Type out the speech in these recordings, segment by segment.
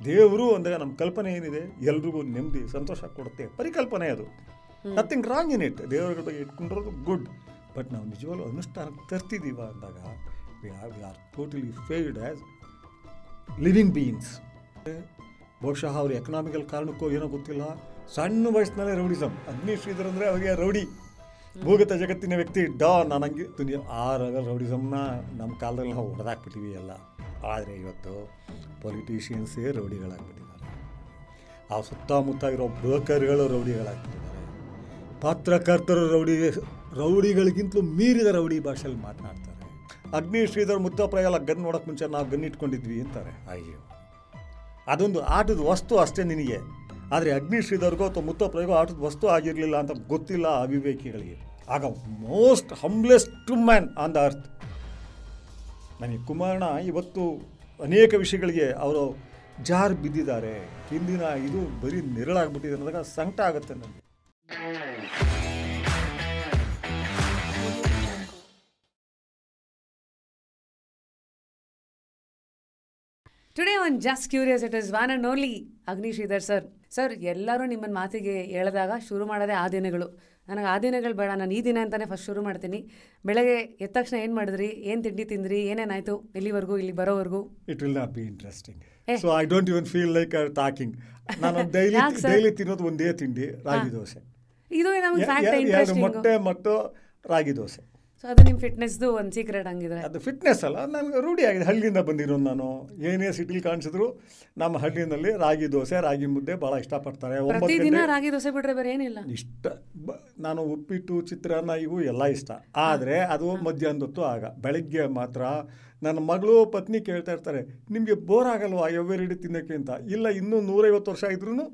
ದೇವರು ಅಂದರೆ ನಮ್ಮ ಕಲ್ಪನೆ ಏನಿದೆ ಎಲ್ರಿಗೂ ನೆಮ್ಮದಿ ಸಂತೋಷ ಕೊಡುತ್ತೆ, ಪರಿಕಲ್ಪನೆ ಅದು. Nothing wrong in it. ದೇವರುಗಳ ಬಗ್ಗೆ ಇಟ್ಕೊಂಡಿರೋದು ಗುಡ್. ಬಟ್ ನಾವು ನಿಜವಾಗ್ಲೂ ಅನುಷ್ಠಾನಕ್ಕೆ ತರ್ತಿದ್ದೀವ ಅಂದಾಗ we are totally failed as living beings. ಬಹುಶಃ ಅವರು ಎಕನಾಮಿಕಲ್ ಕಾರಣಕ್ಕೋ ಏನೋ ಗೊತ್ತಿಲ್ಲ, ಸಣ್ಣ ವಯಸ್ಸಿನಲ್ಲೇ ರೌಡಿಸಮ್. ಅಗ್ನಿ ಶ್ರೀಧರ್ ಅಂದರೆ ಅವರಿಗೆ ರೌಡಿ, ಭೂಗತ ಜಗತ್ತಿನ ವ್ಯಕ್ತಿ, ಡಾನ್. ನನಗೆ ದುನಿಯಾ ಆ ರೌಡಿಸಮ್ನ ನಮ್ಮ ಕಾಲದಲ್ಲಿ ನಾವು ಹೊಡೆದಾಕ್ಬಿಟ್ಟಿವಿ ಎಲ್ಲ. ಆದರೆ ಇವತ್ತು ಪೊಲಿಟಿಷಿಯನ್ಸೇ ರೌಡಿಗಳಾಗ್ಬಿಟ್ಟಿದ್ದಾರೆ, ಆ ಸುತ್ತಮುತ್ತ ಇರೋ ಬ್ರೋಕರ್ಗಳು ರೌಡಿಗಳಾಗ್ಬಿಟ್ಟಿದ್ದಾರೆ, ಪತ್ರಕರ್ತರು ರೌಡಿಗಳಿಗಿಂತಲೂ ಮೀರಿದ ರೌಡಿ ಭಾಷೆಯಲ್ಲಿ ಮಾತನಾಡ್ತಾರೆ. ಅಗ್ನಿ ಶ್ರೀಧರ್ ಮುತ್ತಪ್ರಾಯ ಗನ್ ನೋಡೋಕ್ಕೆ ಮುಂಚೆ ನಾವು ಗನ್ ಇಟ್ಕೊಂಡಿದ್ವಿ ಅಂತಾರೆ. ಅಯ್ಯೋ, ಅದೊಂದು ಆಟದ ವಸ್ತು ಅಷ್ಟೇ ನಿನಗೆ. ಆದರೆ ಅಗ್ನಿ ಶ್ರೀಧರ್ಗೋ ಅಥವಾ ಮುತ್ತಪ್ರಾಯಗೋ ಆಟದ ವಸ್ತು ಆಗಿರಲಿಲ್ಲ ಅಂತ ಗೊತ್ತಿಲ್ಲ ಅವಿವೇಕಿಗಳಿಗೆ. ಆಗ most ಹಂಬ್ಲೆಸ್ಟ್ man on the earth. ನನಗೆ ಕುಮಾರಣ್ಣ ಇವತ್ತು ಅನೇಕ ವಿಷಯಗಳಿಗೆ ಅವರು ಜಾರು ಬಿದ್ದಿದ್ದಾರೆ. ಹಿಂದಿನ ಇದು ಬರೀ ನೆರಳಾಗ್ಬಿಟ್ಟಿದೆ ಅನ್ನೋದಾಗ ಸಂಕಟ ಆಗುತ್ತೆ ನನಗೆ. Today on just curious it is one and only ಅಗ್ನಿ ಶ್ರೀಧರ್ ಸರ್. ಸರ್, ಎಲ್ಲರೂ ನಿಮ್ಮನ್ನು ಮಾತಿಗೆ ಹೇಳಿದಾಗ ಶುರು ಮಾಡೋದೇ ಆ ದಿನಗಳು. ನನಗೆ ಆ ದಿನಗಳು ಬೇಡ, ನಾನು ಈ ದಿನ ಅಂತಲೇ ಫಸ್ಟ್ ಶುರು ಮಾಡ್ತೀನಿ. ಬೆಳಗ್ಗೆ ಎದ್ದ ತಕ್ಷಣ ಏನು ಮಾಡಿದ್ರಿ, ಏನು ತಿಂಡಿ ತಿಂದ್ರಿ, ಏನೇನಾಯಿತು ಇಲ್ಲಿವರೆಗೂ, ಇಲ್ಲಿ ಬರೋವರೆಗೂ? It will not be interesting. So I don't even feel like talking. ನಾನು ಡೈಲಿ ತಿನ್ನೋದು ಒಂದೇ ತಿಂಡಿ, ರಾಗಿ ದೋಸೆ. ಇದು ನಮಗೆ ಫ್ಯಾಕ್ಟ್ ಇಂಟ್ರೆಸ್ಟಿಂಗ್. ಮೊಟ್ಟೆ ಮತ್ತು ರಾಗಿ ದೋಸೆ. ಸೊ ಅದು ನಿಮ್ಮ ಫಿಟ್ನೆಸ್ದು ಒಂದು ಸೀಕ್ರೆಟ್ ಹಂಗಿದ್ರೆ? ಅದು ಫಿಟ್ನೆಸ್ ಅಲ್ಲ, ನನಗೆ ರೂಢಿ ಆಗಿದೆ. ಹಳ್ಳಿಯಿಂದ ಬಂದಿರೋನು ನಾನು. ಏನೇ ಸಿಟಿಲಿ ಕಾಣಿಸಿದ್ರು ನಮ್ಮ ಹಳ್ಳಿನಲ್ಲಿ ರಾಗಿ ದೋಸೆ, ರಾಗಿ ಮುದ್ದೆ ಭಾಳ ಇಷ್ಟಪಡ್ತಾರೆ. ಪ್ರತಿದಿನ ರಾಗಿ ದೋಸೆ ಬಿಟ್ಟರೆ ಬೇರೆ ಏನಿಲ್ಲ ಇಷ್ಟ. ನಾನು ಉಪ್ಪಿಟ್ಟು, ಚಿತ್ರಾನ್ನ ಇವು ಎಲ್ಲ ಇಷ್ಟ. ಆದರೆ ಅದು ಮಧ್ಯಾಹ್ನದ ಹೊತ್ತು ಆಗ. ಬೆಳಗ್ಗೆ ಮಾತ್ರ ನನ್ನ ಮಗಳು ಪತ್ನಿ ಕೇಳ್ತಾ ಇರ್ತಾರೆ, ನಿಮಗೆ ಬೋರ್ ಆಗಲ್ವಾ ಎವ್ರಿಡೇ ತಿನ್ನೋಕ್ಕೆ ಅಂತ. ಇಲ್ಲ, ಇನ್ನೂ 150 ವರ್ಷ ಇದ್ರೂ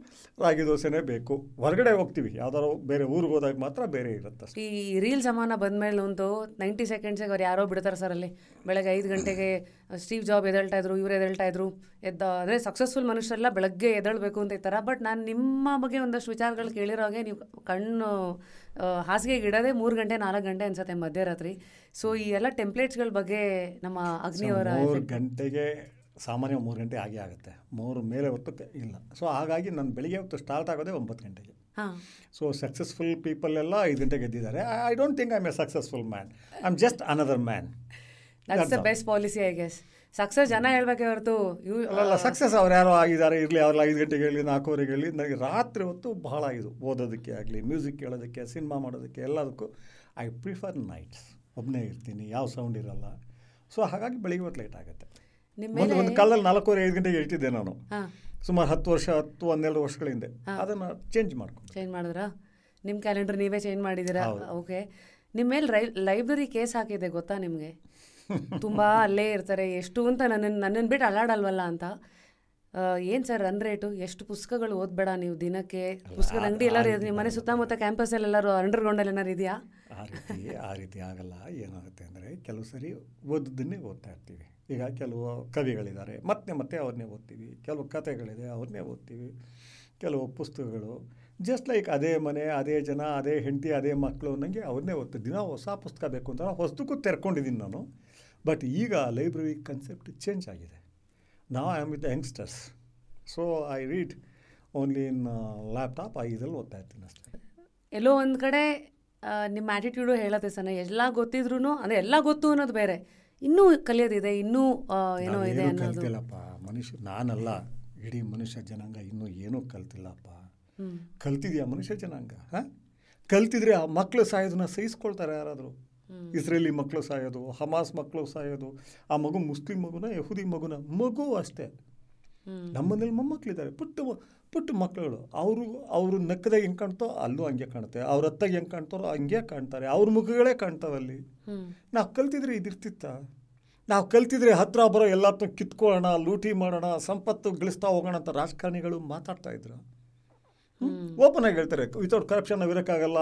ರಾಗಿ ದೋಸೆನೇ ಬೇಕು. ಹೊರಗಡೆ ಹೋಗ್ತೀವಿ, ಯಾವ್ದಾದ್ರು ಬೇರೆ ಊರಿಗೆ ಹೋದಾಗ ಮಾತ್ರ ಬೇರೆ ಇರುತ್ತೆ. ಈ ರೀಲ್ ಸಮಾನ ಬಂದಮೇಲೆ ಅಂತೂ 90 ಸೆಕೆಂಡ್ಸಿಗೆ ಅವ್ರು ಯಾರೋ ಬಿಡ್ತಾರೆ ಸರ್. ಅಲ್ಲಿ ಬೆಳಗ್ಗೆ 5 ಗಂಟೆಗೆ ಸ್ಟೀವ್ ಜಾಬ್ ಎದ್ದೇಳ್ತಾ ಇದ್ರು, ಇವ್ರು ಎದ್ದೇಳ್ತಾ ಇದ್ರು. ಅಂದರೆ ಸಕ್ಸಸ್ಫುಲ್ ಮನುಷ್ಯರೆಲ್ಲ ಬೆಳಗ್ಗೆ ಎದ್ದೇಳಬೇಕು ಅಂತ ಇರ್ತಾರೆ. ಬಟ್ ನಾನು ನಿಮ್ಮ ಬಗ್ಗೆ ಒಂದಷ್ಟು ವಿಚಾರಗಳು ಕೇಳಿರೋ ಹಾಗೆ ನೀವು ಕಣ್ಣು ಹಾಸಿಗೆಗೆ ಇಡೋದೇ 3 ಗಂಟೆ 4 ಗಂಟೆ ಅನ್ಸುತ್ತೆ ಮಧ್ಯರಾತ್ರಿ. ಸೊ ಈ ಎಲ್ಲ ಟೆಂಪ್ಲೇಟ್ಸ್ಗಳ ಬಗ್ಗೆ ನಮ್ಮ ಅಗ್ನಿಯವರ 3 ಗಂಟೆಗೆ ಸಾಮಾನ್ಯ 3 ಗಂಟೆ ಆಗೇ ಆಗುತ್ತೆ, 3 ಮೇಲೆ ಹೊತ್ತು ಇಲ್ಲ. ಸೊ ಹಾಗಾಗಿ ನಾನು ಬೆಳಿಗ್ಗೆ ಹೊತ್ತು ಸ್ಟಾರ್ಟ್ ಆಗೋದೇ 9 ಗಂಟೆಗೆ. ಸೊ ಸಕ್ಸಸ್ಫುಲ್ ಪೀಪಲ್ ಎಲ್ಲ 5 ಗಂಟೆಗೆ ಎದ್ದಿದ್ದಾರೆ. I don't think I am a successful man, I am just another man. That's the best policy I guess. Success ಜನ ಹೇಳ್ಬೇಕೆ ಹೊರತು ಅಲ್ಲ, ಸಕ್ಸಸ್ ಅವ್ರು ಯಾರೋ ಆಗಿದ್ದಾರೆ ಇರಲಿ, ಅವ್ರೆಲ್ಲ 5 ಗಂಟೆಗೆ ಹೇಳಿ 4 ಗಂಟೆಗೆ ಹೇಳಿ. ನನಗೆ ರಾತ್ರಿ ಹೊತ್ತು ಬಹಳ ಇದು ಓದೋದಕ್ಕೆ ಆಗಲಿ, ಮ್ಯೂಸಿಕ್ ಕೇಳೋದಕ್ಕೆ, ಸಿನಿಮಾ ಮಾಡೋದಕ್ಕೆ ಎಲ್ಲದಕ್ಕೂ ಐ ಪ್ರಿಫರ್ ನೈಟ್ಸ್. ಒಬ್ಬನೇ ಇರ್ತೀನಿ, ಯಾವ ಸೌಂಡ್ ಇರಲ್ಲ. ಸೊ ಹಾಗಾಗಿ ಬೆಳಿಗ್ಗೆ ಹೊತ್ತು ಲೇಟ್ ಆಗುತ್ತೆ. ಒಂದು ಕಾಲದಲ್ಲಿ 4:30-5 ಗಂಟೆಗೆ ಹೇಳ್ತಿದ್ದೆ ನಾನು, ಸುಮಾರು 10 ವರ್ಷ 12 ವರ್ಷಗಳ ಹಿಂದೆ. ಅದನ್ನು ಚೇಂಜ್ ಮಾಡಿದ್ರಾ? ನಿಮ್ಮ ಕ್ಯಾಲೆಂಡರ್ ನೀವೇ ಚೇಂಜ್ ಮಾಡಿದ್ದೀರಾ? ಓಕೆ. ನಿಮ್ಮ ಮೇಲೆ ಲೈಬ್ರರಿ ಕೇಸ್ ಹಾಕಿದೆ ಗೊತ್ತಾ ನಿಮಗೆ? ತುಂಬ ಅಲ್ಲೇ ಇರ್ತಾರೆ, ಎಷ್ಟು ಅಂತ ನನ್ನನ್ನು ಬಿಟ್ಟು ಅಲ್ಲಾಡಲ್ವಲ್ಲ ಅಂತ. ಏನು ಸರ್ ರನ್ ರೇಟು? ಎಷ್ಟು ಪುಸ್ತಕಗಳು ಓದಬೇಡ ನೀವು ದಿನಕ್ಕೆ? ಪುಸ್ತಕದ ಅಂಗಡಿ ಎಲ್ಲರೂ ನಿಮ್ಮ ಮನೆ ಸುತ್ತಮುತ್ತ ಕ್ಯಾಂಪಸಲ್ಲಿ ಎಲ್ಲರೂ ಅಂಡರ್ಗ್ರೌಂಡಲ್ಲಿ ಏನಾರು ಇದೆಯಾ? ಆ ರೀತಿ ಆಗಲ್ಲ. ಏನಾಗುತ್ತೆ ಅಂದರೆ ಕೆಲವು ಸರಿ ಓದೋದನ್ನೇ ಓದ್ತಾ ಇರ್ತೀವಿ. ಈಗ ಕೆಲವು ಕವಿಗಳಿದ್ದಾರೆ, ಮತ್ತೆ ಅವ್ರನ್ನೇ ಓದ್ತೀವಿ. ಕೆಲವು ಕಥೆಗಳಿದೆ, ಅವ್ರನ್ನೇ ಓದ್ತೀವಿ. ಕೆಲವು ಪುಸ್ತಕಗಳು ಜಸ್ಟ್ ಲೈಕ್ ಅದೇ ಮನೆ, ಅದೇ ಜನ, ಅದೇ ಹೆಂಡತಿ, ಅದೇ ಮಕ್ಕಳು ನನಗೆ ಅವ್ರನ್ನೇ ಓದ್ತೀವಿ. ದಿನ ಹೊಸ ಪುಸ್ತಕ ಬೇಕು ಅಂತ ಹೊಸದಕ್ಕೂ ತೆರ್ಕೊಂಡಿದ್ದೀನಿ ನಾನು. ಬಟ್ ಈಗ ಲೈಬ್ರರಿ ಕನ್ಸೆಪ್ಟ್ ಚೇಂಜ್ ಆಗಿದೆ. ನಾವು I am with the youngsters. So I read only in laptop. ಇದರಲ್ಲಿ ಓದ್ತಾ ಇರ್ತೀನಿ ಅಷ್ಟೇ. ಎಲ್ಲೋ ಒಂದು ಕಡೆ ನಿಮ್ಮ ಆ್ಯಟಿಟ್ಯೂಡು ಹೇಳುತ್ತೆ ಸರ್, ಎಲ್ಲ ಗೊತ್ತಿದ್ರೂ ಅಂದರೆ ಎಲ್ಲ ಗೊತ್ತು ಅನ್ನೋದು ಬೇರೆ, ಇನ್ನೂ ಕಲಿಯೋದಿದೆ, ಇನ್ನೂ ಏನೋ ಇದೆ ಅನ್ನೋದು. ಕಲ್ತಿಲ್ಲಪ್ಪ ಮನುಷ್ಯ, ನಾನಲ್ಲ, ಇಡೀ ಮನುಷ್ಯ ಜನಾಂಗ ಇನ್ನೂ ಏನೂ ಕಲ್ತಿಲ್ಲಪ್ಪ. ಕಲ್ತಿದ್ಯಾ ಮನುಷ್ಯ ಜನಾಂಗ? ಕಲ್ತಿದ್ರೆ ಆ ಮಕ್ಕಳು ಸಾಯೋದನ್ನ ಸಹಿಸ್ಕೊಳ್ತಾರೆ ಯಾರಾದರೂ? ಇಸ್ರೇಲಿ ಮಕ್ಕಳು ಸಾಯೋದು, ಹಮಾಸ್ ಮಕ್ಕಳು ಸಾಯೋದು, ಆ ಮಗು ಮುಸ್ಲಿಂ ಮಗುನ, ಯಹೂದಿ ಮಗು ಅಷ್ಟೇ. ನಮ್ಮನೇಲಿ ಮೊಮ್ಮಕ್ಕಳಿದ್ದಾರೆ, ಪುಟ್ಟ ಮಕ್ಕಳುಗಳು. ಅವರು ನಕ್ಕದಾಗ ಹೆಂಗೆ ಕಾಣ್ತೋ ಅಲ್ಲೂ ಹಂಗೆ ಕಾಣುತ್ತೆ, ಅವ್ರ ಹತ್ತಾಗ ಹೆಂಗೆ ಕಾಣ್ತಾರೋ ಹಂಗೆ ಕಾಣ್ತಾರೆ, ಅವ್ರ ಮುಖಗಳೇ ಕಾಣ್ತಾವಲ್ಲಿ. ನಾವು ಕಲ್ತಿದ್ರೆ ಇದಿರ್ತಿತ್ತ? ನಾವು ಕಲ್ತಿದ್ರೆ ಹತ್ರ ಬರೋ ಎಲ್ಲರನ್ನೂ ಕಿತ್ಕೊಳ್ಳೋಣ, ಲೂಟಿ ಮಾಡೋಣ, ಸಂಪತ್ತು ಗಳಿಸ್ತಾ ಹೋಗೋಣ ಅಂತ ರಾಜಕಾರಣಿಗಳು ಮಾತಾಡ್ತಾ ಇದ್ರು. ಓಪನ್ ಆಗಿ ಹೇಳ್ತಾರೆ, ವಿತೌಟ್ ಕರಪ್ಷನ್ ನಾವು ಇರೋಕ್ಕಾಗಲ್ಲ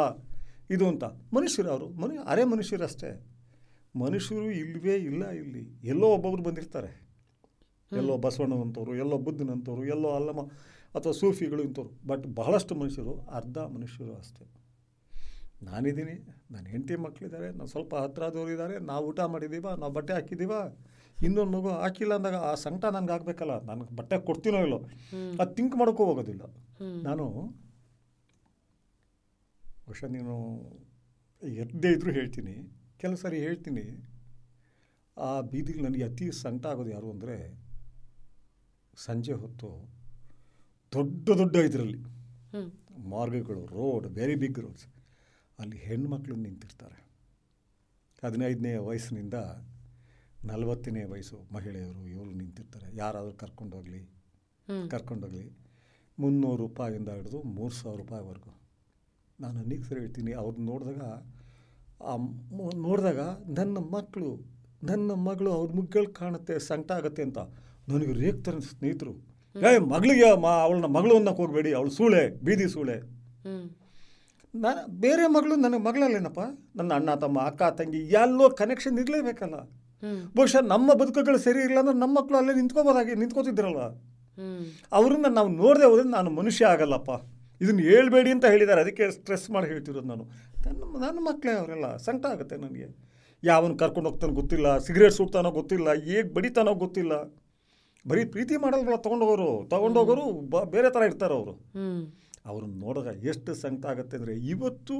ಇದು ಅಂತ. ಮನುಷ್ಯರು ಅವರು ಅರೆ ಮನುಷ್ಯರಷ್ಟೇ. ಮನುಷ್ಯರು ಇಲ್ಲವೇ ಇಲ್ಲ ಇಲ್ಲಿ. ಎಲ್ಲೋ ಒಬ್ಬೊಬ್ರು ಬಂದಿರ್ತಾರೆ, ಎಲ್ಲೋ ಬಸವಣ್ಣನಂಥವ್ರು, ಎಲ್ಲೋ ಬುದ್ಧನಂಥವ್ರು, ಎಲ್ಲೋ ಅಲ್ಲಮ ಅಥವಾ ಸೂಫಿಗಳು ಇಂಥವ್ರು. ಬಟ್ ಬಹಳಷ್ಟು ಮನುಷ್ಯರು ಅರ್ಧ ಮನುಷ್ಯರು ಅಷ್ಟೇ. ನಾನಿದ್ದೀನಿ, ನನ್ನ ಹೆಂಡತಿ ಮಕ್ಕಳಿದ್ದಾರೆ, ನಾವು ಸ್ವಲ್ಪ ಹತ್ರದವ್ರು ಇದ್ದಾರೆ, ನಾವು ಊಟ ಮಾಡಿದ್ದೀವ, ನಾವು ಬಟ್ಟೆ ಹಾಕಿದ್ದೀವ, ಇನ್ನೊಂದು ಮಗು ಹಾಕಿಲ್ಲ ಅಂದಾಗ ಆ ಸಂಕಟ ನನಗೆ ಆಗಬೇಕಲ್ಲ, ನನಗೆ ಬಟ್ಟೆ ಕೊಡ್ತೀನೋ ಇಲ್ಲೋ ಅದು ಥಿಂಕ್ ಮಾಡೋಕ್ಕೂ ಹೋಗೋದಿಲ್ಲ ನಾನು. ಬಹುಶಃ ನೀನು ಎದ್ದೇ ಇದ್ರೂ ಹೇಳ್ತೀನಿ, ಕೆಲವು ಸಾರಿ ಹೇಳ್ತೀನಿ, ಆ ಬೀದಿಗೆ ನನಗೆ ಅತಿ ಸಂಕಟ ಆಗೋದು ಯಾರು ಅಂದರೆ ಸಂಜೆ ಹೊತ್ತು ದೊಡ್ಡ ದೊಡ್ಡ ಇದರಲ್ಲಿ ಮಾರ್ಗಗಳು, ರೋಡ್, ವೆರಿ ಬಿಗ್ ರೋಡ್ಸ್, ಅಲ್ಲಿ ಹೆಣ್ಮಕ್ಳು ನಿಂತಿರ್ತಾರೆ. 15ನೇ ವಯಸ್ಸಿನಿಂದ 40ನೇ ವಯಸ್ಸು ಮಹಿಳೆಯರು ಇವರು ನಿಂತಿರ್ತಾರೆ. ಯಾರಾದರೂ ಕರ್ಕೊಂಡೋಗಲಿ 300 ರೂಪಾಯಿಂದ ಹಿಡಿದು 3,000 ರೂಪಾಯಿವರೆಗೂ. ನಾನು ಅನೇಕ ಸರಿ ಹೇಳ್ತೀನಿ, ಅವ್ರನ್ನ ನೋಡಿದಾಗ ನನ್ನ ಮಗಳು ಅವ್ರ ಮುಗ್ಗಳು ಕಾಣುತ್ತೆ, ಸಂಕಟ ಆಗುತ್ತೆ ಅಂತ ನನಗೆ ರೇಗ್ತಾರೆ ಸ್ನೇಹಿತರು. ಮಗಳಿಗೆ ಅವಳನ್ನ ಮಗಳು ಅನ್ನಕ್ಕೆ ಹೋಗಬೇಡಿ, ಅವಳು ಸೂಳೆ, ಬೀದಿ ಸೂಳೆ. ನಾನು ಬೇರೆ ಮಗಳು ನನಗೆ ಮಗಳಲ್ಲೇನಪ್ಪ, ನನ್ನ ಅಣ್ಣ ತಮ್ಮ ಅಕ್ಕ ತಂಗಿ ಎಲ್ಲೋ ಕನೆಕ್ಷನ್ ಇರಲೇಬೇಕಲ್ಲ. ಬಹುಶಃ ನಮ್ಮ ಬದುಕುಗಳು ಸರಿ ಇಲ್ಲ ಅಂದ್ರೆ ನಮ್ಮ ಮಕ್ಕಳು ಅಲ್ಲೇ ನಿಂತ್ಕೋತಿದ್ರಲ್ಲ. ಅವ್ರನ್ನ ನಾವು ನೋಡದೆ ಹೋದ್ರೆ ನಾನು ಮನುಷ್ಯ ಆಗಲ್ಲಪ್ಪ. ಇದನ್ನು ಹೇಳ್ಬೇಡಿ ಅಂತ ಹೇಳಿದ್ದಾರೆ, ಅದಕ್ಕೆ ಸ್ಟ್ರೆಸ್ ಮಾಡಿ ಹೇಳ್ತಿರೋದು ನಾನು. ನನ್ನ ಮಕ್ಕಳೇ ಅವರೆಲ್ಲ. ಸಂಕಟ ಆಗುತ್ತೆ ನನಗೆ. ಯಾವನು ಕರ್ಕೊಂಡು ಹೋಗ್ತಾನೋ ಗೊತ್ತಿಲ್ಲ, ಸಿಗರೇಟ್ ಸುಡ್ತಾನೋ ಗೊತ್ತಿಲ್ಲ, ಹೇಗೆ ಬಡಿತಾನೋ ಗೊತ್ತಿಲ್ಲ. ಬರೀ ಪ್ರೀತಿ ಮಾಡೋಲ್ಲ, ತೊಗೊಂಡೋಗೋರು ಬೇರೆ ಥರ ಇರ್ತಾರೆ ಅವರು. ಅವ್ರನ್ನ ನೋಡಿದಾಗ ಎಷ್ಟು ಸಂಕಟ ಆಗುತ್ತೆ ಅಂದರೆ, ಇವತ್ತು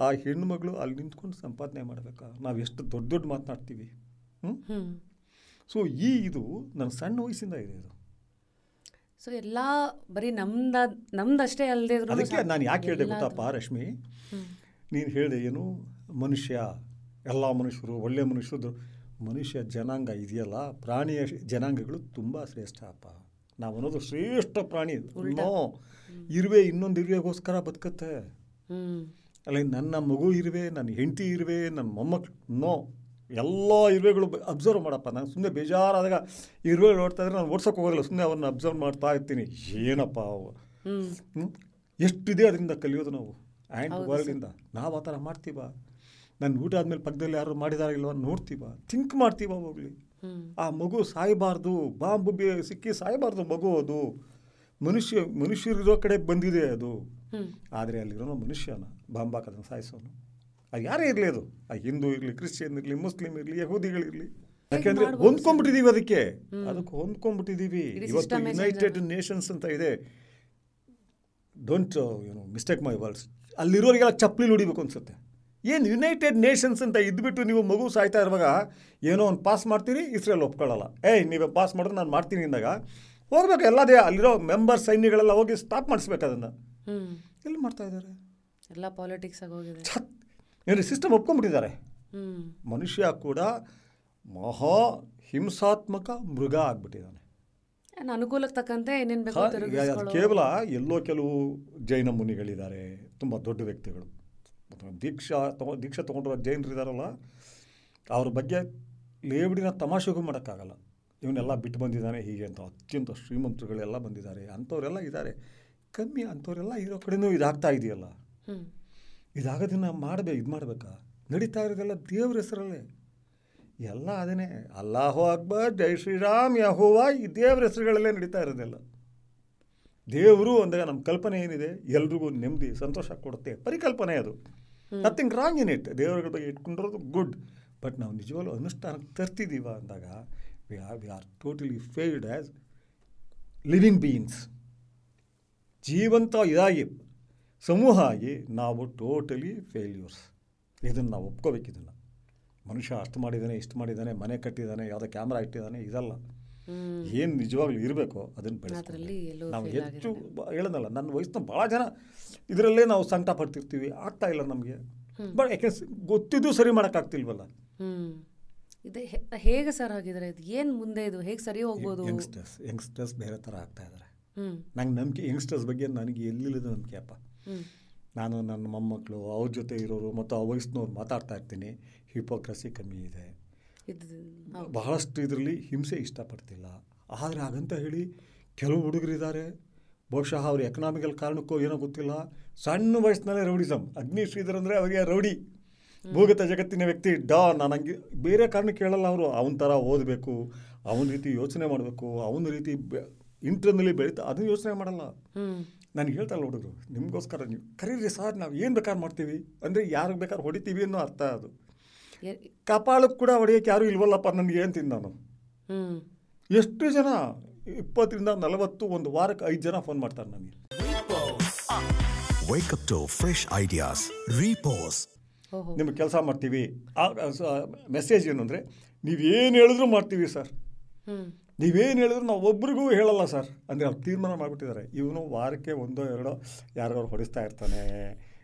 ಆ ಹೆಣ್ಣುಮಗಳು ಅಲ್ಲಿ ನಿಂತ್ಕೊಂಡು ಸಂಪಾದನೆ ಮಾಡಬೇಕಾ? ನಾವು ಎಷ್ಟು ದೊಡ್ಡ ಮಾತನಾಡ್ತೀವಿ. ಸೊ ಇದು ನನ್ನ ಸಣ್ಣ ವಯಸ್ಸಿಂದ ಇದೆ ಇದು. ಸೊ ಎಲ್ಲ ಬರೀ ನಮ್ದಷ್ಟೇ ಅಲ್ಲದೆ ಅದಕ್ಕೆ ನಾನು ಯಾಕೆ ಹೇಳಿದೆ ಗೊತ್ತಪ್ಪ ರಶ್ಮಿ, ನೀನು ಹೇಳಿದೆ ಏನು ಮನುಷ್ಯ, ಎಲ್ಲ ಮನುಷ್ಯರು ಒಳ್ಳೆಯ ಮನುಷ್ಯರು. ಮನುಷ್ಯ ಜನಾಂಗ ಇದೆಯಲ್ಲ, ಪ್ರಾಣಿಯ ಜನಾಂಗಗಳು ತುಂಬ ಶ್ರೇಷ್ಠ ಅಪ್ಪ. ನಾವು ಅನ್ನೋದು ಶ್ರೇಷ್ಠ ಪ್ರಾಣಿ. ಇನ್ನೊಂದು ಇರುವೆಗೋಸ್ಕರ ಬದುಕುತ್ತೆ. ಅಲ್ಲ, ನನ್ನ ಮಗು ಇರುವೆ, ನನ್ನ ಹೆಂಡತಿ ಇರುವೆ, ನನ್ನ ಮೊಮ್ಮಕ್ಕಳು ಎಲ್ಲ ಇರುವೆಗಳು ಅಬ್ಸರ್ವ್ ಮಾಡಪ್ಪ. ನಾನು ಸುಮ್ಮನೆ ಬೇಜಾರಾದಾಗ ಇರುವೆ ನೋಡ್ತಾ ಇದ್ರೆ ನಾನು ಓಡ್ಸೋಕೆ ಹೋಗೋದಿಲ್ಲ, ಸುಮ್ಮನೆ ಅವನ್ನ ಅಬ್ಸರ್ವ್ ಮಾಡ್ತಾ ಇರ್ತೀನಿ. ಏನಪ್ಪ ಅವು ಎಷ್ಟಿದೆ ಅದರಿಂದ ಕಲಿಯೋದು ನಾವು ಆ್ಯಂಡ್ ವರ್ಲ್ಡಿಂದ. ನಾವು ಆ ಥರ ಮಾಡ್ತೀವ? ನನ್ನ ಊಟ ಆದಮೇಲೆ ಪಕ್ಕದಲ್ಲಿ ಯಾರು ಮಾಡಿದಾರ ಇಲ್ವ ನೋಡ್ತೀವ, ಥಿಂಕ್ ಮಾಡ್ತೀವ. ಹೋಗಲಿ, ಆ ಮಗು ಸಾಯಬಾರ್ದು, ಬಾಂಬು ಸಿಕ್ಕಿ ಸಾಯಬಾರ್ದು ಮಗು. ಅದು ಮನುಷ್ಯರಿರೋ ಕಡೆ ಬಂದಿದೆ ಅದು. ಆದರೆ ಅಲ್ಲಿರೋ ಮನುಷ್ಯನ ಬಾಂಬಾಕದನ್ನು ಸಾಯಿಸೋನು ಅದು ಯಾರೇ ಇರಲಿ, ಅದು ಆ ಹಿಂದೂ ಇರಲಿ, ಕ್ರಿಶ್ಚಿಯನ್ ಇರಲಿ, ಮುಸ್ಲಿಮ್ ಇರಲಿ, ಯಹೂದಿಗಳಿರಲಿ. ಯಾಕೆಂದರೆ ಹೊಂದ್ಕೊಂಡ್ಬಿಟ್ಟಿದ್ದೀವಿ, ಅದಕ್ಕೆ ಹೊಂದ್ಕೊಂಡ್ಬಿಟ್ಟಿದ್ದೀವಿ. ಇವತ್ತು ಯುನೈಟೆಡ್ ನೇಷನ್ಸ್ ಅಂತ ಇದೆ. Don't mistake my words. ಅಲ್ಲಿರೋರಿಗೆಲ್ಲ ಚಪ್ಪಲಿ ಹೊಡಿಬೇಕು ಅನ್ಸುತ್ತೆ. ಏನು ಯುನೈಟೆಡ್ ನೇಷನ್ಸ್ ಅಂತ ಇದ್ಬಿಟ್ಟು ನೀವು ಮಗು ಸಾಯ್ತಾ ಇರುವಾಗ ಏನೋ ಒಂದು ಪಾಸ್ ಮಾಡ್ತೀರಿ, ಇಸ್ರೇಲ್ ಒಪ್ಕೊಳ್ಳಲ್ಲ. ನೀವೇ ಪಾಸ್ ಮಾಡಿದ್ರೆ ನಾನು ಮಾಡ್ತೀನಿ ಅಂದಾಗ ಹೋಗ್ಬೇಕು. ಎಲ್ಲದೇ ಅಲ್ಲಿರೋ ಮೆಂಬರ್ ಸೈನ್ಯಗಳೆಲ್ಲ ಹೋಗಿ ಸ್ಟಾಪ್ ಮಾಡಿಸ್ಬೇಕು ಅದನ್ನು. ಎಲ್ಲಿ ಮಾಡ್ತಾ ಇದ್ದಾರೆ? ಎಲ್ಲ ಪಾಲಿಟಿಕ್ಸ್ ಆಗೋಗಿದೆ. ಏನು ಸಿಸ್ಟಮ್ ಒಪ್ಕೊಂಡ್ಬಿಟ್ಟಿದ್ದಾರೆ. ಮನುಷ್ಯ ಕೂಡ ಮಹಾ ಹಿಂಸಾತ್ಮಕ ಮೃಗ ಆಗ್ಬಿಟ್ಟಿದ್ದಾನೆ. ಅನುಕೂಲಕ್ಕೆ ತಕ್ಕಂತೆ ಏನೇನು ಬೇಕು ಕೇವಲ ಎಲ್ಲೋ ಕೆಲವು ಜೈನ ಮುನಿಗಳಿದ್ದಾರೆ, ತುಂಬ ದೊಡ್ಡ ವ್ಯಕ್ತಿಗಳು. ದೀಕ್ಷಾ ತೊಗೊಂಡಿರೋ ಜೈನರಿದ್ದಾರಲ್ಲ, ಅವ್ರ ಬಗ್ಗೆ ಲೇಬಡಿನ ತಮಾಷೆಗೂ ಮಾಡೋಕ್ಕಾಗಲ್ಲ. ಇವನ್ನೆಲ್ಲ ಬಿಟ್ಟು ಬಂದಿದ್ದಾನೆ ಹೀಗೆ ಅಂತ. ಅತ್ಯಂತ ಶ್ರೀಮಂತರುಗಳೆಲ್ಲ ಬಂದಿದ್ದಾರೆ, ಅಂಥವರೆಲ್ಲ ಇದ್ದಾರೆ. ಕಮ್ಮಿ ಅಂಥವರೆಲ್ಲ ಇರೋ ಕಡೆನೂ ಇದಾಗ್ತಾ ಇದೆಯಲ್ಲ. ಇದಾಗೋದನ್ನು ಮಾಡಬೇಕಾ? ನಡೀತಾ ಇರೋದೆಲ್ಲ ದೇವ್ರ ಹೆಸರಲ್ಲೇ ಎಲ್ಲ. ಅದೇನೆ ಅಲ್ಲಾಹು ಅಕ್ಬರ್, ಜೈ ಶ್ರೀರಾಮ್, ಯಹೋವಾ, ಈ ದೇವ್ರ ಹೆಸರುಗಳಲ್ಲೇ ನಡೀತಾ ಇರೋದೆಲ್ಲ. ದೇವರು ಅಂದಾಗ ನಮ್ಮ ಕಲ್ಪನೆ ಏನಿದೆ, ಎಲ್ರಿಗೂ ನೆಮ್ಮದಿ ಸಂತೋಷ ಕೊಡುತ್ತೆ ಪರಿಕಲ್ಪನೆ. ಅದು ನಥಿಂಗ್ ರಾಂಗ್ ಇನ್ ಇಟ್. ದೇವರುಗಳ ಬಗ್ಗೆ ಇಟ್ಕೊಂಡಿರೋದು ಗುಡ್. ಬಟ್ ನಾವು ನಿಜವಾಗ್ಲೂ ಅನುಷ್ಠಾನಕ್ಕೆ ತರ್ತಿದ್ದೀವ ಅಂದಾಗ we are totally failed as living beings. ಜೀವಂತ ಇದಾಗಿ ಸಮೂಹ ಆಗಿ ನಾವು ಟೋಟಲಿ ಫೇಲ್ಯೂರ್ಸ್. ಇದನ್ನು ನಾವು ಒಪ್ಕೋಬೇಕು. ಇದನ್ನು ಮನುಷ್ಯ ಅಷ್ಟು ಮಾಡಿದ್ದಾನೆ, ಇಷ್ಟು ಮಾಡಿದ್ದಾನೆ, ಮನೆ ಕಟ್ಟಿದ್ದಾನೆ, ಯಾವುದೋ ಕ್ಯಾಮ್ರಾ ಇಟ್ಟಿದ್ದಾನೆ, ಇದಲ್ಲ. ಏನು ನಿಜವಾಗ್ಲೂ ಇರಬೇಕೋ ಅದನ್ನು ಬೆಳೆಸ್ತೀವಿ ನಾವು. ಹೆಚ್ಚು ಹೇಳೋದಲ್ಲ, ನನ್ನ ವಯಸ್ಸಿನ ಭಾಳ ಜನ ಇದರಲ್ಲೇ ನಾವು ಸಂಕಟ ಪಡ್ತಿರ್ತೀವಿ, ಆಗ್ತಾ ಇಲ್ಲ ನಮಗೆ. ಬಟ್ ಯಾಕೆ ಗೊತ್ತಿದ್ದು ಸರಿ ಮಾಡೋಕ್ಕಾಗ್ತಿಲ್ವಲ್ಲ. ಇದು ಹೇಗೆ ಸರ್ ಆಗಿದ್ದಾರೆ? ಇದು ಏನು ಮುಂದೆ ಇದು ಹೇಗೆ ಸರಿ ಹೋಗ್ಬೋದು? ಯಂಗ್ಸ್ಟರ್ಸ್ ಬೇರೆ ಥರ ಆಗ್ತಾ ಇದ್ದಾರೆ. ನಂಗೆ ನಂಬಿಕೆ ಯಂಗ್ಸ್ಟರ್ಸ್ ಬಗ್ಗೆ ನನಗೆ ಎಲ್ಲಿಲ್ಲದ ನಂಬಿಕೆ ಅಪ್ಪ. ನಾನು ನನ್ನ ಮೊಮ್ಮಕ್ಕಳು ಅವ್ರ ಜೊತೆ ಇರೋರು ಮತ್ತು ಆ ವಯಸ್ಸಿನವ್ರು ಮಾತಾಡ್ತಾ ಇರ್ತೀನಿ. ಹಿಪೋಕ್ರಸಿ ಕಮ್ಮಿ ಇದೆ, ಬಹಳಷ್ಟು ಇದರಲ್ಲಿ ಹಿಂಸೆ ಇಷ್ಟಪಡ್ತಿಲ್ಲ. ಆದರೆ ಹಾಗಂತ ಹೇಳಿ ಕೆಲವು ಹುಡುಗರಿದ್ದಾರೆ, ಬಹುಶಃ ಅವ್ರ ಎಕನಾಮಿಕಲ್ ಕಾರಣಕ್ಕೋ ಏನೋ ಗೊತ್ತಿಲ್ಲ, ಸಣ್ಣ ವಯಸ್ಸಿನಲ್ಲೇ ರೌಡಿಸಮ್. ಅಗ್ನಿಶ್ರೀಧರ್ ಅಂದರೆ ಅವರಿಗೆ ರೌಡಿ, ಭೂಗತ ಜಗತ್ತಿನ ವ್ಯಕ್ತಿ, ನಾನು ಹಂಗೆ ಬೇರೆ ಕಾರಣಕ್ಕೆ ಕೇಳಲ್ಲ. ಅವರು ಅವನ ಥರ ಓದಬೇಕು, ಅವನ ರೀತಿ ಯೋಚನೆ ಮಾಡಬೇಕು, ಅವನ ರೀತಿ ಇಂಟರ್ನಲ್ಲಿ ಬೆಳೀತಾ ಅದನ್ನು ಯೋಚನೆ ಮಾಡಲ್ಲ. ನನಗೆ ಹೇಳ್ತಾರಲ್ಲ ಹುಡುಗರು, ನಿಮಗೋಸ್ಕರ ನೀವು ಕರೀರಿ ಸರ್, ನಾವು ಏನು ಬೇಕಾದ್ರೆ ಮಾಡ್ತೀವಿ ಅಂದರೆ ಯಾರಿಗೆ ಬೇಕಾದ್ರೆ ಹೊಡಿತೀವಿ ಅನ್ನೋ ಅರ್ಥ. ಅದು ಕಪಾಳಕ್ಕೆ ಕೂಡ ಹೊಡೆಯೋಕ್ಕೆ ಯಾರೂ ಇಲ್ವಲ್ಲಪ್ಪ ನನಗೆ ಅಂತೀನಿ ನಾನು. ಎಷ್ಟು ಜನ 20ರಿಂದ 40 ಒಂದು ವಾರಕ್ಕೆ 5 ಜನ ಫೋನ್ ಮಾಡ್ತಾರೆ ನನಗೆ. Wake up to fresh ideas. Repose. ನಿಮಗೆ ಕೆಲಸ ಮಾಡ್ತೀವಿ. ಮೆಸೇಜ್ ಏನು ಅಂದರೆ, ನೀವೇನು ಹೇಳಿದ್ರು ಮಾಡ್ತೀವಿ ಸರ್, ನೀವೇನು ಹೇಳಿದ್ರು ನಾವು ಒಬ್ರಿಗೂ ಹೇಳಲ್ಲ ಸರ್ ಅಂದರೆ ಅವ್ರು ತೀರ್ಮಾನ ಮಾಡಿಬಿಟ್ಟಿದ್ದಾರೆ. ಇವನು ವಾರಕ್ಕೆ 1-2 ಯಾರಿಗಾರು ಹೊಡಿಸ್ತಾ ಇರ್ತಾನೆ,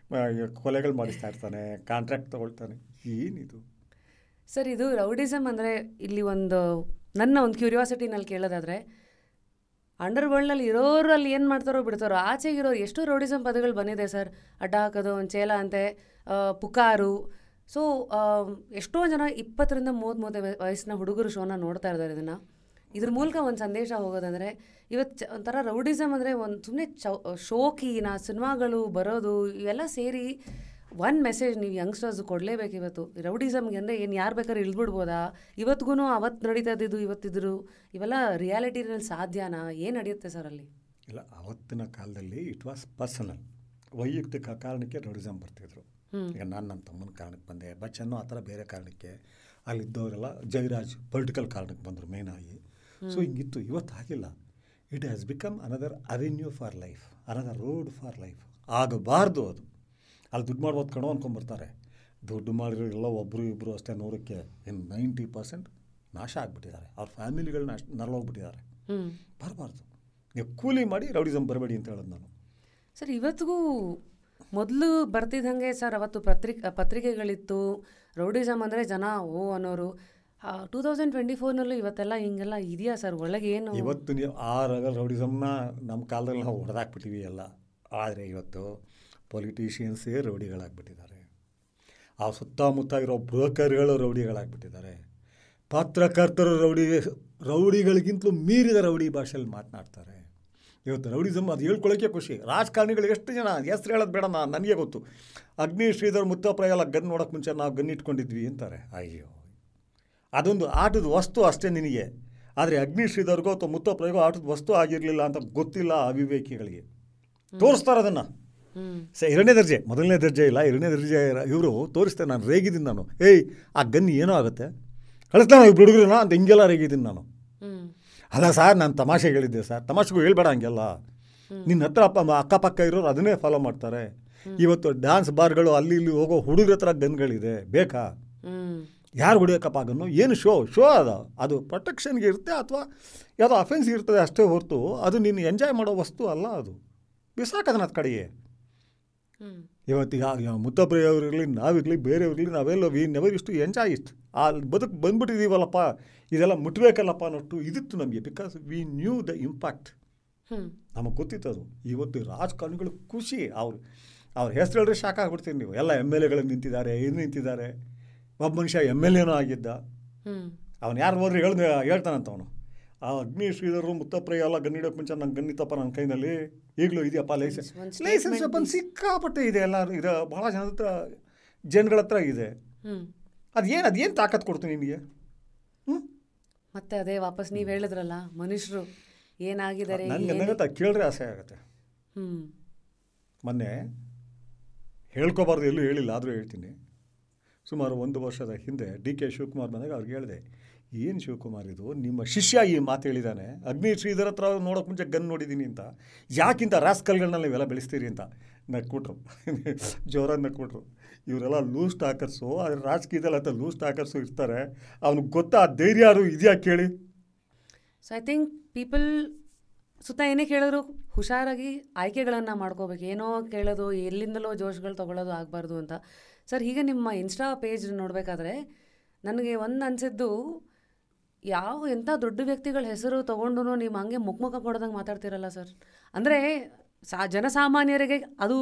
ಕೊಲೆಗಳು ಮಾಡಿಸ್ತಾ ಇರ್ತಾನೆ, ಕಾಂಟ್ರಾಕ್ಟ್ ತೊಗೊಳ್ತಾನೆ. ಏನಿದು ಸರ್? ಇದು ರೌಡಿಸಮ್ ಅಂದರೆ ಇಲ್ಲಿ ನನ್ನ ಒಂದು ಕ್ಯೂರಿಯಾಸಿಟಿನಲ್ಲಿ ಕೇಳೋದಾದರೆ, ಅಂಡರ್ ವರ್ಲ್ಡ್ನಲ್ಲಿ ಇರೋರಲ್ಲಿ ಏನು ಮಾಡ್ತಾರೋ ಬಿಡ್ತಾರೋ, ಆಚೆಗಿರೋರು ಎಷ್ಟು ರೌಡಿಸಮ್ ಪದಗಳು ಬಂದಿದೆ ಸರ್. ಅಡ್ಡ ಹಾಕೋದು, ಒಂದು ಚೇಲ ಅಂತೆ, ಪುಕಾರು. ಸೊ ಎಷ್ಟೋ ಜನ 20ರಿಂದ 30 ವಯಸ್ಸಿನ ಹುಡುಗರು ಶೋನ ನೋಡ್ತಾ ಇದ್ದಾರೆ. ಇದ್ರ ಮೂಲಕ ಒಂದು ಸಂದೇಶ ಹೋಗೋದಂದರೆ, ಇವತ್ತು ಒಂಥರ ರೌಡಿಸಮ್ ಅಂದರೆ ಒಂದು ಸುಮ್ಮನೆ ಶೋಕಿನ ಸಿನಿಮಾಗಳು ಬರೋದು ಇವೆಲ್ಲ ಸೇರಿ ಒಂದು ಮೆಸೇಜ್ ನೀವು ಯಂಗ್ಸ್ಟರ್ಸ್ ಕೊಡಲೇಬೇಕು. ಇವತ್ತು ರೌಡಿಸಮ್ಗೆ ಅಂದರೆ ಏನು ಯಾರು ಬೇಕಾದ್ರೆ ಇಳಿದ್ಬಿಡ್ಬೋದಾ? ಇವತ್ತಿಗೂ ಅವತ್ತು ನಡೀತಾ ಇದ್ದಿದ್ದು ಇವತ್ತಿದ್ರು ಇವೆಲ್ಲ ರಿಯಾಲಿಟಿನಲ್ಲಿ ಸಾಧ್ಯನಾ? ಏನು ನಡೆಯುತ್ತೆ ಸರ್ ಅಲ್ಲಿ? ಇಲ್ಲ, ಅವತ್ತಿನ ಕಾಲದಲ್ಲಿ ಇಟ್ ವಾಸ್ ಪರ್ಸನಲ್, ವೈಯಕ್ತಿಕ ಕಾರಣಕ್ಕೆ ರೌಡಿಸಮ್ ಬರ್ತಿದ್ರು. ಈಗ ನಾನು ನನ್ನ ತಮ್ಮನ ಕಾರಣಕ್ಕೆ ಬಂದೆ, ಬಚ್ಚನ್ನು ಆ ಥರ ಬೇರೆ ಕಾರಣಕ್ಕೆ, ಅಲ್ಲಿದ್ದವರೆಲ್ಲ ಜಯರಾಜ್ ಪೊಲಿಟಿಕಲ್ ಕಾರಣಕ್ಕೆ ಬಂದರು ಮೇಯ್ನಾಗಿ. ಸೊ ಹಿಂಗಿತ್ತು. ಇವತ್ತು ಆಗಿಲ್ಲ. It has become another avenue for life, another road for life. ಆಗಬಾರ್ದು ಅದು. ಅಲ್ಲಿ ದುಡ್ಡು ಮಾಡ್ಬೋದು ಕಣೋ ಅಂದ್ಕೊಂಡ್ಬರ್ತಾರೆ. ದುಡ್ಡು ಮಾಡಿರೋ ಎಲ್ಲ ಒಬ್ಬರು ಇಬ್ಬರು ಅಷ್ಟೇ, 100ಕ್ಕೆ 90% ನಾಶ ಆಗಿಬಿಟ್ಟಿದ್ದಾರೆ. ಅವ್ರ ಫ್ಯಾಮಿಲಿಗಳನ್ನ ನರಳೋಗ್ಬಿಟ್ಟಿದ್ದಾರೆ. ಬರಬಾರ್ದು. ನೀವು ಕೂಲಿ ಮಾಡಿ ರೌಡಿಸಮ್ ಬರಬೇಡಿ ಅಂತ ಹೇಳೋದು ನಾನು. ಸರ್ ಇವತ್ತಿಗೂ ಮೊದಲು ಬರ್ತಿದ್ದಂಗೆ ಸರ್, ಅವತ್ತು ಪತ್ರಿಕೆಗಳಿತ್ತು, ರೌಡಿಸಮ್ ಅಂದರೆ ಜನ ಅನ್ನೋರು. 2024ನಲ್ಲೂ ಇವತ್ತೆಲ್ಲ ಹಿಂಗೆಲ್ಲ ಇದೆಯಾ ಸರ್? ಒಳಗೆ ಏನು ಇವತ್ತು ನೀವು ಆ ರೌಡಿಸಮ್ನ ನಮ್ಮ ಕಾಲದಲ್ಲಿ ನಾವು ಹೊಡೆದಾಕ್ಬಿಟ್ಟಿವಿ ಎಲ್ಲ. ಆದರೆ ಇವತ್ತು ಪೊಲಿಟಿಷಿಯನ್ಸೇ ರೌಡಿಗಳಾಗ್ಬಿಟ್ಟಿದ್ದಾರೆ. ಆ ಸುತ್ತಮುತ್ತ ಇರೋ ಬ್ರೋಕರ್ಗಳು ರೌಡಿಗಳಾಗ್ಬಿಟ್ಟಿದ್ದಾರೆ. ಪತ್ರಕರ್ತರು ರೌಡಿಗಳಿಗಿಂತಲೂ ಮೀರಿದ ರೌಡಿ ಭಾಷೆಯಲ್ಲಿ ಮಾತನಾಡ್ತಾರೆ. ಇವತ್ತು ರೌಡಿಸಮ್ ಅದು ಹೇಳ್ಕೊಳ್ಳೋಕ್ಕೆ ಖುಷಿ. ರಾಜಕಾರಣಿಗಳು ಎಷ್ಟು ಜನ ಹೆಸ್ರು ಹೇಳೋದು ಬೇಡ, ನನಗೆ ಗೊತ್ತು. ಅಗ್ನಿ ಶ್ರೀಧರ್ ಮುತ್ತಪ್ಪ ಎಲ್ಲ ಗನ್ ನೋಡೋಕ್ಕೆ ಮುಂಚೆ ನಾವು ಗನ್ ಇಟ್ಕೊಂಡಿದ್ವಿ ಅಂತಾರೆ. ಅಯ್ಯೋ, ಅದೊಂದು ಆಟದ ವಸ್ತು ಅಷ್ಟೇ ನಿನಗೆ. ಆದರೆ ಅಗ್ನಿ ಶ್ರೀಧರ್ಗೋ ಅಥವಾ ಮುತ್ತಪ್ಪರಿಗೋ ಆಟದ ವಸ್ತು ಆಗಿರಲಿಲ್ಲ ಅಂತ ಗೊತ್ತಿಲ್ಲ ಅವಿವೇಕಿಗಳಿಗೆ. ತೋರಿಸ್ತಾರೆ ಅದನ್ನು. ಎರಡನೇ ದರ್ಜೆ, ಮೊದಲನೇ ದರ್ಜೆ ಇಲ್ಲ, ಎರಡನೇ ದರ್ಜೆ ಇವರು ತೋರಿಸ್ತೇನೆ. ನಾನು ರೇಗಿದ್ದೀನಿ ನಾನು. ಆ ಗನ್ ಏನೋ ಆಗುತ್ತೆ, ಕಳಿಸ್ತಾನೆ ಇಬ್ಬರು ಹುಡುಗರನ್ನ ಅಂತ ಹಿಂಗೆಲ್ಲ ರೇಗಿದ್ದೀನಿ ನಾನು. ಅಲ್ಲ ಸರ್, ನಾನು ತಮಾಷೆಗೆ ಹೇಳಿದ್ದೆ ಸರ್. ತಮಾಷೆಗೂ ಹೇಳ್ಬೇಡ ಹಂಗೆಲ್ಲ. ನಿನ್ನ ಹತ್ರ ಅಕ್ಕಪಕ್ಕ ಇರೋರು ಅದನ್ನೇ ಫಾಲೋ ಮಾಡ್ತಾರೆ. ಇವತ್ತು ಡ್ಯಾನ್ಸ್ ಬಾರ್ಗಳು ಅಲ್ಲಿ ಇಲ್ಲಿ ಹೋಗೋ ಹುಡುಗರ ಹತ್ರ ಗನ್ಗಳಿದೆ, ಬೇಕಾ? ಯಾರು ಹೊಡಿಯೋಕ್ಕಪ್ಪ ಗನ್ನು? ಏನು ಶೋ ಅದು ಪ್ರೊಟೆಕ್ಷನ್ಗೆ ಇರುತ್ತೆ ಅಥವಾ ಯಾವುದೋ ಅಫೆನ್ಸ್ ಇರ್ತದೆ ಅಷ್ಟೇ ಹೊರತು ಅದು ನೀನು ಎಂಜಾಯ್ ಮಾಡೋ ವಸ್ತು ಅಲ್ಲ. ಅದು ಬಿಸಾಕದನ್ನ ಅದು ಕಡೆಗೆ. ಇವತ್ತಿಗೆ ಮುತ್ತಪ್ರಿಯವರಿರಲಿ, ನಾವಿರಲಿ, ಬೇರೆಯವ್ರಿರಲಿ, ನಾವೆಲ್ಲ ವಿ ನೆವರ್ ಇಷ್ಟು ಎಂಜಾಯ್ ಇಷ್ಟು ಆ ಬದುಕು ಬಂದ್ಬಿಟ್ಟಿದ್ದೀವಲ್ಲಪ್ಪ, ಇದೆಲ್ಲ ಮುಟ್ಬೇಕಲ್ಲಪ್ಪ ಅನ್ನೋಷ್ಟು ಇದಿತ್ತು ನಮಗೆ. Because we knew the impact. ನಮಗೆ ಗೊತ್ತಿತ್ತು ಅದು. ಇವತ್ತು ರಾಜಕಾರಣಿಗಳು ಖುಷಿ. ಅವ್ರ ಹೆಸರು ಹೇಳಿದ್ರೆ ಶಾಕ್ ಆಗಿಬಿಡ್ತೀವಿ ನೀವು. ಎಲ್ಲ MLAಗಳು ನಿಂತಿದ್ದಾರೆ, ನಿಂತಿದ್ದಾರೆ. ಒಬ್ಬ ಮನುಷ್ಯ MLAನೂ ಆಗಿದ್ದ. ಅವನು ಯಾರು ಹೋದ್ರೆ ಹೇಳ್ತಾನಂತ ಅವನು. ಆ ಅಗ್ನಿ ಶ್ರೀಧರು ಮುತ್ತಪ್ರಯ್ಯ ಎಲ್ಲ ಗನ್ನಿಡೋಕ್ಕೆ ಮುಂಚೆ ನಂಗೆ ಗನ್ನಿತಪ್ಪ ನನ್ನ ಕೈನಲ್ಲಿ ಈಗಲೂ ಇದೆಯಪ್ಪ ಲೈಸೆನ್ಸ್ ಬಂದು ಸಿಕ್ಕಾಪಟ್ಟೆ ಇದೆ. ಎಲ್ಲ ಇದು ಭಾಳ ಜನಗಳ ಹತ್ರ ಇದೆ. ಅದೇನು ತಾಕತ್ತು ಕೊಡ್ತೀನಿ ನಿನಗೆ? ಮತ್ತೆ ಅದೇ ವಾಪಸ್ ನೀವು ಹೇಳಿದ್ರಲ್ಲ, ಮನುಷ್ಯರು ಏನಾಗಿದ್ದಾರೆ ನನಗೆ ಕೇಳ್ರೆ ಆಸೆ ಆಗುತ್ತೆ. ಮೊನ್ನೆ ಹೇಳ್ಕೊಬಾರ್ದು, ಎಲ್ಲೂ ಹೇಳಿಲ್ಲ, ಆದರೂ ಹೇಳ್ತೀನಿ. ಸುಮಾರು 1 ವರ್ಷದ ಹಿಂದೆ DK ಶಿವಕುಮಾರ್ ಬಂದಾಗ ಅವ್ರಿಗೆ ಹೇಳಿದೆ, ಏನು ಶಿವಕುಮಾರ್ ಇದು ನಿಮ್ಮ ಶಿಷ್ಯ ಈ ಮಾತು ಹೇಳಿದ್ದಾನೆ, ಅಗ್ನಿ ಶ್ರೀಧರ್ ಹತ್ರ ನೋಡೋಕೆ ಮುಂಚೆ ಗನ್ ನೋಡಿದ್ದೀನಿ ಅಂತ, ಯಾಕಿಂತ ರಾಸ್ಕಲ್ಗಳನ್ನ ನೀವೆಲ್ಲ ಬೆಳೆಸ್ತೀರಿ ಅಂತ ನಕ್ಬಿಟ್ರು. ಜೋರಾಗಿ ನಕ್ಬಿಟ್ರು. ಇವರೆಲ್ಲ ಲೂಸ್ ಟಾಕರ್ಸು. ಆದರೆ ರಾಜಕೀಯದಲ್ಲಿ ಅಂತ ಲೂಸ್ ಟಾಕರ್ಸು ಇರ್ತಾರೆ. ಅವ್ನಿಗೆ ಗೊತ್ತಾ ಆ ಧೈರ್ಯ ಯಾರು ಇದೆಯಾ ಕೇಳಿ. ಸೊ ಐ ಥಿಂಕ್ ಪೀಪಲ್ ಸುತ್ತ ಏನೇ ಕೇಳಿದ್ರು ಹುಷಾರಾಗಿ ಆಯ್ಕೆಗಳನ್ನು ಮಾಡ್ಕೋಬೇಕು. ಏನೋ ಕೇಳೋದು, ಎಲ್ಲಿಂದಲೋ ಜೋಶ್ಗಳು ತೊಗೊಳ್ಳೋದು ಆಗಬಾರ್ದು ಅಂತ. ಸರ್, ಹೀಗೆ ನಿಮ್ಮ ಇನ್ಸ್ಟಾ ಪೇಜ್ ನೋಡಬೇಕಾದ್ರೆ ನನಗೆ ಒಂದು ಅನಿಸಿದ್ದು, ಎಂಥ ದೊಡ್ಡ ವ್ಯಕ್ತಿಗಳ ಹೆಸರು ತೊಗೊಂಡು ನೀವು ಹಂಗೆ ಮುಖ ಕೊಡ್ದಂಗೆ ಮಾತಾಡ್ತಿರಲ್ಲ ಸರ್. ಅಂದರೆ ಜನಸಾಮಾನ್ಯರಿಗೆ ಅದು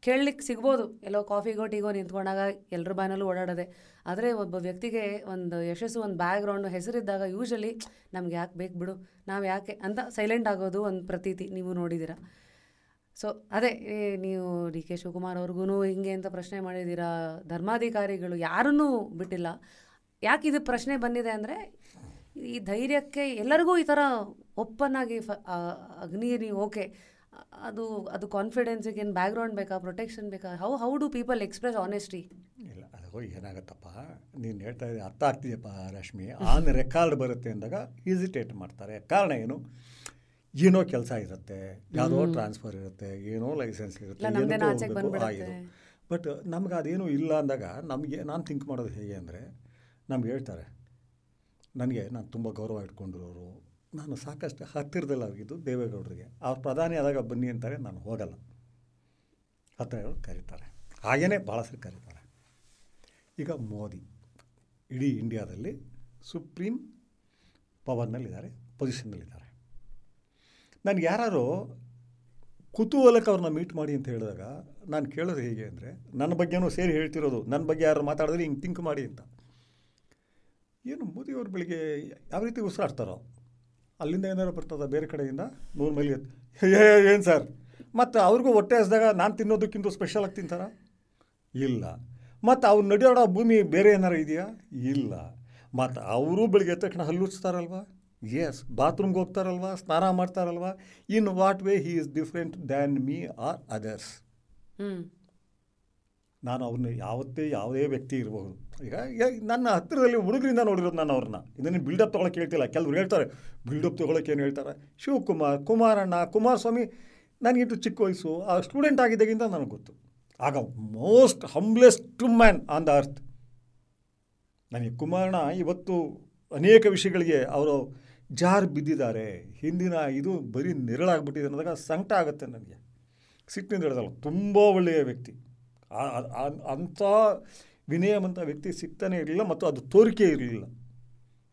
ಕೇಳಲಿಕ್ಕೆ ಸಿಗ್ಬೋದು, ಎಲ್ಲೋ ಕಾಫಿಗೋ ಟೀಗೋ ನಿಂತ್ಕೊಂಡಾಗ ಎಲ್ಲರ ಬಾಯಲ್ಲೂ ಓಡಾಡೋದೆ. ಆದರೆ ಒಬ್ಬ ವ್ಯಕ್ತಿಗೆ ಒಂದು ಯಶಸ್ಸು, ಒಂದು ಬ್ಯಾಕ್ಗ್ರೌಂಡು, ಹೆಸರಿದ್ದಾಗ ಯೂಶಲಿ ನಮ್ಗೆ ಯಾಕೆ ಬೇಕು ಬಿಡು, ನಾವು ಯಾಕೆ ಅಂತ ಸೈಲೆಂಟ್ ಆಗೋದು ಒಂದು ಪ್ರತೀತಿ ನೀವು ನೋಡಿದ್ದೀರಾ. ಸೊ ಅದೇ ನೀವು DK ಶಿವಕುಮಾರ್ ಅವ್ರಿಗೂ ಹಿಂಗೆ ಅಂತ ಪ್ರಶ್ನೆ ಮಾಡಿದ್ದೀರಾ. ಧರ್ಮಾಧಿಕಾರಿಗಳು ಯಾರನ್ನೂ ಬಿಟ್ಟಿಲ್ಲ. ಯಾಕೆ ಇದು ಪ್ರಶ್ನೆ ಬಂದಿದೆ ಅಂದರೆ, ಈ ಧೈರ್ಯಕ್ಕೆ ಎಲ್ಲರಿಗೂ ಈ ಥರ ಓಪನ್ ಆಗಿ ಅಗ್ನಿ ನೀವು ಓಕೆ ಅದು ಅದು ಕಾನ್ಫಿಡೆನ್ಸಿಗೆ ಏನು ಬ್ಯಾಕ್ಗ್ರೌಂಡ್ ಬೇಕಾ, ಪ್ರೊಟೆಕ್ಷನ್ ಬೇಕಾ? How do people express honesty? ಇಲ್ಲ, ಅದು ಏನಾಗುತ್ತಪ್ಪ, ನೀನು ಹೇಳ್ತಾ ಇದ್ದೀವಿ ಅರ್ಥ ಆಗ್ತಿದೆಯಪ್ಪ ರಶ್ಮಿ. ಆನ್ ರೆಕಾರ್ಡ್ ಬರುತ್ತೆ ಅಂದಾಗ ಹಿಸಿಟೇಟ್ ಮಾಡ್ತಾರೆ. ಕಾರಣ ಏನು? ಏನೋ ಕೆಲಸ ಇರುತ್ತೆ, ಯಾವುದೋ ಟ್ರಾನ್ಸ್ಫರ್ ಇರುತ್ತೆ, ಏನೋ ಲೈಸೆನ್ಸ್ ಇರುತ್ತೆ, ಆಯಿತು. ಬಟ್ ನಮ್ಗೆ ಅದೇನೂ ಇಲ್ಲ ಅಂದಾಗ ನಾನು ಥಿಂಕ್ ಮಾಡೋದು ಹೇಗೆ ಅಂದರೆ, ನಮ್ಗೆ ಹೇಳ್ತಾರೆ, ನಾನು ತುಂಬ ಗೌರವ ಇಟ್ಕೊಂಡಿರೋರು, ನಾನು ಸಾಕಷ್ಟು ಹತ್ತಿರದಲ್ಲಿ ಆಗಿದ್ದು ದೇವೇಗೌಡರಿಗೆ. ಅವ್ರು ಪ್ರಧಾನಿ ಆದಾಗ ಬನ್ನಿ ಅಂತಾರೆ, ನಾನು ಹೋಗಲ್ಲ. ಹತ್ತಿರ ಕರೀತಾರೆ, ಹಾಗೇ ಭಾಳ ಸರಿ ಕರೀತಾರೆ. ಈಗ ಮೋದಿ ಇಡೀ ಇಂಡಿಯಾದಲ್ಲಿ ಸುಪ್ರೀಂ ಪವರ್ನಲ್ಲಿದ್ದಾರೆ, ಪೊಸಿಷನ್ನಲ್ಲಿದ್ದಾರೆ. ನನಗೆ ಯಾರು ಕುತೂಹಲಕ್ಕೆ ಅವ್ರನ್ನ ಮೀಟ್ ಮಾಡಿ ಅಂತ ಹೇಳಿದಾಗ ನಾನು ಕೇಳೋದು ಹೇಗೆ ಅಂದರೆ, ನನ್ನ ಬಗ್ಗೆನೂ ಸೇರಿ ಹೇಳ್ತಿರೋದು, ನನ್ನ ಬಗ್ಗೆ ಯಾರು ಮಾತಾಡಿದ್ರೆ ಹಿಂಗೆ ಥಿಂಕ್ ಮಾಡಿ ಅಂತ. ಏನು ಮೋದಿಯವ್ರ ಬೆಳಿಗ್ಗೆ ಯಾವ ರೀತಿ ಉಸಿರಾಡ್ತಾರೋ, ಅಲ್ಲಿಂದ ಏನಾರು ಬರ್ತದ ಬೇರೆ ಕಡೆಯಿಂದ 100 ಮೈಲಿ ಏನು ಸರ್, ಮತ್ತು ಅವ್ರಿಗೂ ಹೊಟ್ಟೆ ಹಸಿದಾಗ ನಾನು ತಿನ್ನೋದಕ್ಕಿಂತ ಸ್ಪೆಷಲಾಗಿ ತಿಂತಾರ? ಇಲ್ಲ. ಮತ್ತು ಅವ್ರು ನಡೆಯೋಣ ಭೂಮಿ ಬೇರೆ ಏನಾರು ಇದೆಯಾ? ಇಲ್ಲ. ಮತ್ತು ಅವರು ಬೆಳಿಗ್ಗೆ ಎದ್ದ ತಕ್ಷಣ ಹಲ್ಲುಚ್ತಾರಲ್ವ? ಎಸ್. ಬಾತ್ರೂಮ್ಗೆ ಹೋಗ್ತಾರಲ್ವ? ಸ್ನಾನ ಮಾಡ್ತಾರಲ್ವ? In what way he is different than me or others? ನಾನು ಅವ್ರನ್ನ ಯಾವುದೇ ವ್ಯಕ್ತಿ ಇರಬಹುದು. ಈಗ ನನ್ನ ಹತ್ತಿರದಲ್ಲಿ ಹುಡುಗರಿಂದ ನೋಡಿರೋದು ನಾನು ಅವ್ರನ್ನ. ಇದನ್ನು ಬಿಲ್ಡಪ್ ತೊಗೊಳಕ್ಕೆ ಹೇಳ್ತಿಲ್ಲ. ಕೆಲವ್ರು ಹೇಳ್ತಾರೆ ಬಿಲ್ಡಪ್ ತೊಗೊಳಕ್ಕೆ ಏನು ಹೇಳ್ತಾರೆ, ಶಿವಕುಮಾರ್, ಕುಮಾರಣ್ಣ, ಕುಮಾರಸ್ವಾಮಿ ನನಗಿಂತೂ ಚಿಕ್ಕ ವಯಸ್ಸು, ಆ ಸ್ಟೂಡೆಂಟ್ ಆಗಿದ್ದಾಗಿಂದ ನನಗೆ ಗೊತ್ತು. ಆಗ most ಹಂಬ್ಲೆಸ್ಟ್ man on the earth. ನನಗೆ ಕುಮಾರಣ್ಣ ಇವತ್ತು ಅನೇಕ ವಿಷಯಗಳಿಗೆ ಅವರು ಜಾರು ಬಿದ್ದಿದ್ದಾರೆ. ಹಿಂದಿನ ಇದು ಬರೀ ನೆರಳಾಗ್ಬಿಟ್ಟಿದೆ ಅನ್ನೋದಾಗ ಸಂಕಟ ಆಗುತ್ತೆ ನನಗೆ. ಸಿಟ್ಟಿನಿಂದ ಹೇಳೋದಲ್ಲ, ತುಂಬ ಒಳ್ಳೆಯ ವ್ಯಕ್ತಿ. ಅಂಥ ವಿನಯವಂತ ವ್ಯಕ್ತಿ ಸಿಗ್ತಾನೆ ಇರಲಿಲ್ಲ, ಮತ್ತು ಅದು ತೋರಿಕೆ ಇರಲಿಲ್ಲ.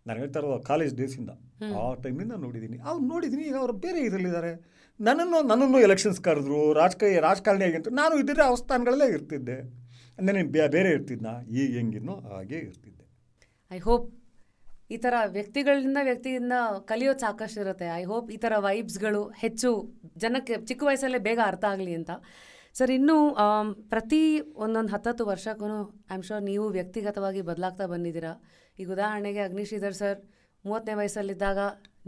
ನಾನು ಹೇಳ್ತಾ ಇರೋದು ಕಾಲೇಜ್ ಡೇಸಿಂದ, ಆ ಟೈಮಿಂದ ನೋಡಿದ್ದೀನಿ. ಅವ್ರು ನೋಡಿದ್ದೀನಿ. ಈಗ ಅವರು ಬೇರೆ ಇದರಲ್ಲಿದ್ದಾರೆ. ನನ್ನನ್ನು ಎಲೆಕ್ಷನ್ಸ್ ಕರೆದ್ರು, ರಾಜಕಾರಣಿಯಾಗಿಂತ ನಾನು ಇದ್ದರೆ ಆ ಸ್ಥಾನಗಳಲ್ಲೇ ಇರ್ತಿದ್ದೆ. ನಾನು ಬೇರೆ ಇರ್ತಿದ್ನ, ಈಗ ಹೆಂಗಿದ್ನೋ ಹಾಗೇ ಇರ್ತಿದ್ದೆ. ಐ ಹೋಪ್ ಈ ಥರ ವ್ಯಕ್ತಿಯಿಂದ ಕಲಿಯೋದು ಸಾಕಷ್ಟು ಇರುತ್ತೆ. ಐ ಹೋಪ್ ಈ ಥರ ವೈಬ್ಸ್ಗಳು ಹೆಚ್ಚು ಜನಕ್ಕೆ ಚಿಕ್ಕ ವಯಸ್ಸಲ್ಲೇ ಬೇಗ ಅರ್ಥ ಆಗಲಿ ಅಂತ. ಸರ್, ಇನ್ನೂ ಪ್ರತಿ ಒಂದೊಂದು 10 ವರ್ಷಕ್ಕೂ ಐ ಆಮ್ ಶೋರ್ ನೀವು ವ್ಯಕ್ತಿಗತವಾಗಿ ಬದಲಾಗ್ತಾ ಬಂದಿದ್ದೀರಾ. ಈಗ ಉದಾಹರಣೆಗೆ ಅಗ್ನಿಶ್ರೀಧರ್ ಸರ್ 30ನೇ ವಯಸ್ಸಲ್ಲಿದ್ದಾಗ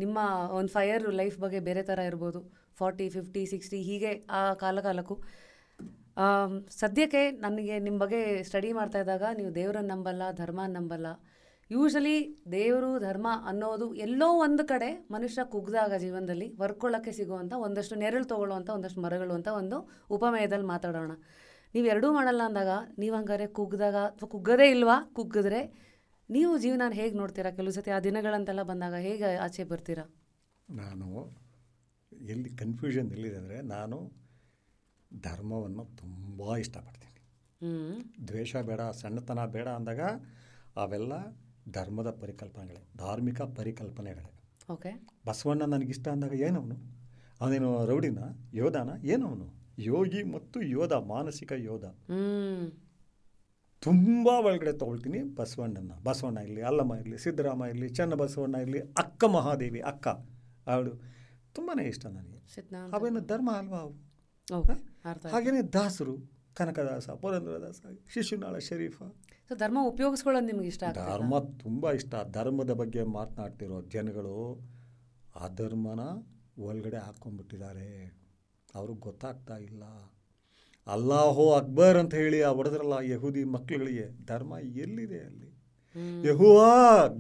ನಿಮ್ಮ ಒಂದು ಫೈರ್ ಲೈಫ್ ಬಗ್ಗೆ ಬೇರೆ ಥರ ಇರ್ಬೋದು. 40, 50, 60 ಹೀಗೆ ಆ ಕಾಲಕ್ಕೂ ಸದ್ಯಕ್ಕೆ ನನಗೆ ನಿಮ್ಮ ಬಗ್ಗೆ ಸ್ಟಡಿ ಮಾಡ್ತಾ ಇದ್ದಾಗ ನೀವು ದೇವರನ್ನು ನಂಬಲ್ಲ, ಧರ್ಮ ನಂಬಲ್ಲ. ಯೂಶಲಿ ದೇವರು ಧರ್ಮ ಅನ್ನೋದು ಎಲ್ಲೋ ಒಂದು ಕಡೆ ಮನುಷ್ಯ ಕುಗ್ದಾಗ ಜೀವನದಲ್ಲಿ ವರ್ಕೊಳ್ಳೋಕ್ಕೆ ಸಿಗುವಂಥ ಒಂದಷ್ಟು ನೆರಳು ತೊಗೊಳ್ಳುವಂಥ ಒಂದಷ್ಟು ಮರಗಳು ಅಂತ ಒಂದು ಉಪಮೇಯದಲ್ಲಿ ಮಾತಾಡೋಣ. ನೀವು ಎರಡೂ ಮಾಡಲ್ಲ ಅಂದಾಗ ನೀವು ಹಂಗಾರೆ ಕುಗ್ದಾಗ ಅಥವಾ ಕುಗ್ಗದೇ ಇಲ್ವಾ? ಕುಗ್ಗಿದ್ರೆ ನೀವು ಜೀವನ ಹೇಗೆ ನೋಡ್ತೀರಾ? ಕೆಲವು ಸತಿ ಆ ದಿನಗಳಂತೆಲ್ಲ ಬಂದಾಗ ಹೇಗೆ ಆಚೆ ಬರ್ತೀರಾ? ನಾನು ಎಲ್ಲಿ ಕನ್ಫ್ಯೂಷನ್ ಎಲ್ಲಿದೆ ಅಂದರೆ, ನಾನು ಧರ್ಮವನ್ನು ತುಂಬ ಇಷ್ಟಪಡ್ತೀನಿ. ದ್ವೇಷ ಬೇಡ, ಸಣ್ಣತನ ಬೇಡ ಅಂದಾಗ ಅವೆಲ್ಲ ಧರ್ಮದ ಪರಿಕಲ್ಪನೆಗಳೇ, ಧಾರ್ಮಿಕ ಪರಿಕಲ್ಪನೆಗಳೇ. ಓಕೆ. ಬಸವಣ್ಣ ನನಗಿಷ್ಟ ಅಂದಾಗ ಏನವನು? ಅವನೇನು ರೌಡಿನ, ಯೋಧನ? ಏನವನು ಯೋಗಿ ಮತ್ತು ಯೋಧ, ಮಾನಸಿಕ ಯೋಧ. ತುಂಬ ಒಳಗಡೆ ತೊಗೊಳ್ತೀನಿ ಬಸವಣ್ಣ ಇರಲಿ, ಅಲ್ಲಮ್ಮ ಇರಲಿ, ಸಿದ್ದರಾಮ ಇರಲಿ, ಚನ್ನಬಸವಣ್ಣ ಇರಲಿ, ಅಕ್ಕ ಮಹಾದೇವಿ ಅಕ್ಕ, ಅವಳು ತುಂಬಾ ಇಷ್ಟ ನನಗೆ. ಅವೇನು ಧರ್ಮ ಅಲ್ವಾ ಅವು? ಹಾಗೆಯೇ ದಾಸರು, ಕನಕದಾಸ, ಪುರಂದರದಾಸ, ಶಿಶುನಾಳ ಶರೀಫ. ಸೊ ಧರ್ಮ ಉಪಯೋಗಿಸ್ಕೊಳ್ಳೋದು ನಿಮ್ಗೆ ಇಷ್ಟ? ಧರ್ಮ ತುಂಬ ಇಷ್ಟ. ಧರ್ಮದ ಬಗ್ಗೆ ಮಾತನಾಡ್ತಿರೋ ಜನಗಳು ಅಧರ್ಮನ ಒಳಗಡೆ ಹಾಕ್ಕೊಂಡ್ಬಿಟ್ಟಿದ್ದಾರೆ. ಅವ್ರಿಗೆ ಗೊತ್ತಾಗ್ತಾ ಇಲ್ಲ. ಅಲ್ಲಾಹೋ ಅಕ್ಬರ್ ಅಂತ ಹೇಳಿ ಆ ಹೊಡೆದ್ರಲ್ಲ ಯಹೂದಿ ಮಕ್ಕಳುಗಳಿಗೆ, ಧರ್ಮ ಎಲ್ಲಿದೆ ಅಲ್ಲಿ? ಯೆಹೋವಾ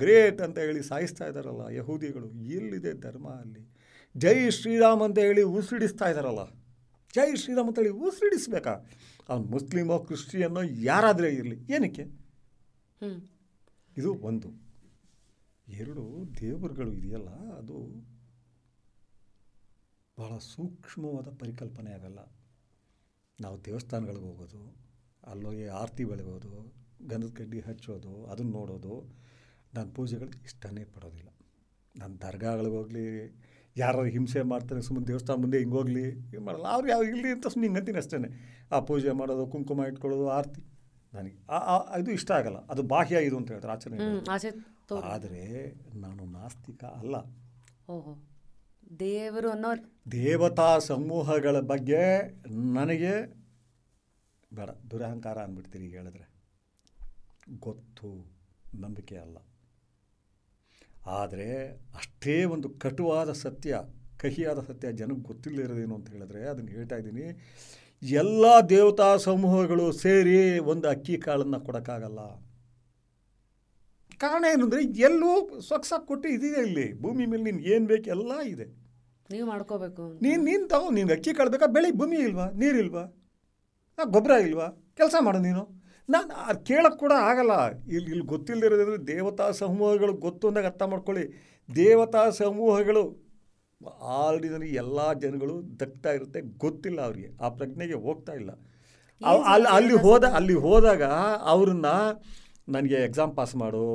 ಗ್ರೇಟ್ ಅಂತ ಹೇಳಿ ಸಾಯಿಸ್ತಾ ಇದ್ದಾರಲ್ಲ ಯಹೂದಿಗಳು, ಎಲ್ಲಿದೆ ಧರ್ಮ ಅಲ್ಲಿ? ಜೈ ಶ್ರೀರಾಮ್ ಅಂತ ಹೇಳಿ ಉಸಿರಿಡಿಸ್ತಾ ಇದ್ದಾರಲ್ಲ, ಜೈ ಶ್ರೀರಾಮ್ ಅಂತ ಹೇಳಿ ಉಸಿರಿಡಿಸ್ಬೇಕಾ? ಅವ್ನು ಮುಸ್ಲಿಮೋ ಕ್ರಿಶ್ಚಿಯನ್ನೋ ಯಾರಾದರೆ ಇರಲಿ, ಏನಕ್ಕೆ? ಇದು ಒಂದು. 2, ದೇವರುಗಳು ಇದೆಯಲ್ಲ, ಅದು ಭಾಳ ಸೂಕ್ಷ್ಮವಾದ ಪರಿಕಲ್ಪನೆ. ಅವೆಲ್ಲ ನಾವು ದೇವಸ್ಥಾನಗಳಿಗೆ ಹೋಗೋದು, ಅಲ್ಲೋಗಿ ಆರತಿ ಬೆಳಗೋದು, ಗಂಧದ ಕಡ್ಡಿ ಹಚ್ಚೋದು, ಅದನ್ನು ನೋಡೋದು, ನಾನು ಪೂಜೆಗಳಿಗೆ ಇಷ್ಟನೇ ಪಡೋದಿಲ್ಲ. ನಾನು ದರ್ಗಾಗಳಿಗೆ ಹೋಗಲಿ, ಯಾರು ಹಿಂಸೆ ಮಾಡ್ತಾರೆ ಸುಮ್ಮನೆ ದೇವಸ್ಥಾನ ಮುಂದೆ ಹಿಂಗೆ ಹೋಗಲಿ ಏನು ಮಾಡಲ್ಲ, ಅವ್ರು ಯಾವ ಇರಲಿ ಅಂತ ಸುಮ್ಮನೆ ಹಿಂಗೆ ಅಂತೀನಿ ಅಷ್ಟೇ. ಆ ಪೂಜೆ ಮಾಡೋದು, ಕುಂಕುಮ ಇಟ್ಕೊಳ್ಳೋದು, ಆರತಿ ನನಗೆ ಇದು ಇಷ್ಟ ಆಗಲ್ಲ. ಅದು ಬಾಹ್ಯ ಇದು ಅಂತ ಹೇಳ್ತಾರೆ ಆಚರಣೆ. ಆದರೆ ನಾನು ನಾಸ್ತಿಕ ಅಲ್ಲ. ದೇವರು ಅನ್ನೋ ದೇವತಾ ಸಮೂಹಗಳ ಬಗ್ಗೆ ನನಗೆ ಬೇಡ, ದುರಹಂಕಾರ ಅಂದ್ಬಿಡ್ತೀರಿ ಈಗ ಹೇಳಿದ್ರೆ. ಗೊತ್ತು, ನಂಬಿಕೆ ಅಲ್ಲ. ಆದರೆ ಅಷ್ಟೇ ಒಂದು ಕಟುವಾದ ಸತ್ಯ ಕಹಿಯಾದ ಸತ್ಯ ಜನಕ್ಕೆ ಗೊತ್ತಿಲ್ಲದೆ ಇರೋದೇನು ಅಂತ ಹೇಳಿದ್ರೆ ಅದನ್ನು ಹೇಳ್ತಾ ಇದ್ದೀನಿ. ಎಲ್ಲ ದೇವತಾ ಸಮೂಹಗಳು ಸೇರಿ ಒಂದು ಅಕ್ಕಿ ಕಾಳನ್ನು ಕೊಡೋಕ್ಕಾಗಲ್ಲ. ಕಾರಣ ಏನು ಅಂದರೆ ಎಲ್ಲೂ ಸೊಗಸಾಗಿ ಕೊಟ್ಟು ಇದೆಯಾ ಇಲ್ಲಿ ಭೂಮಿ ಮೇಲೆ ನೀನು ಏನು ಬೇಕು ಎಲ್ಲ ಇದೆ, ನೀವು ಮಾಡ್ಕೋಬೇಕು. ನೀನು ತಗೋ, ನಿನ್ಗೆ ಅಕ್ಕಿ ಕಾಳು ಬೇಕಾ? ಬೆಳೆ ಭೂಮಿ ಇಲ್ವಾ, ನೀರಿಲ್ವಾ, ಗೊಬ್ಬರ ಇಲ್ವಾ, ಕೆಲಸ ಮಾಡು ನೀನು. ನಾನು ಅದು ಕೇಳೋಕ್ಕೆ ಕೂಡ ಆಗಲ್ಲ. ಇಲ್ಲಿ ಗೊತ್ತಿಲ್ಲದಿರೋದಂದರೆ ದೇವತಾ ಸಮೂಹಗಳು ಗೊತ್ತು ಅಂದಾಗ ಅರ್ಥ ಮಾಡ್ಕೊಳ್ಳಿ. ದೇವತಾ ಸಮೂಹಗಳು ಆಲ್ರೆಡಿ ಎಲ್ಲ ಜನಗಳು ದಕ್ತಾ ಇರುತ್ತೆ, ಗೊತ್ತಿಲ್ಲ ಅವರಿಗೆ, ಆ ಪ್ರಜ್ಞೆಗೆ ಹೋಗ್ತಾ ಇಲ್ಲ. ಅಲ್ಲಿ ಹೋದಾಗ ಅವ್ರನ್ನ ನನಗೆ ಎಕ್ಸಾಮ್ ಪಾಸ್ ಮಾಡು,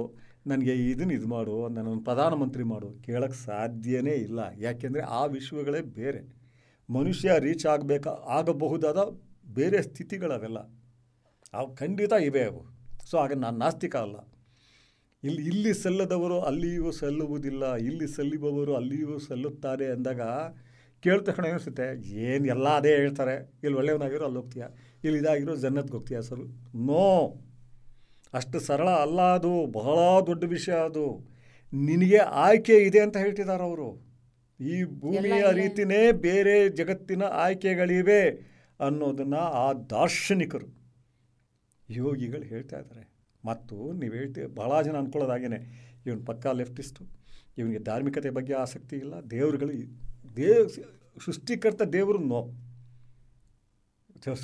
ನನಗೆ ಇದು ಮಾಡು, ನನ್ನೊಂದು ಪ್ರಧಾನಮಂತ್ರಿ ಮಾಡು ಕೇಳೋಕ್ಕೆ ಸಾಧ್ಯನೇ ಇಲ್ಲ. ಯಾಕೆಂದರೆ ಆ ವಿಶ್ವಗಳೇ ಬೇರೆ. ಮನುಷ್ಯ ರೀಚ್ ಆಗಬಹುದಾದ ಬೇರೆ ಸ್ಥಿತಿಗಳವೆಲ್ಲ ಅವು ಖಂಡಿತ ಇವೆ ಅವು. ಸೊ ಆಗ ನಾನು ನಾಸ್ತಿಕ ಅಲ್ಲ. ಇಲ್ಲಿ ಸಲ್ಲದವರು ಅಲ್ಲಿಯೂ ಸಲ್ಲುವುದಿಲ್ಲ, ಇಲ್ಲಿ ಸಲ್ಲುವವರು ಅಲ್ಲಿಯೂ ಸಲ್ಲುತ್ತಾರೆ ಅಂದಾಗ ಕೇಳಿದ ತಕ್ಷಣ ಅನಿಸುತ್ತೆ, ಏನು ಎಲ್ಲ ಅದೇ ಹೇಳ್ತಾರೆ, ಇಲ್ಲಿ ಒಳ್ಳೆಯವನಾಗಿರೋ ಅಲ್ಲಿ ಹೋಗ್ತೀಯಾ, ಇಲ್ಲಿ ಇದಾಗಿರೋ ಜನ್ನತ್ಗೆ ಹೋಗ್ತೀಯಾ. ಸರ್ ನೋ, ಅಷ್ಟು ಸರಳ ಅಲ್ಲ. ಅದು ಬಹಳ ದೊಡ್ಡ ವಿಷಯ. ಅದು ನಿನಗೆ ಆಯ್ಕೆ ಇದೆ ಅಂತ ಹೇಳ್ತಿದ್ದಾರೆ ಅವರು. ಈ ಭೂಮಿಯ ರೀತಿಯೇ ಬೇರೆ ಜಗತ್ತಿನ ಆಯ್ಕೆಗಳಿವೆ ಅನ್ನೋದನ್ನು ಆ ದಾರ್ಶನಿಕರು ಯೋಗಿಗಳು ಹೇಳ್ತಾ ಇದ್ದಾರೆ. ಮತ್ತು ನೀವು ಹೇಳ್ತೀವಿ ಭಾಳ ಜನ ಅಂದ್ಕೊಳ್ಳೋದಾಗೇನೆ, ಇವನು ಪಕ್ಕಾ ಲೆಫ್ಟಿಸ್ಟು, ಇವನಿಗೆ ಧಾರ್ಮಿಕತೆ ಬಗ್ಗೆ ಆಸಕ್ತಿ ಇಲ್ಲ, ಸೃಷ್ಟಿಕರ್ತ ದೇವರು ನೋ,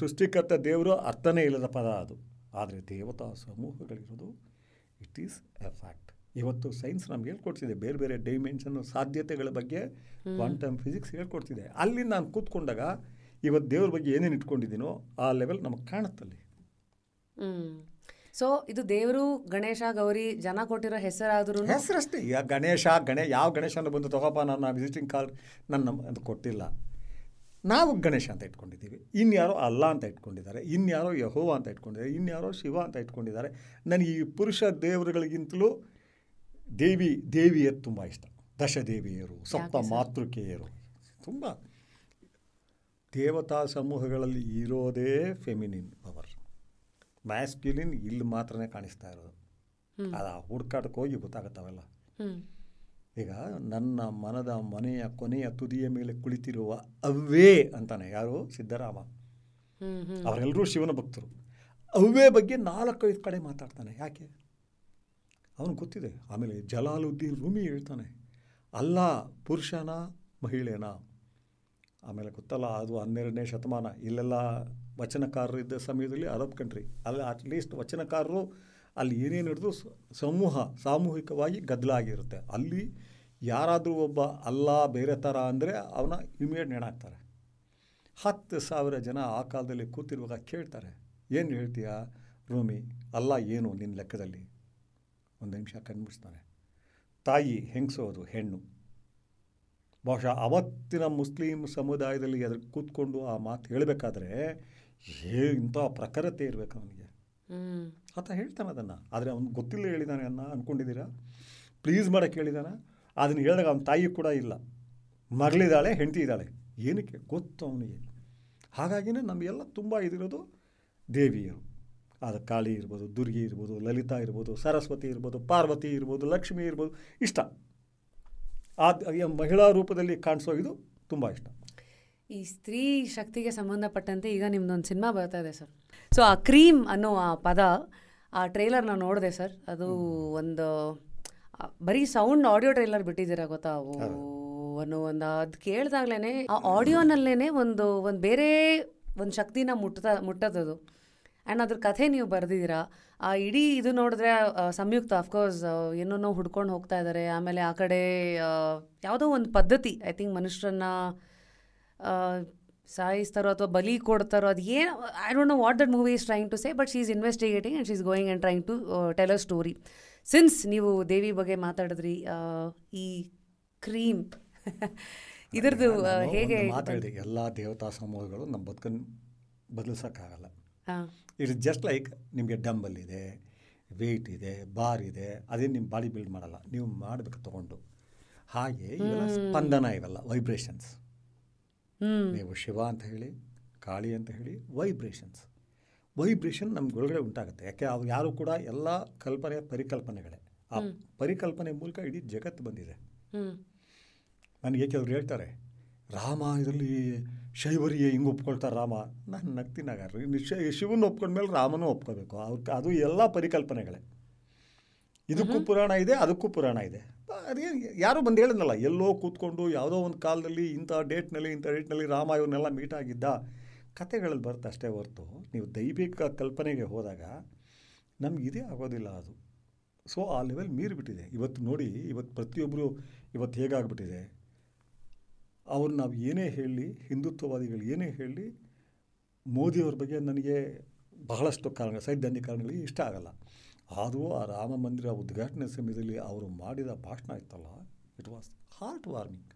ಸೃಷ್ಟಿಕರ್ತ ದೇವರು ಅರ್ಥನೇ ಇಲ್ಲದ ಪದ ಅದು. ಆದರೆ ದೇವತಾ ಸಮೂಹಗಳಿರೋದು ಇಟ್ ಈಸ್ ಎ ಫ್ಯಾಕ್ಟ್. ಇವತ್ತು ಸೈನ್ಸ್ ನಮ್ಗೆ ಹೇಳ್ಕೊಡ್ತಿದೆ ಬೇರೆ ಬೇರೆ ಡೈಮೆನ್ಷನ್ನು ಸಾಧ್ಯತೆಗಳ ಬಗ್ಗೆ, ಕ್ವಾಂಟಮ್ ಫಿಸಿಕ್ಸ್ ಹೇಳ್ಕೊಡ್ತಿದೆ. ಅಲ್ಲಿ ನಾನು ಕೂತ್ಕೊಂಡಾಗ ಇವತ್ತು ದೇವ್ರ ಬಗ್ಗೆ ಏನೇನು ಇಟ್ಕೊಂಡಿದ್ದೀನೋ ಆ ಲೆವೆಲ್ ನಮಗೆ ಕಾಣುತ್ತಲ್ಲಿ. ಸೊ ಇದು ದೇವರು ಗಣೇಶ ಗೌರಿ ಜನ ಕೊಟ್ಟಿರೋ ಹೆಸರಾದ್ರೂ ಹೆಸರಷ್ಟೇ. ಈಗ ಯಾವ ಗಣೇಶನ ಬಂದು ತಗೋಪ ನನ್ನ ವಿಸಿಟಿಂಗ್ ಕಾರ್ಡ್ ನನ್ನ ಅದು ಕೊಟ್ಟಿಲ್ಲ. ನಾವು ಗಣೇಶ ಅಂತ ಇಟ್ಕೊಂಡಿದ್ದೀವಿ, ಇನ್ಯಾರೋ ಅಲ್ಲ ಅಂತ ಇಟ್ಕೊಂಡಿದ್ದಾರೆ, ಇನ್ಯಾರೋ ಯಹೋವ ಅಂತ ಇಟ್ಕೊಂಡಿದ್ದಾರೆ, ಇನ್ಯಾರೋ ಶಿವ ಅಂತ ಇಟ್ಕೊಂಡಿದ್ದಾರೆ. ನನಗೆ ಈ ಪುರುಷ ದೇವರುಗಳಿಗಿಂತಲೂ ದೇವಿಯರು ತುಂಬ ಇಷ್ಟ. ದಶದೇವಿಯರು, ಸಪ್ತ ಮಾತೃಕೆಯರು ತುಂಬ. ದೇವತಾ ಸಮೂಹಗಳಲ್ಲಿ ಇರೋದೇ ಫೆಮಿನಿನ್ ಪವರ್, ಮ್ಯಾಸ್ಕ್ಯುಲಿನ್ ಇಲ್ಲಿ ಮಾತ್ರನೇ ಕಾಣಿಸ್ತಾ ಇರೋದು. ಅದು ಹುಡ್ಕಾಟಕ್ಕೆ ಹೋಗಿ ಗೊತ್ತಾಗುತ್ತವೆಲ್ಲ. ಈಗ ನನ್ನ ಮನೆಯ ಕೊನೆಯ ತುದಿಯ ಮೇಲೆ ಕುಳಿತಿರುವ ಅವ್ವೇ ಅಂತಾನೆ ಯಾರು, ಸಿದ್ದರಾಮ. ಅವರೆಲ್ಲರೂ ಶಿವನ ಭಕ್ತರು. ಅವ್ವೇ ಬಗ್ಗೆ 4-5 ಕಡೆ ಮಾತಾಡ್ತಾನೆ. ಯಾಕೆ? ಅವನು ಗೊತ್ತಿದೆ. ಆಮೇಲೆ ಜಲಾಲುದ್ದೀನ್ ರೂಮಿ ಹೇಳ್ತಾನೆ, ಅಲ್ಲ ಪುರುಷನ ಮಹಿಳೆನ. ಆಮೇಲೆ ಗೊತ್ತಲ್ಲ, ಅದು 12ನೇ ಶತಮಾನ. ಇಲ್ಲೆಲ್ಲ ವಚನಕಾರರು ಇದ್ದ ಸಮಯದಲ್ಲಿ ಅರಬ್ ಕಂಟ್ರಿ, ಅಲ್ಲಿ ಅಟ್ಲೀಸ್ಟ್ ವಚನಕಾರರು ಅಲ್ಲಿ ಏನೇನು ಹಿಡಿದು ಸಾಮೂಹಿಕವಾಗಿ ಗದ್ದಲಾಗಿರುತ್ತೆ. ಅಲ್ಲಿ ಯಾರಾದರೂ ಒಬ್ಬ ಅಲ್ಲ ಬೇರೆ ಥರ ಅಂದರೆ ಅವನ ಇಮಿಡಿಯೇಟ್ ನೇಣಾಕ್ತಾರೆ. 10,000 ಜನ ಆ ಕಾಲದಲ್ಲಿ ಕೂತಿರುವಾಗ ಕೇಳ್ತಾರೆ, ಏನು ಹೇಳ್ತೀಯಾ ರೂಮಿ, ಅಲ್ಲ ಏನು ನಿನ್ನ ಲೆಕ್ಕದಲ್ಲಿ? ಒಂದು ನಿಮಿಷ ಕಣ್ಬಿಡ್ತಾನೆ. ತಾಯಿ ಹೆಂಗಸೋದು ಹೆಣ್ಣು. ಬಹುಶಃ ಅವತ್ತಿನ ಮುಸ್ಲಿಂ ಸಮುದಾಯದಲ್ಲಿ ಅದ್ರ ಕೂತ್ಕೊಂಡು ಆ ಮಾತು ಹೇಳಬೇಕಾದ್ರೆ ಇಂಥ ಪ್ರಖರತೆ ಇರಬೇಕು ಅವನಿಗೆ. ಆತ ಹೇಳ್ತಾನೆ ಅದನ್ನು. ಆದರೆ ಅವನು ಗೊತ್ತಿಲ್ಲ ಹೇಳಿದ್ದಾನೆ ಅಂದ್ಕೊಂಡಿದ್ದೀರಾ? ಪ್ಲೀಸ್ ಮಾಡೋಕ್ಕೆ ಹೇಳಿದಾನೆ. ಅದನ್ನು ಹೇಳಿದಾಗ ಅವನ ತಾಯಿ ಕೂಡ ಇಲ್ಲ, ಮಗಳಿದ್ದಾಳೆ, ಹೆಂಡತಿ ಇದ್ದಾಳೆ. ಏನಕ್ಕೆ ಗೊತ್ತು ಅವನಿಗೆ. ಹಾಗಾಗಿನೇ ನಮಗೆಲ್ಲ ತುಂಬ ಇದಿರೋದು ದೇವಿಯರು. ಅದು ಕಾಳಿ ಇರ್ಬೋದು, ದುರ್ಗಿ ಇರ್ಬೋದು, ಲಲಿತಾ ಇರ್ಬೋದು, ಸರಸ್ವತಿ ಇರ್ಬೋದು, ಪಾರ್ವತಿ ಇರ್ಬೋದು, ಲಕ್ಷ್ಮಿ ಇರ್ಬೋದು, ಇಷ್ಟ. ಮಹಿಳಾ ರೂಪದಲ್ಲಿ ಕಾಣಿಸೋ ಇದು ತುಂಬ ಇಷ್ಟ. ಈ ಸ್ತ್ರೀ ಶಕ್ತಿಗೆ ಸಂಬಂಧಪಟ್ಟಂತೆ ಈಗ ನಿಮ್ದೊಂದು ಸಿನಿಮಾ ಬರ್ತಾ ಇದೆ ಸರ್. ಸೊ ಆ ಕ್ರೀಮ್ ಅನ್ನೋ ಆ ಪದ, ಆ ಟ್ರೈಲರ್ ನಾನು ನೋಡಿದೆ ಸರ್. ಅದು ಒಂದು ಬರೀ ಸೌಂಡ್ ಆಡಿಯೋ ಟ್ರೈಲರ್ ಬಿಟ್ಟಿದ್ದೀರಾ ಗೊತ್ತಾ ಅನ್ನೋ ಒಂದು ಅದು ಕೇಳಿದಾಗ್ಲೇ ಆ ಆಡಿಯೋನಲ್ಲೇ ಒಂದು ಬೇರೆ ಒಂದು ಶಕ್ತಿನ ಮುಟ್ಟದದು. ಆ್ಯಂಡ್ ಅದ್ರ ಕಥೆ ನೀವು ಬರೆದಿದ್ದೀರಾ. ಆ ಇಡೀ ಇದು ನೋಡಿದ್ರೆ ಸಂಯುಕ್ತ ಅಫ್ಕೋರ್ಸ್ ಏನೋ ಹುಡ್ಕೊಂಡು ಹೋಗ್ತಾ ಇದ್ದಾರೆ. ಆಮೇಲೆ ಆ ಕಡೆ ಯಾವುದೋ ಒಂದು ಪದ್ಧತಿ, ಐ ಥಿಂಕ್ ಮನುಷ್ಯರನ್ನ ಸಾಯಿಸ್ತಾರೋ ಅಥವಾ ಬಲಿ ಕೊಡ್ತಾರೋ, ಅದು ಏನು I don't know what that movie is trying to say, but she is investigating and she is going and trying to tell a story. Since ನೀವು ದೇವಿ ಬಗ್ಗೆ ಮಾತಾಡಿದ್ರಿ, ಈ ಕ್ರೀಮ್ ಇದರದ್ದು ಹೇಗೆ ಮಾತಾಡಿದೆ. ಎಲ್ಲ ದೇವತಾ ಸಮೂಹಗಳು ನಮ್ಮ ಬದುಕನ್ನು ಬದಲಿಸೋಕ್ಕಾಗಲ್ಲ. ಇಟ್ ಇಸ್ ಜಸ್ಟ್ ಲೈಕ್ ನಿಮಗೆ ಡಂಬಲ್ ಇದೆ, ವೆಯ್ಟ್ ಇದೆ, ಬಾರ್ ಇದೆ, ಅದೇ ನಿಮ್ಮ ಬಾಡಿ ಬಿಲ್ಡ್ ಮಾಡಲ್ಲ, ನೀವು ಮಾಡಬೇಕು ತೊಗೊಂಡು. ಹಾಗೆ ಇವೆಲ್ಲ ಸ್ಪಂದನ, ಇವೆಲ್ಲ ವೈಬ್ರೇಷನ್ಸ್. ನೀವು ಶಿವ ಅಂತ ಹೇಳಿ, ಕಾಳಿ ಅಂತ ಹೇಳಿ, ವೈಬ್ರೇಷನ್ ನಮ್ಗೊಳಗಡೆ ಉಂಟಾಗುತ್ತೆ. ಯಾಕೆ ಅವು ಯಾರು ಕೂಡ ಎಲ್ಲ ಪರಿಕಲ್ಪನೆಗಳೇ. ಆ ಪರಿಕಲ್ಪನೆ ಮೂಲಕ ಇಡೀ ಜಗತ್ತು ಬಂದಿದೆ. ನನಗೆ ಏಕೆ ಅವ್ರು ಹೇಳ್ತಾರೆ, ರಾಮ ಇದರಲ್ಲಿ ಶೈವರಿಗೆ ಹಿಂಗೆ ಒಪ್ಕೊಳ್ತಾರೆ ರಾಮ. ನಾನು ನಗ್ತೀನಾಗ್ರಿ, ಶಿವನ ಒಪ್ಕೊಂಡ್ಮೇಲೆ ರಾಮನೂ ಒಪ್ಕೋಬೇಕು. ಅದು ಎಲ್ಲ ಪರಿಕಲ್ಪನೆಗಳೇ. ಇದಕ್ಕೂ ಪುರಾಣ ಇದೆ, ಅದಕ್ಕೂ ಪುರಾಣ ಇದೆ. ಅದೇನು ಯಾರೂ ಬಂದು ಹೇಳಿದ್ನಲ್ಲ, ಎಲ್ಲೋ ಕೂತ್ಕೊಂಡು ಯಾವುದೋ ಒಂದು ಕಾಲದಲ್ಲಿ ಇಂಥ ಡೇಟ್ನಲ್ಲಿ ರಾಮ ಇವನ್ನೆಲ್ಲ ಮೀಟ್ ಆಗಿದ್ದ ಕಥೆಗಳಲ್ಲಿ ಬರುತ್ತೆ ಅಷ್ಟೇ ಹೊರತು ನೀವು ದೈವಿಕ ಕಲ್ಪನೆಗೆ ಹೋದಾಗ ನಮ್ಗೆ ಇದೇ ಆಗೋದಿಲ್ಲ ಅದು. ಸೊ ಆ ಲೆವೆಲ್ ಮೀರಿಬಿಟ್ಟಿದೆ ಇವತ್ತು. ನೋಡಿ ಇವತ್ತು ಪ್ರತಿಯೊಬ್ಬರು ಇವತ್ತು ಹೇಗಾಗ್ಬಿಟ್ಟಿದೆ, ಅವ್ರು ನಾವು ಏನೇ ಹೇಳಲಿ, ಹಿಂದುತ್ವವಾದಿಗಳು ಏನೇ ಹೇಳಲಿ, ಮೋದಿಯವ್ರ ಬಗ್ಗೆ ನನಗೆ ಬಹಳಷ್ಟು ಕಾರಣ, ಸೈದ್ಧಾಂತಿಕ ಕಾರಣಗಳಿಗೆ ಇಷ್ಟ ಆಗಲ್ಲ. ಆದರೂ ಆ ರಾಮ ಮಂದಿರ ಉದ್ಘಾಟನೆ ಸಮಯದಲ್ಲಿ ಅವರು ಮಾಡಿದ ಭಾಷಣ ಇತ್ತಲ್ಲ, ಇಟ್ ವಾಸ್ ಹಾರ್ಟ್ ವಾರ್ಮಿಂಗ್.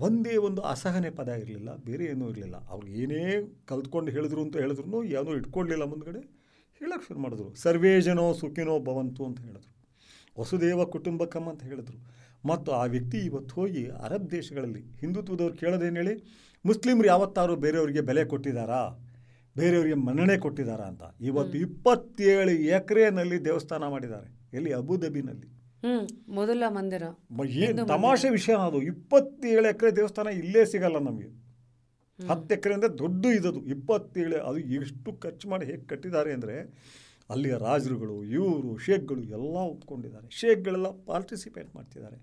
ಒಂದೇ ಒಂದು ಅಸಹನೆ ಪದ ಇರಲಿಲ್ಲ, ಬೇರೆ ಏನೂ ಇರಲಿಲ್ಲ. ಅವ್ರು ಏನೇ ಕಲ್ತ್ಕೊಂಡು ಹೇಳಿದ್ರು ಅಂತ ಹೇಳಿದ್ರು ಯಾವುದೂ ಇಟ್ಕೊಳ್ಳಲಿಲ್ಲ, ಮುಂದ್ಗಡೆ ಹೇಳಕ್ಕೆ ಶುರು ಮಾಡಿದ್ರು. ಸರ್ವೇ ಜನೋ ಸುಖಿನೋ ಭವಂತು ಅಂತ ಹೇಳಿದ್ರು, ವಸುದೇವ ಕುಟುಂಬಕಂ ಅಂತ ಹೇಳಿದ್ರು. ಮತ್ತು ಆ ವ್ಯಕ್ತಿ ಇವತ್ತು ಹೋಗಿ ಅರಬ್ ದೇಶಗಳಲ್ಲಿ ಹಿಂದುತ್ವದವ್ರು ಕೇಳೋದೇನು ಹೇಳಿ, ಮುಸ್ಲಿಮ್ರು ಯಾವತ್ತಾರು ಬೇರೆಯವರಿಗೆ ಬೆಲೆ ಕೊಟ್ಟಿದ್ದಾರಾ, ಬೇರೆಯವರಿಗೆ ಮನ್ನಣೆ ಕೊಟ್ಟಿದ್ದಾರಾ ಅಂತ. ಇವತ್ತು 27 ಎಕರೆನಲ್ಲಿ ದೇವಸ್ಥಾನ ಮಾಡಿದ್ದಾರೆ. ಎಲ್ಲಿ? ಅಬುದಾಬಿನಲ್ಲಿ ಮೊದಲ ಮಂದಿರ. ಏನು ತಮಾಷೆ ವಿಷಯ ಅದು. 27 ಎಕರೆ ದೇವಸ್ಥಾನ ಇಲ್ಲೇ ಸಿಗಲ್ಲ ನಮಗೆ. 10 ಎಕರೆ ಅಂದರೆ ದೊಡ್ಡ ಇದದು. 27 ಅದು ಎಷ್ಟು ಖರ್ಚು ಮಾಡಿ ಹೇಗೆ ಕಟ್ಟಿದ್ದಾರೆ ಅಂದರೆ, ಅಲ್ಲಿಯ ರಾಜರುಗಳು, ಇವರು ಶೇಖ್ಗಳು ಎಲ್ಲ ಒಪ್ಕೊಂಡಿದ್ದಾರೆ. ಶೇಖ್ಗಳೆಲ್ಲ ಪಾರ್ಟಿಸಿಪೇಟ್ ಮಾಡ್ತಿದ್ದಾರೆ.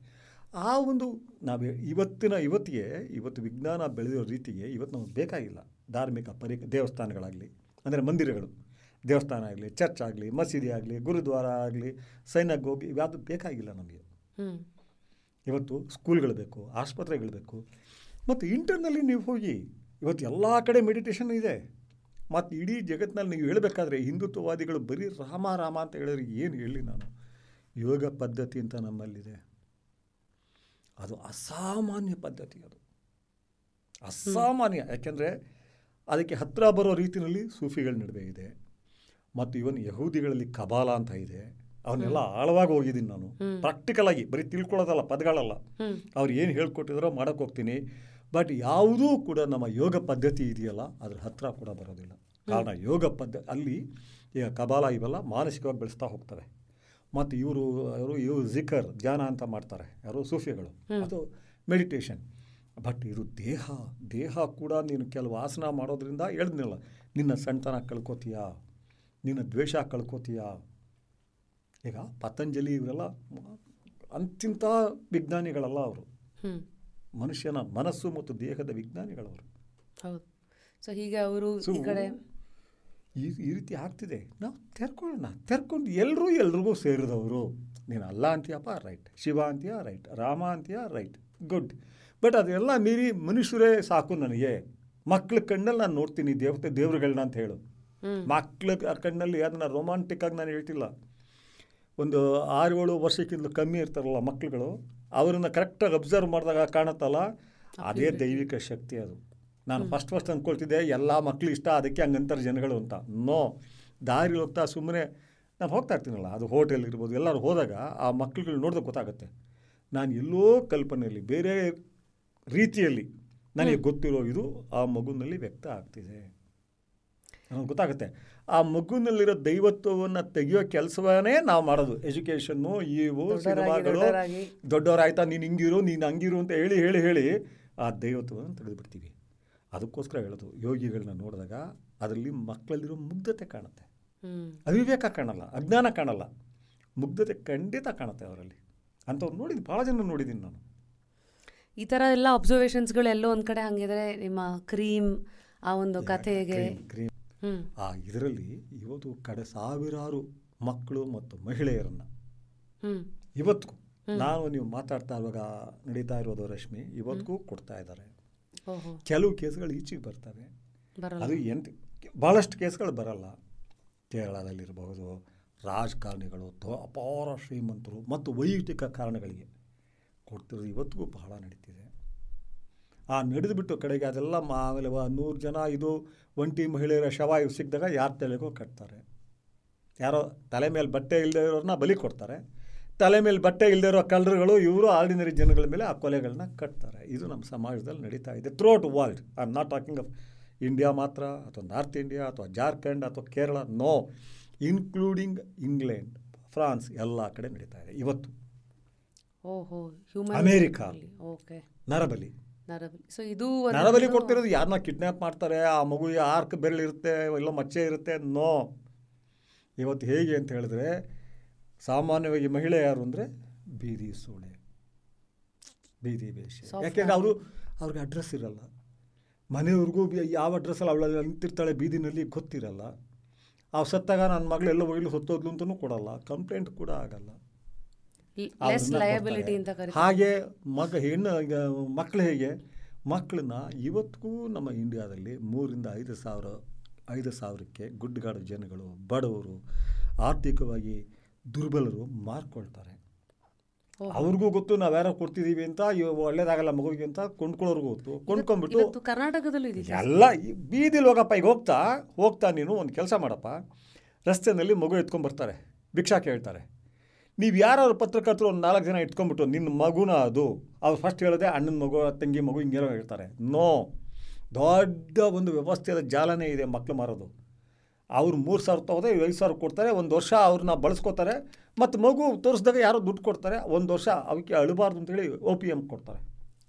ಆ ಒಂದು ನಾವು ಇವತ್ತು ವಿಜ್ಞಾನ ಬೆಳೆದಿರೋ ರೀತಿಗೆ ಇವತ್ತು ನಮಗೆ ಬೇಕಾಗಿಲ್ಲ ಧಾರ್ಮಿಕ ದೇವಸ್ಥಾನಗಳಾಗಲಿ, ಅಂದರೆ ಮಂದಿರಗಳು, ದೇವಸ್ಥಾನ ಆಗಲಿ, ಚರ್ಚ್ ಆಗಲಿ, ಮಸೀದಿ ಆಗಲಿ, ಗುರುದ್ವಾರ ಆಗಲಿ, ಸೈನಗೋಗಿ, ಇವ್ಯಾವುದು ಬೇಕಾಗಿಲ್ಲ ನಮಗೆ. ಇವತ್ತು ಸ್ಕೂಲ್ಗಳು ಬೇಕು, ಆಸ್ಪತ್ರೆಗಳು ಬೇಕು. ಮತ್ತು ಇಂಟರ್ನಲ್ಲಿ ನೀವು ಹೋಗಿ ಇವತ್ತು ಎಲ್ಲ ಕಡೆ ಮೆಡಿಟೇಷನ್ ಇದೆ. ಮತ್ತು ಇಡೀ ಜಗತ್ತಿನಲ್ಲಿ ನೀವು ಹೇಳಬೇಕಾದ್ರೆ ಹಿಂದುತ್ವವಾದಿಗಳು ಬರೀ ರಾಮ ರಾಮ ಅಂತ ಹೇಳಿದ್ರೆ ಏನು ಹೇಳಿ ನಾನು. ಯೋಗ ಪದ್ಧತಿ ಅಂತ ನಮ್ಮಲ್ಲಿದೆ, ಅದು ಅಸಾಮಾನ್ಯ ಪದ್ಧತಿ. ಅದು ಅಸಾಮಾನ್ಯ. ಯಾಕೆಂದರೆ ಅದಕ್ಕೆ ಹತ್ತಿರ ಬರೋ ರೀತಿಯಲ್ಲಿ ಸೂಫಿಗಳ ನಡುವೆ ಇದೆ. ಮತ್ತು ಇವನ್ ಯಹೂದಿಗಳಲ್ಲಿ ಕಬಾಲ ಅಂತ ಇದೆ. ಅವನ್ನೆಲ್ಲ ಆಳವಾಗಿ ಹೋಗಿದ್ದೀನಿ ನಾನು, ಪ್ರಾಕ್ಟಿಕಲ್ ಆಗಿ, ಬರೀ ತಿಳ್ಕೊಳ್ಳೋದಲ್ಲ, ಪದಗಳಲ್ಲ. ಅವ್ರು ಏನು ಹೇಳ್ಕೊಟ್ಟಿದಾರೋ ಮಾಡೋಕ್ಕೆ ಹೋಗ್ತೀನಿ. ಬಟ್ ಯಾವುದೂ ಕೂಡ ನಮ್ಮ ಯೋಗ ಪದ್ಧತಿ ಇದೆಯಲ್ಲ ಅದ್ರ ಹತ್ತಿರ ಕೂಡ ಬರೋದಿಲ್ಲ. ಕಾರಣ ಯೋಗ ಪದ್ಧತಿ ಅಲ್ಲಿ ಈಗ ಕಬಾಲ ಇವೆಲ್ಲ ಮಾನಸಿಕವಾಗಿ ಬೆಳೆಸ್ತಾ ಹೋಗ್ತವೆ. ಮತ್ತು ಇವರು ಜಿಕರ್ ಧ್ಯಾನ ಅಂತ ಮಾಡ್ತಾರೆ, ಯಾರು ಸೂಫಿಗಳು, ಅದು ಮೆಡಿಟೇಷನ್. ಬಟ್ ಇದು ದೇಹ ಕೂಡ ನೀನು ಕೆಲವು ಆಸನ ಮಾಡೋದ್ರಿಂದ ಹೇಳಿದ್ನಿಲ್ಲ, ನಿನ್ನ ಸಣ್ಣತನ ಕಳ್ಕೊತೀಯಾ, ನಿನ್ನ ದ್ವೇಷ ಕಳ್ಕೊತೀಯಾ. ಈಗ ಪತಂಜಲಿ ಇವರೆಲ್ಲ ಅಂತಿಂಥ ವಿಜ್ಞಾನಿಗಳಲ್ಲ, ಅವರು ಮನುಷ್ಯನ ಮನಸ್ಸು ಮತ್ತು ದೇಹದ ವಿಜ್ಞಾನಿಗಳವರು. ಹೌದು. ಸೊ ಹೀಗೆ ಅವರು ಈ ಕಡೆ ಈ ರೀತಿ ಆಗ್ತಿದೆ. ನಾವು ತೆರ್ಕೊಂಡು ಎಲ್ರಿಗೂ ಸೇರಿದವರು. ನೀನು ಅಲ್ಲ ಅಂತೀಯಪ್ಪ, ರೈಟ್. ಶಿವ ಅಂತೀಯ, ರೈಟ್. ರಾಮ ಅಂತೀಯ, ರೈಟ್, ಗುಡ್. ಬಟ್ ಅದೆಲ್ಲ ಮೀರಿ ಮನುಷ್ಯರೇ ಸಾಕು ನನಗೆ. ಮಕ್ಳ ಕಣ್ಣಲ್ಲಿ ನಾನು ನೋಡ್ತೀನಿ ದೇವರುಗಳನ್ನ ಅಂತ ಹೇಳು. ಮಕ್ಳ ಕಣ್ಣಲ್ಲಿ ಅದನ್ನು ರೊಮ್ಯಾಂಟಿಕ್ಕಾಗಿ ನಾನು ಹೇಳ್ತಿಲ್ಲ. ಒಂದು 6-7 ವರ್ಷಕ್ಕಿಂತ ಕಮ್ಮಿ ಇರ್ತಾರಲ್ಲ ಮಕ್ಳುಗಳು, ಅವರನ್ನು ಕರೆಕ್ಟಾಗಿ ಅಬ್ಸರ್ವ್ ಮಾಡಿದಾಗ ಕಾಣುತ್ತಲ್ಲ, ಅದೇ ದೈವಿಕ ಶಕ್ತಿ ಅದು. ನಾನು ಫಸ್ಟ್ ಅಂದ್ಕೊಳ್ತಿದ್ದೆ ಎಲ್ಲ ಮಕ್ಕಳು ಇಷ್ಟ, ಅದಕ್ಕೆ ಹಂಗಂತಾರೆ ಜನಗಳು ಅಂತ. ನೋ, ದಾರಿ ಹೋಗ್ತಾ ಸುಮ್ಮನೆ ನಾನು ಹೋಗ್ತಾ ಇರ್ತೀನಲ್ಲ, ಅದು ಹೋಟೆಲ್ ಇರ್ಬೋದು, ಎಲ್ಲರೂ ಹೋದಾಗ ಆ ಮಕ್ಕಳುಗಳು ನೋಡಿದಾಗ ಗೊತ್ತಾಗುತ್ತೆ ನಾನು ಎಲ್ಲೋ ಕಲ್ಪನೆಯಲ್ಲಿ ಬೇರೆ ರೀತಿಯಲ್ಲಿ ನನಗೆ ಗೊತ್ತಿರೋ ಇದು ಆ ಮಗುನಲ್ಲಿ ವ್ಯಕ್ತ ಆಗ್ತಿದೆ. ನನಗೆ ಗೊತ್ತಾಗುತ್ತೆ ಆ ಮಗುನಲ್ಲಿರೋ ದೈವತ್ವವನ್ನು ತೆಗೆಯೋ ಕೆಲಸವನ್ನೇ ನಾವು ಮಾಡೋದು. ಎಜುಕೇಷನ್ನು, ಇವು ಸಿನಿಮಾಗಳು, ದೊಡ್ಡವರಾಯ್ತಾ ನೀನು ಹಿಂಗಿರು, ನೀನು ಹಂಗಿರು ಅಂತ ಹೇಳಿ ಆ ದೈವತ್ವವನ್ನು ತೆಗೆದುಬಿಡ್ತೀವಿ. ಅದಕ್ಕೋಸ್ಕರ ಹೇಳೋದು, ಯೋಗಿಗಳನ್ನ ನೋಡಿದಾಗ ಅದರಲ್ಲಿ ಮಕ್ಕಳಲ್ಲಿರೋ ಮುಗ್ಧತೆ ಕಾಣುತ್ತೆ, ಅವಿವೇಕ ಕಾಣಲ್ಲ, ಅಜ್ಞಾನ ಕಾಣಲ್ಲ, ಮುಗ್ಧತೆ ಖಂಡಿತ ಕಾಣುತ್ತೆ ಅವರಲ್ಲಿ. ಅಂಥವ್ರು ನೋಡಿದ್ದು ಭಾಳ ಜನ ನೋಡಿದ್ದೀನಿ ನಾನು. ಈ ಥರ ಎಲ್ಲ ಅಬ್ಸರ್ವೇಷನ್ಸ್ಗಳು ಎಲ್ಲೋ ಒಂದು ಕಡೆ ಹಂಗಿದ್ರೆ ನಿಮ್ಮ ಕ್ರೀಮ್ ಆ ಒಂದು ಕಥೆಗೆ ಇದರಲ್ಲಿ ಇವತ್ತು ಸಾವಿರಾರು ಮಕ್ಕಳು ಮತ್ತು ಮಹಿಳೆಯರನ್ನು ಇವತ್ತಿಗೂ ನೀವು ಮಾತಾಡ್ತಾ ಇರುವಾಗ ನಡೀತಾ ಇರೋದು ರಶ್ಮಿ, ಇವತ್ತಿಗೂ ಕೊಡ್ತಾ ಇದ್ದಾರೆ. ಕೆಲವು ಕೇಸ್ಗಳು ಈಚೆಗೆ ಬರ್ತವೆ, ಅದು ಭಾಳಷ್ಟು ಕೇಸ್ಗಳು ಬರಲ್ಲ. ಕೇರಳದಲ್ಲಿರಬಹುದು, ರಾಜಕಾರಣಿಗಳು, ಅಪಾರ ಶ್ರೀಮಂತರು ಮತ್ತು ವೈಯಕ್ತಿಕ ಕಾರಣಗಳಿಗೆ ಕೊಡ್ತಿರೋದು ಇವತ್ತಿಗೂ ಬಹಳ ನಡೀತಿದೆ. ಆ ನಡೆದುಬಿಟ್ಟು ಕಡೆಗೆ ಅದೆಲ್ಲ ಆಮೇಲೆ 100 ಜನ ಇದು ಒಂಟಿ ಮಹಿಳೆಯರ ಶವ ಸಿಕ್ಕಿದಾಗ ಯಾರ ತಲೆಗೋ ಕಟ್ತಾರೆ. ಯಾರೋ ತಲೆ ಮೇಲೆ ಬಟ್ಟೆ ಇಲ್ಲದೆ ಇರೋರನ್ನ ಬಲಿ ಕೊಡ್ತಾರೆ, ತಲೆ ಮೇಲೆ ಬಟ್ಟೆ ಇಲ್ಲದೆ ಇರೋ ಕಳ್ಳರುಗಳು ಇವರು ಆರ್ಡಿನರಿ ಜನಗಳ ಮೇಲೆ ಆ ಕೊಲೆಗಳನ್ನ ಕಟ್ತಾರೆ. ಇದು ನಮ್ಮ ಸಮಾಜದಲ್ಲಿ ನಡೀತಾ ಇದೆ throughout world. I am not talking of India ಮಾತ್ರ, ಅಥವಾ ನಾರ್ತ್ ಇಂಡಿಯಾ, ಅಥವಾ ಜಾರ್ಖಂಡ್, ಅಥವಾ Kerala, no, including England, France, ಎಲ್ಲ ಕಡೆ ನಡೀತಾ ಇದೆ ಇವತ್ತು. ಅಮೇರಿಕಾ, ನರಬಲಿ ಸೊ ಇದು ಒಂದು ನರಬಲಿ ಕೊಡ್ತಿರೋದು ಯಾರನ್ನ ಕಿಡ್ನ್ಯಾಪ್ ಮಾಡ್ತಾರೆ, ಆ ಮಗುವಿಗೆ ಆರ್ಕ್ ಬೆರಳಿರುತ್ತೆ, ಎಲ್ಲೋ ಮಚ್ಚೆ ಇರುತ್ತೆ. ನೋ, ಇವತ್ತು ಹೇಗೆ ಅಂತ ಹೇಳಿದ್ರೆ ಸಾಮಾನ್ಯವಾಗಿ ಮಹಿಳೆ ಯಾರು ಅಂದರೆ ಬೀದಿ ಸೂಳೆ, ಬೀದಿ ಬೇಷೆ. ಯಾಕೆಂದರೆ ಅವ್ರಿಗೆ ಅಡ್ರೆಸ್ ಇರಲ್ಲ, ಮನೆಯವ್ರಿಗೂ ಯಾವ ಅಡ್ರೆಸ್ಸಲ್ಲಿ ಅವಳ ನಿಂತಿರ್ತಾಳೆ ಬೀದಿನಲ್ಲಿ ಗೊತ್ತಿರಲ್ಲ. ಆ ಸತ್ತಾಗ ನನ್ನ ಮಗಳು ಎಲ್ಲ ಒಯ್ಲು ಹೊತ್ತೋದ್ಲು ಅಂತಲೂ ಕೊಡಲ್ಲ, ಕಂಪ್ಲೇಂಟ್ ಕೂಡ ಆಗಲ್ಲ. ಹಾಗೆ ಮಕ್ಕಳು ಹೇಗೆ ಮಕ್ಕಳನ್ನ ಇವತ್ತಿಗೂ ನಮ್ಮ ಇಂಡಿಯಾದಲ್ಲಿ 3,000 to 5,000ಕ್ಕೆ ಗುಡ್ಡಗಾಡು ಜನಗಳು, ಬಡವರು, ಆರ್ಥಿಕವಾಗಿ ದುರ್ಬಲರು ಮಾರ್ಕೊಳ್ತಾರೆ. ಅವ್ರಿಗೂ ಗೊತ್ತು ನಾವು ಯಾರೋ ಕೊಡ್ತಿದ್ದೀವಿ ಅಂತ, ಒಳ್ಳೇದಾಗಲ್ಲ ಮಗುವಿಗೆ ಅಂತ ಕೊಂಡ್ಕೊಳ್ಳೋರ್ಗೂ ಗೊತ್ತು. ಕೊಂಡ್ಕೊಂಡ್ಬಿಟ್ಟು ಕರ್ನಾಟಕದಲ್ಲೂ ಎಲ್ಲ ಬೀದಿಲಿ ಹೋಗಪ್ಪ, ಈಗ ಹೋಗ್ತಾ ನೀನು ಒಂದು ಕೆಲಸ ಮಾಡಪ್ಪ, ರಸ್ತೆಯಲ್ಲಿ ಮಗು ಎತ್ಕೊಂಡ್ಬರ್ತಾರೆ, ಭಿಕ್ಷಾ ಕೇಳ್ತಾರೆ. ನೀವು ಯಾರು ಪತ್ರಕರ್ತರು ಒಂದು 4 ಜನ ಇಟ್ಕೊಂಡ್ಬಿಟ್ಟು ನಿನ್ನ ಮಗುನ ಅದು ಅವ್ರು ಫಸ್ಟ್ ಹೇಳೋದೆ ಅಣ್ಣನ ಮಗು, ತಂಗಿ ಮಗು, ಹಿಂಗೇನೋ ಹೇಳ್ತಾರೆ. ನೋ, ದೊಡ್ಡ ಒಂದು ವ್ಯವಸ್ಥೆಯ ಜಾಲನೇ ಇದೆ ಮಕ್ಕಳು ಮಾರೋದು. ಅವ್ರು 3,000 ತಗೋದೆ 5,000 ಕೊಡ್ತಾರೆ, 1 ವರ್ಷ ಅವ್ರನ್ನ ಬಳಸ್ಕೋತಾರೆ. ಮತ್ತು ಮಗು ತೋರಿಸಿದಾಗ ಯಾರೋ ದುಡ್ಡು ಕೊಡ್ತಾರೆ, 1 ವರ್ಷ ಅವಕ್ಕೆ ಅಳಬಾರ್ದು ಅಂತೇಳಿ OPM ಕೊಡ್ತಾರೆ.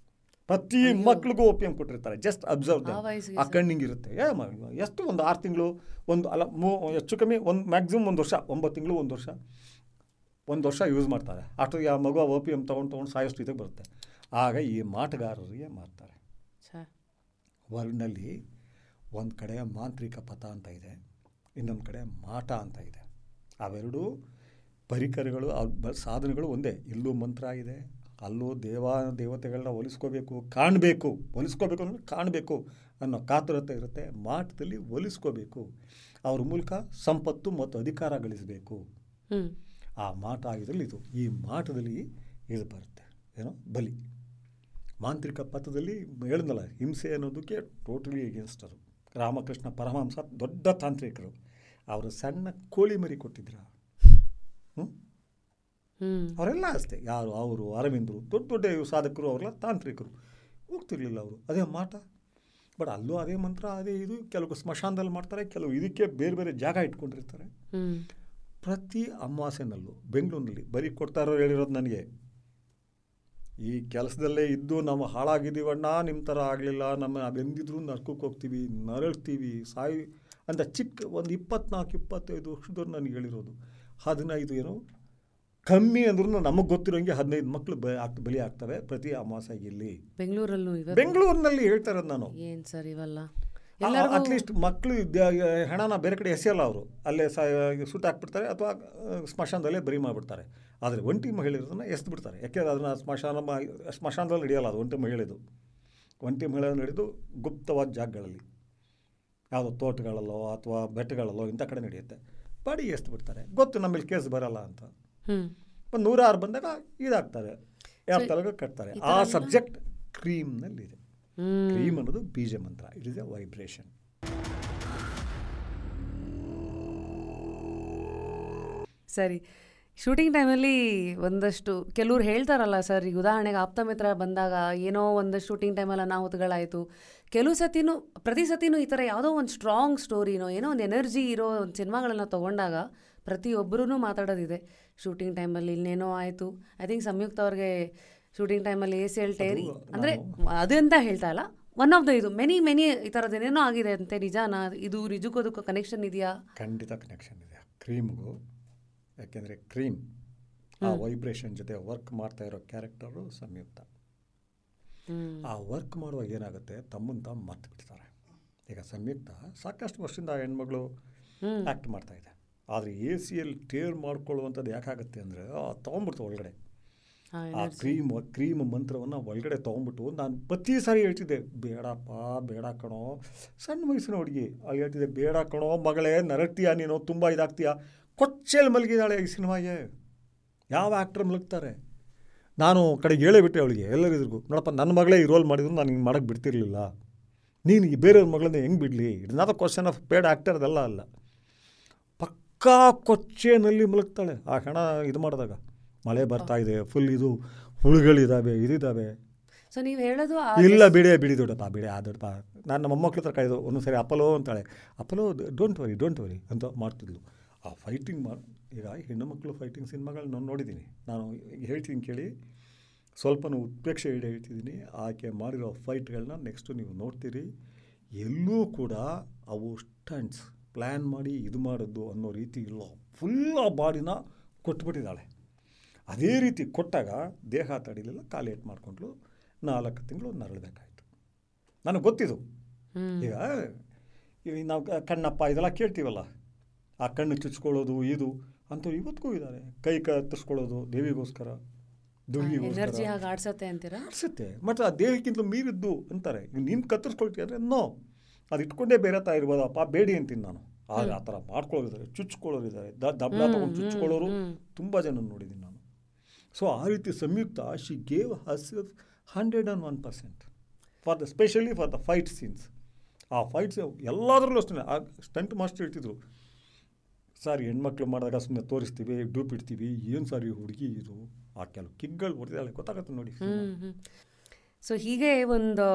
ಪ್ರತಿ ಮಕ್ಳಿಗೂ OPM ಕೊಟ್ಟಿರ್ತಾರೆ. ಜಸ್ಟ್ ಅಬ್ಸರ್ವ್, ಆ ಕಣ್ಣಿಂಗಿರುತ್ತೆ. ಎಷ್ಟು ಒಂದು 6 ತಿಂಗಳು, ಹೆಚ್ಚು ಕಮ್ಮಿ ಮ್ಯಾಕ್ಸಿಮಮ್ 1 ವರ್ಷ, 9 ತಿಂಗಳು, 1 ವರ್ಷ ಯೂಸ್ ಮಾಡ್ತಾರೆ. ಅಷ್ಟೊತ್ತಿಗೆ ಆ ಮಗು OPM ತೊಗೊಂಡು ಸಾಯೋಷ್ಟು ಇದಕ್ಕೆ ಬರುತ್ತೆ. ಆಗ ಈ ಮಾಟಗಾರರಿಗೆ ಮಾರ್ತಾರೆ. ವರ್ಲ್ಡ್ನಲ್ಲಿ ಒಂದು ಕಡೆ ಮಾಂತ್ರಿಕ ಪಥ ಅಂತ ಇದೆ, ಇನ್ನೊಂದು ಕಡೆ ಮಾಟ ಅಂತ ಇದೆ. ಅವೆರಡೂ ಪರಿಕರಗಳು, ಸಾಧನಗಳು ಒಂದೇ. ಇಲ್ಲೂ ಮಂತ್ರ ಇದೆ, ಅಲ್ಲೂ ದೇವತೆಗಳನ್ನ ಒಲಿಸ್ಕೋಬೇಕು, ಕಾಣಬೇಕು ಅಂದರೆ ಕಾಣಬೇಕು ಅನ್ನೋ ಕಾತುರತೆ ಇರುತ್ತೆ. ಮಾಟದಲ್ಲಿ ಒಲಿಸ್ಕೋಬೇಕು, ಅವ್ರ ಮೂಲಕ ಸಂಪತ್ತು ಮತ್ತು ಅಧಿಕಾರ ಗಳಿಸಬೇಕು. ಆ ಮಾಟ ಇದರಲ್ಲಿ ಇದು. ಈ ಮಾಟದಲ್ಲಿ ಇದು ಬರುತ್ತೆ, ಏನೋ ಬಲಿ. ಮಾಂತ್ರಿಕ ಪಥದಲ್ಲಿ ಹೇಳಿದ್ನಲ್ಲ, ಹಿಂಸೆ ಅನ್ನೋದಕ್ಕೆ ಟೋಟಲಿ ಎಗೇನ್ಸ್ಟ್ ಅದು. ರಾಮಕೃಷ್ಣ ಪರಮಹಂಸ ದೊಡ್ಡ ತಾಂತ್ರಿಕರು, ಅವರು ಸಣ್ಣ ಕೋಳಿ ಮರಿ ಕೊಟ್ಟಿದ್ರ, ಅವರೆಲ್ಲ ಅಷ್ಟೇ. ಯಾರು ಅವರು ಅರವಿಂದರು, ದೊಡ್ಡ ದೊಡ್ಡ ಸಾಧಕರು, ಅವರೆಲ್ಲ ತಾಂತ್ರಿಕರು, ಹೋಗ್ತಿರ್ಲಿಲ್ಲ ಅವರು. ಅದೇ ಮಾಟ. ಬಟ್ ಅಲ್ಲೂ ಅದೇ ಮಂತ್ರ, ಅದೇ ಇದು. ಕೆಲವು ಸ್ಮಶಾನದಲ್ಲಿ ಮಾಡ್ತಾರೆ, ಕೆಲವು ಇದಕ್ಕೆ ಬೇರೆ ಬೇರೆ ಜಾಗ ಇಟ್ಕೊಂಡಿರ್ತಾರೆ. ಪ್ರತಿ ಅಮಾವಾಸ್ಯೆನಲ್ಲೂ ಬೆಂಗಳೂರಿನಲ್ಲಿ ಬರೀ ಕೊಡ್ತಾ ಇರೋರು ಹೇಳಿರೋದು ನನಗೆ, ಈ ಕೆಲಸದಲ್ಲೇ ಇದ್ದು ನಾವು ಹಾಳಾಗಿದ್ದೀವಣ್ಣ, ನಿಮ್ಮ ಥರ ಆಗಲಿಲ್ಲ, ನಮ್ಮ ಬೆಂದಿದ್ರು ನರ್ಕಕ್ಕೆ ಹೋಗ್ತೀವಿ, ನರಳ್ತೀವಿ, ಸಾಯಿ ಅಂತ ಚಿಕ್ಕ ಒಂದು 24-25 ವರ್ಷದವ್ರು ನನಗೆ ಹೇಳಿರೋದು. 15 ಏನೋ ಕಮ್ಮಿ ಅಂದ್ರೂ ನಮಗೆ ಗೊತ್ತಿರೋಂಗೆ 15 ಮಕ್ಕಳು ಬಲಿ ಆಗ್ತವೆ ಪ್ರತಿ ಅಮಾವಾಸ್ಯೆಗೆ. ಇಲ್ಲಿ ಬೆಂಗಳೂರಿನಲ್ಲಿ ಹೇಳ್ತಾ ಇರೋದು ನಾನು. ಏನು ಸರ್ ಇವೆಲ್ಲ ಅಟ್ಲೀಸ್ಟ್ ಮಕ್ಕಳು ಹೆಣನ ಬೇರೆ ಕಡೆ ಎಸೆಯಲ್ಲ ಅವರು, ಅಲ್ಲೇ ಸುಟ್ಟು ಹಾಕ್ಬಿಡ್ತಾರೆ ಅಥವಾ ಸ್ಮಶಾನದಲ್ಲೇ ಬರಿ ಮಾಡಿಬಿಡ್ತಾರೆ. ಆದರೆ ಒಂಟಿ ಮಹಿಳೆಯರನ್ನು ಎಸ್ದು ಬಿಡ್ತಾರೆ. ಯಾಕೆಂದರೆ ಅದನ್ನು ಸ್ಮಶಾನದಲ್ಲಿ ನಡೆಯಲ್ಲ, ಅದು ಒಂಟಿ ಮಹಿಳೆ ನಡೆದು ಗುಪ್ತವಾದ ಜಾಗಗಳಲ್ಲಿ, ಯಾವುದೋ ತೋಟಗಳಲ್ಲೋ ಅಥವಾ ಬೆಟ್ಟಗಳಲ್ಲೋ ಇಂಥ ಕಡೆ ನಡೆಯುತ್ತೆ. ಬಾಡಿ ಎಸ್ದು ಬಿಡ್ತಾರೆ, ಗೊತ್ತು ನಮ್ಮಲ್ಲಿ ಕೇಸ್ ಬರಲ್ಲ ಅಂತ. ಒಂದು 106 ಬಂದಾಗ ಇದಾಗ್ತಾರೆ, ಯಾವ ತಲೆಗೆ ಕಟ್ತಾರೆ. ಆ ಸಬ್ಜೆಕ್ಟ್ ಕ್ರೀಮ್ನಲ್ಲಿದೆ. ಕ್ರೀಮ್ ಅನ್ನೋದು ಬೀಜ ಮಂತ್ರ, ಇಟ್ ಇಸ್ ಎ ವೈಬ್ರೇಷನ್. ಸರಿ, ಶೂಟಿಂಗ್ ಟೈಮಲ್ಲಿ ಒಂದಷ್ಟು ಕೆಲವ್ರು ಹೇಳ್ತಾರಲ್ಲ ಸರ್, ಈಗ ಉದಾಹರಣೆಗೆ ಆಪ್ತಮಿತ್ರ ಬಂದಾಗ ಏನೋ ಒಂದಷ್ಟು ಶೂಟಿಂಗ್ ಟೈಮಲ್ಲಿ ಅನಾಹುತಗಳಾಯಿತು. ಕೆಲವು ಸತಿನೂ ಪ್ರತಿ ಸತಿನೂ ಈ ಥರ ಯಾವುದೋ ಒಂದು ಸ್ಟ್ರಾಂಗ್ ಸ್ಟೋರಿನೋ ಏನೋ ಒಂದು ಎನರ್ಜಿ ಇರೋ ಒಂದು ಸಿನಿಮಾಗಳನ್ನ ತೊಗೊಂಡಾಗ ಪ್ರತಿಯೊಬ್ಬರೂ ಮಾತಾಡೋದಿದೆ. ಶೂಟಿಂಗ್ ಟೈಮಲ್ಲಿ ಇನ್ನೇನೋ ಆಯಿತು. ಐ ಥಿಂಕ್ ಸಂಯುಕ್ತ ಅವ್ರಿಗೆ ಶೂಟಿಂಗ್ ಟೈಮಲ್ಲಿ ACL ಟೇರಿ ಅಂದರೆ ಅದು ಅಂತ ಹೇಳ್ತಾ ಇಲ್ಲ, ಒನ್ ಆಫ್ ದ ಇದು ಮೆನಿ ಈ ಥರದ್ದು ಏನೇನೋ ಆಗಿದೆ ಅಂತೆ. ನಿಜಾನಾ ಇದು? ನಿಜಕ್ಕೂ ಅದಕ್ಕೂ ಕನೆಕ್ಷನ್ ಇದೆಯಾ? ಖಂಡಿತ ಕನೆಕ್ಷನ್ ಇದೆ ಕ್ರೀಮ್ಗೂ. ಯಾಕೆಂದರೆ ಕ್ರೀಮ್ ಆ ವೈಬ್ರೇಷನ್ ಜೊತೆ ವರ್ಕ್ ಮಾಡ್ತಾ ಇರೋ ಕ್ಯಾರೆಕ್ಟರು ಸಂಯುಕ್ತ. ಆ ವರ್ಕ್ ಮಾಡುವಾಗ ಏನಾಗುತ್ತೆ, ತಮ್ಮಂತ ಮರ್ತು ಬಿಡ್ತಾರೆ. ಈಗ ಸಂಯುಕ್ತ ಸಾಕಷ್ಟು ವರ್ಷದಿಂದ ಹೆಣ್ಮಗಳು ಆ್ಯಕ್ಟ್ ಮಾಡ್ತಾ ಇದೆ. ಆದರೆ ACL ಟೇರ್ ಮಾಡ್ಕೊಳ್ಳುವಂಥದ್ದು ಯಾಕಾಗುತ್ತೆ ಅಂದರೆ, ತೊಗೊಂಡ್ಬಿಡ್ತು ಒಳಗಡೆ ಆ ಕ್ರೀಮ್ ಮಂತ್ರವನ್ನು ಒಳಗಡೆ ತೊಗೊಂಡ್ಬಿಟ್ಟು. ನಾನು ಪ್ರತಿ ಸಾರಿ ಹೇಳ್ತಿದ್ದೆ, ಬೇಡ ಕಣೋ, ಸಣ್ಣ ವಯಸ್ಸಿನ ಹುಡುಗಿ ಅಲ್ಲಿ ಹೇಳ್ತಿದ್ದೆ, ಬೇಡ ಕಣೋ ಮಗಳೇ, ನರಳ್ತೀಯ ನೀನು, ತುಂಬ ಇದಾಗ್ತೀಯ. ಕೊಚ್ಚೆಲ್ಲಿ ಮಲಗಿದಾಳೆ ಈ ಸಿನಿಮಾಗೆ. ಯಾವ ಆ್ಯಕ್ಟ್ರ್ ಮಲಗ್ತಾರೆ? ನಾನು ಕಡೆಗೆ ಹೇಳೇಬಿಟ್ಟೆ ಅವಳಿಗೆ, ಎಲ್ಲರಿಗೂ, ನೋಡಪ್ಪ ನನ್ನ ಮಗಳೇ ಈ ರೋಲ್ ಮಾಡಿದ್ರು ನಾನು ಹಿಂಗೆ ಮಾಡೋಕ್ಕೆ ಬಿಡ್ತಿರ್ಲಿಲ್ಲ, ನೀನು ಈ ಬೇರೆಯವ್ರ ಮಗಳನ್ನ ಹೆಂಗೆ ಬಿಡಲಿ? It's not a question of paid actor, ಅದೆಲ್ಲ ಅಲ್ಲ. ಪಕ್ಕಾ ಕೊಚ್ಚೆನಲ್ಲಿ ಮಲಗ್ತಾಳೆ ಆ ಹೆಣ ಇದು ಮಾಡಿದಾಗ. ಮಳೆ ಬರ್ತಾ ಇದೆ, ಫುಲ್ ಇದು ಹುಳುಗಳಿದ್ದಾವೆ, ಇದಿದ್ದಾವೆ. ಸೊ ನೀವು ಹೇಳೋದು ಇಲ್ಲ ಬಿಡಿ ದೊಡ್ಡಪ್ಪ, ದೊಡ್ಡಪ್ಪ. ನಾನು ನಮ್ಮ ಮೊಮ್ಮಕ್ಳ ಹತ್ರ ಕಾಯ್ದು ಒಂದೊಂದು ಸರಿ ಅಪಲೋ ಅಂತಾಳೆ, ಅಪಲೋ ಡೋಂಟ್ ವರಿ ಅಂತ ಮಾಡ್ತಿದ್ಲು. ಆ ಫೈಟಿಂಗ್ ಈಗ ಹೆಣ್ಣು ಮಕ್ಕಳು ಫೈಟಿಂಗ್ ಸಿನಿಮಾಗಳು ನಾನು ನೋಡಿದ್ದೀನಿ. ನಾನು ಹೇಳ್ತೀನಿ ಕೇಳಿ, ಸ್ವಲ್ಪನೂ ಉತ್ಪ್ರೇಕ್ಷೆ ಹೇಳ್ತಿದ್ದೀನಿ. ಆಕೆ ಮಾಡಿರೋ ಫೈಟ್ಗಳನ್ನ ನೆಕ್ಸ್ಟು ನೀವು ನೋಡ್ತೀರಿ. ಎಲ್ಲೂ ಕೂಡ ಅವು ಸ್ಟಂಟ್ಸ್ ಪ್ಲ್ಯಾನ್ ಮಾಡಿ ಇದು ಮಾಡಿದ್ದು ಅನ್ನೋ ರೀತಿ ಇಲ್ಲ. ಫುಲ್ ಆ ಬಾಡಿನ ಕೊಟ್ಬಿಟ್ಟಿದ್ದಾಳೆ. ಅದೇ ರೀತಿ ಕೊಟ್ಟಾಗ ದೇಹ ತಡಿಲಿಲ್ಲ, ಕಾಲು ಏಟ್ ಮಾಡಿಕೊಂಡ್ಲು. 4 ತಿಂಗಳು ನರಳಬೇಕಾಯ್ತು. ನನಗೆ ಗೊತ್ತಿದ್ದು. ಈಗ ನಾವು ಕಣ್ಣಪ್ಪ ಇದೆಲ್ಲ ಕೇಳ್ತೀವಲ್ಲ, ಆ ಕಣ್ಣು ಚುಚ್ಕೊಳ್ಳೋದು ಇದು ಅಂಥವ್ರು ಇವತ್ತಿಗೂ ಇದ್ದಾರೆ. ಕೈ ಕತ್ತರಿಸ್ಕೊಳ್ಳೋದು ದೇವಿಗೋಸ್ಕರ, ಎನರ್ಜಿ ಹಾಗೆ ಆಡ್ಸತ್ತೆ ಅಂತೀರಾ? ಆಡ್ಸುತ್ತೆ. ಮತ್ತು ಆ ದೇಹಕ್ಕಿಂತ ಮೀರಿದ್ದು ಅಂತಾರೆ. ನೀನು ಕತ್ತರಿಸ್ಕೊಳ್ತೀಯ ಅಂದರೆ ನೋ, ಅದು ಇಟ್ಕೊಂಡೇ ಬೇರೆ ತಾ ಇರ್ಬೋದಪ್ಪ, ಬೇಡಿ ಅಂತೀನಿ ನಾನು. ಆಗ ಆ ಥರ ಮಾಡ್ಕೊಳ್ಳೋರಿದ್ದಾರೆ, ಚುಚ್ಕೊಳ್ಳೋರು ಇದ್ದಾರೆ, ದಬ್ಬಳ ತೊಗೊಂಡು ಚುಚ್ಕೊಳ್ಳೋರು ತುಂಬ ಜನ ನೋಡಿದ್ದೀನಿ ನಾನು. ಸೊ ಆ ರೀತಿ Samyuktha she gave herself 101% for the specially for the fight scenes. ಆ ಫೈಟ್ಸ್ ಎಲ್ಲದರಲ್ಲೂ ಅಷ್ಟೇ. ಆ ಸ್ಟಂಟ್ ಮಾಸ್ಟರ್ ಹೇಳ್ತಿದ್ರು, ಸರ್ ಹೆಣ್ಮಕ್ಳು ಮಾಡಿದಾಗ ಸುಮ್ಮನೆ ತೋರಿಸ್ತೀವಿ, ಡೂಪ್ ಇಡ್ತೀವಿ, ಏನು ಸರ್ ಈ ಹುಡುಗಿ ಇದು, ಆ ಕೆಲವು ಕಿಕ್ಗಳು ಹೊಡೆದಾಳೆ ಗೊತ್ತಾಗತ್ತೆ ನೋಡಿ. ಸೊ ಹೀಗೆ ಒಂದು